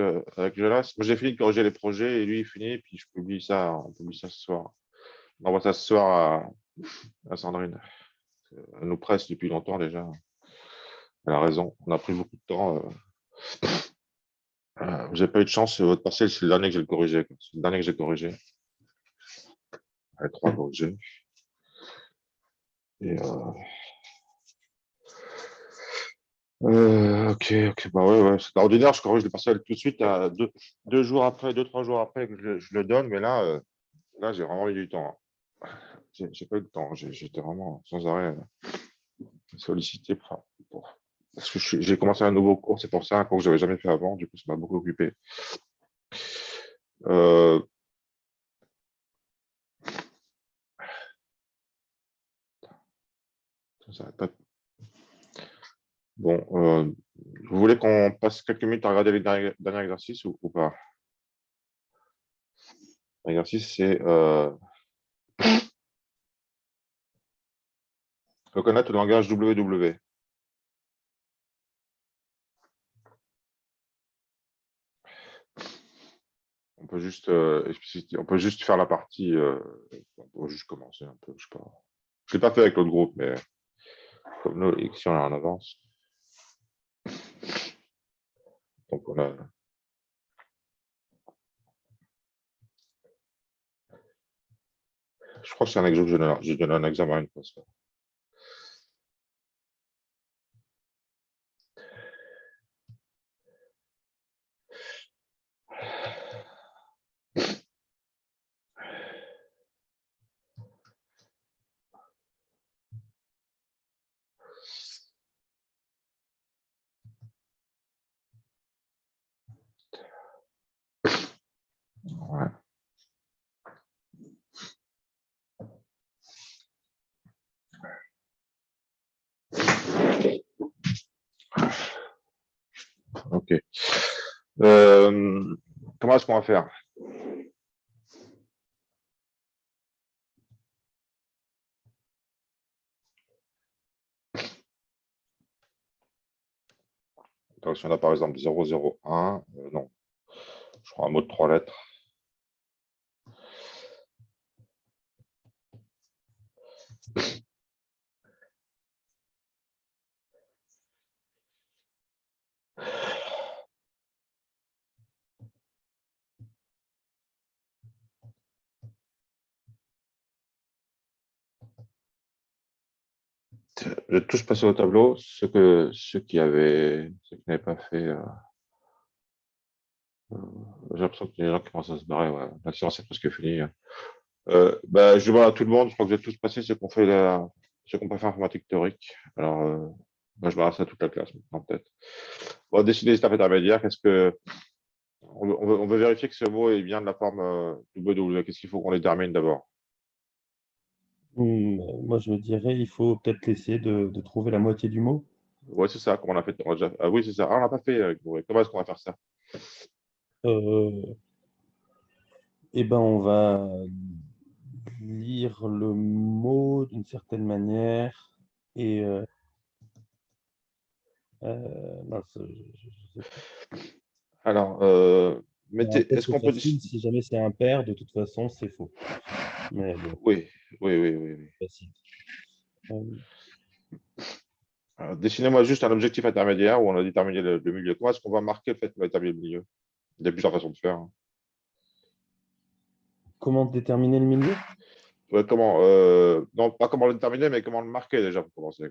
Jonas, moi j'ai fini de corriger les projets et lui il finit, puis on publie ça ce soir. On envoie ça ce soir à Sandrine. Elle nous presse depuis longtemps déjà. Elle a raison. On a pris beaucoup de temps. Vous n'avez pas eu de chance. Votre partiel, c'est le dernier que j'ai corrigé. C'est le dernier que j'ai corrigé. Les 3 corrigés. Et, ok, bah ouais. C'est ordinaire, je corrige le partiel tout de suite, à 2-3 jours après que je le donne, mais là, j'ai vraiment eu du temps. J'ai pas eu le temps. J'étais vraiment sans arrêt sollicité parce que j'ai commencé un nouveau cours, c'est pour ça, un cours que je n'avais jamais fait avant, du coup, ça m'a beaucoup occupé. Ça pas... Bon, vous voulez qu'on passe quelques minutes à regarder les derniers exercices ou pas? L'exercice, c'est reconnaître le langage WW. On peut juste faire la partie. On peut juste commencer un peu. Je sais pas. Je l'ai pas fait avec l'autre groupe, mais comme nous, ici, on est en avance. Donc, on a. Je crois que c'est un exemple que j'ai donné un examen une fois. Ça. Ouais. Ok. Comment est-ce qu'on va faire? Donc, si on a par exemple 001, non. Je crois un mot de 3 lettres. Je vais tous passer au tableau. Ceux qui n'avaient pas fait. J'ai l'impression qu'il y a des gens qui commencent à se barrer. Ouais. La séance est presque finie. Je vois à tout le monde. Je crois que vous êtes tous passés ceux qu'on fait informatique théorique. Alors, moi, je m'adresse à toute la classe maintenant, peut-être. On va décider des étapes intermédiaires. On veut vérifier que ce mot est bien de la forme W. Qu'est-ce qu'il faut qu'on détermine d'abord? Moi, je me dirais, il faut peut-être essayer de trouver la moitié du mot. Oui, c'est ça, comme on a fait. Ah oui, c'est ça. Ah, on n'a pas fait. Comment est-ce qu'on va faire ça? Eh ben, on va lire le mot d'une certaine manière et mince, je sais pas. Alors, est-ce qu'on peut. Si jamais c'est impair, de toute façon, c'est faux. Mais bon, Oui, oui. facile. Alors, dessinez-moi juste un objectif intermédiaire où on a déterminé le milieu. Comment est-ce qu'on va marquer le fait qu'on va déterminer le milieu? Il y a plusieurs façons de faire. Comment déterminer le milieu? Ouais, comment non, pas comment le déterminer, mais comment le marquer déjà pour commencer.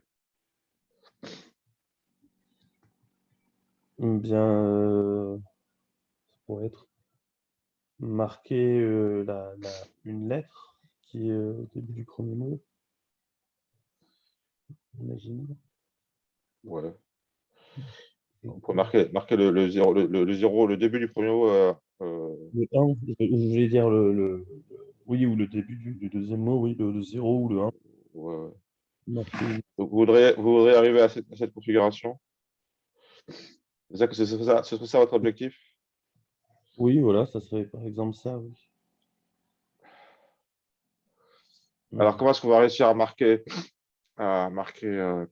Bien, ça pourrait être marquer une lettre qui est au début du premier mot. Imagine. Ouais. On peut marquer le 0, le début du premier mot. Le 1, je voulais dire oui, ou le début du deuxième mot, oui, le 0 ou le 1. Ouais. Marquer. Vous voudrez arriver à cette configuration? Ce serait ça votre objectif? Oui, voilà, ça serait par exemple ça, oui. Alors, comment est-ce qu'on va réussir à marquer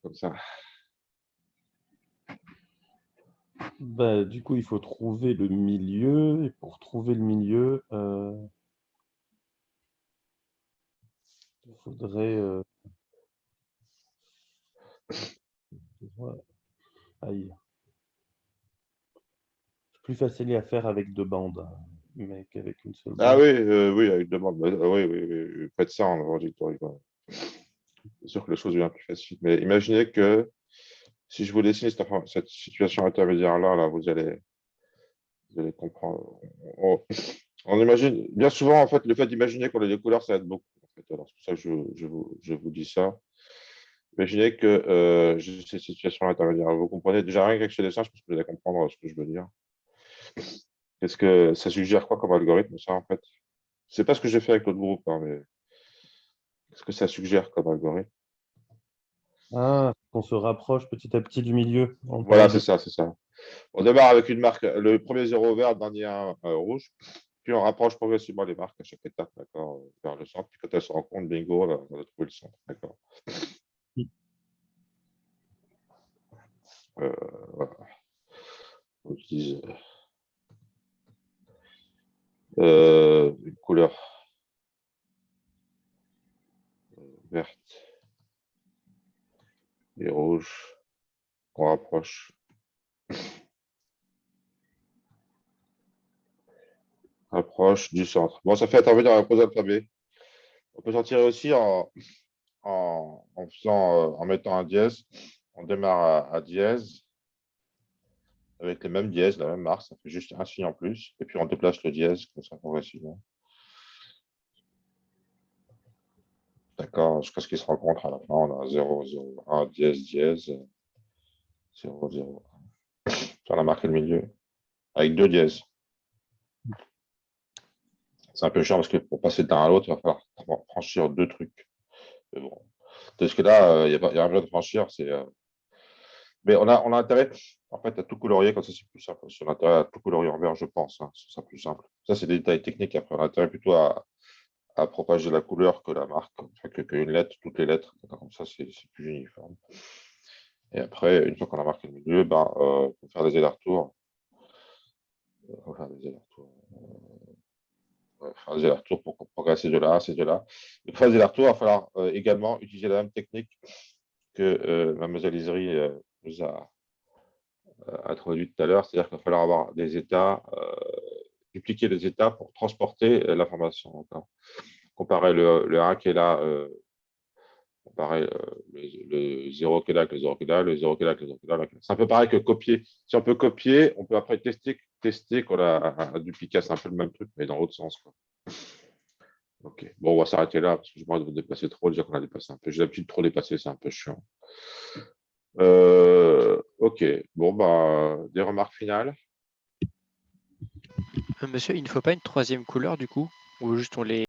comme ça? Bah, du coup, il faut trouver le milieu, et pour trouver le milieu, il faudrait... Aïe. C'est plus facile à faire avec deux bandes, hein, mais qu'avec une seule Ah bande. oui, avec demande. Oui. Faites ça en trajectoire. C'est sûr que les choses deviennent plus faciles. Mais imaginez que si je vous dessine cette situation intermédiaire-là, là, vous allez comprendre. On imagine, bien souvent, en fait, le fait d'imaginer qu'on a des couleurs, ça aide beaucoup. En fait. Alors, c'est pour ça que je vous dis ça. Imaginez que j'ai cette situation intermédiaire. Vous comprenez déjà rien qu'avec ce dessin, je pense que vous allez comprendre ce que je veux dire. Qu'est-ce que ça suggère quoi comme algorithme, ça, en fait? C'est pas ce que j'ai fait avec l'autre groupe, hein, mais qu'est-ce que ça suggère comme algorithme? Ah, qu'on se rapproche petit à petit du milieu. Voilà, c'est ça. On démarre avec une marque, le premier zéro vert, le dernier rouge, puis on rapproche progressivement les marques à chaque étape, d'accord, vers le centre. Puis quand elles se rencontrent, bingo, on a trouvé le centre, d'accord. Voilà. On utilise une couleur verte et rouge qu'on rapproche. Rapproche du centre. Bon, ça fait intervenir un gros alphabet. On peut s'en tirer aussi en mettant un dièse. On démarre à dièse avec les mêmes dièses, la même marque, ça fait juste un signe en plus. Et puis on déplace le dièse comme ça progressivement. D'accord, jusqu'à ce qu'ils se rencontrent à la fin. On a 0, 0, 1, dièse, dièse, 0, 0. On a marqué le milieu avec deux dièses. C'est un peu chiant parce que pour passer d'un à l'autre, il va falloir franchir deux trucs. Mais bon. Parce que là, il n'y a rien besoin de franchir. Mais on a intérêt en fait, à tout colorier, comme ça c'est plus simple. On a intérêt à tout colorier en vert, je pense. Hein, ce sera plus simple. Ça, c'est des détails techniques. Après, on a intérêt plutôt à propager la couleur que la marque, qu'une lettre, toutes les lettres. Comme ça, c'est plus uniforme. Et après, une fois qu'on a marqué le milieu, il faut faire des allers-retours. Faire des allers-retours pour progresser de là à ces deux-là. Pour faire des allers-retours, il va falloir également utiliser la même technique que Mademoiselle Isery nous a introduit tout à l'heure, c'est-à-dire qu'il va falloir avoir des états, dupliquer les états pour transporter l'information. Comparer le 1 qui est là, comparer le 0 qui est là avec le 0 qui est là, le 0 qui est là avec le 0 qui est là. C'est un peu pareil que copier. Si on peut copier, on peut après tester qu'on a un duplicate, c'est un peu le même truc, mais dans l'autre sens. Quoi. Ok, bon, on va s'arrêter là, parce que je m'arrête de dépasser trop, déjà qu'on a dépassé un peu. J'ai l'habitude de trop dépasser, c'est un peu chiant. Ok, bon, des remarques finales. Monsieur, il ne faut pas une troisième couleur du coup? Ou juste on les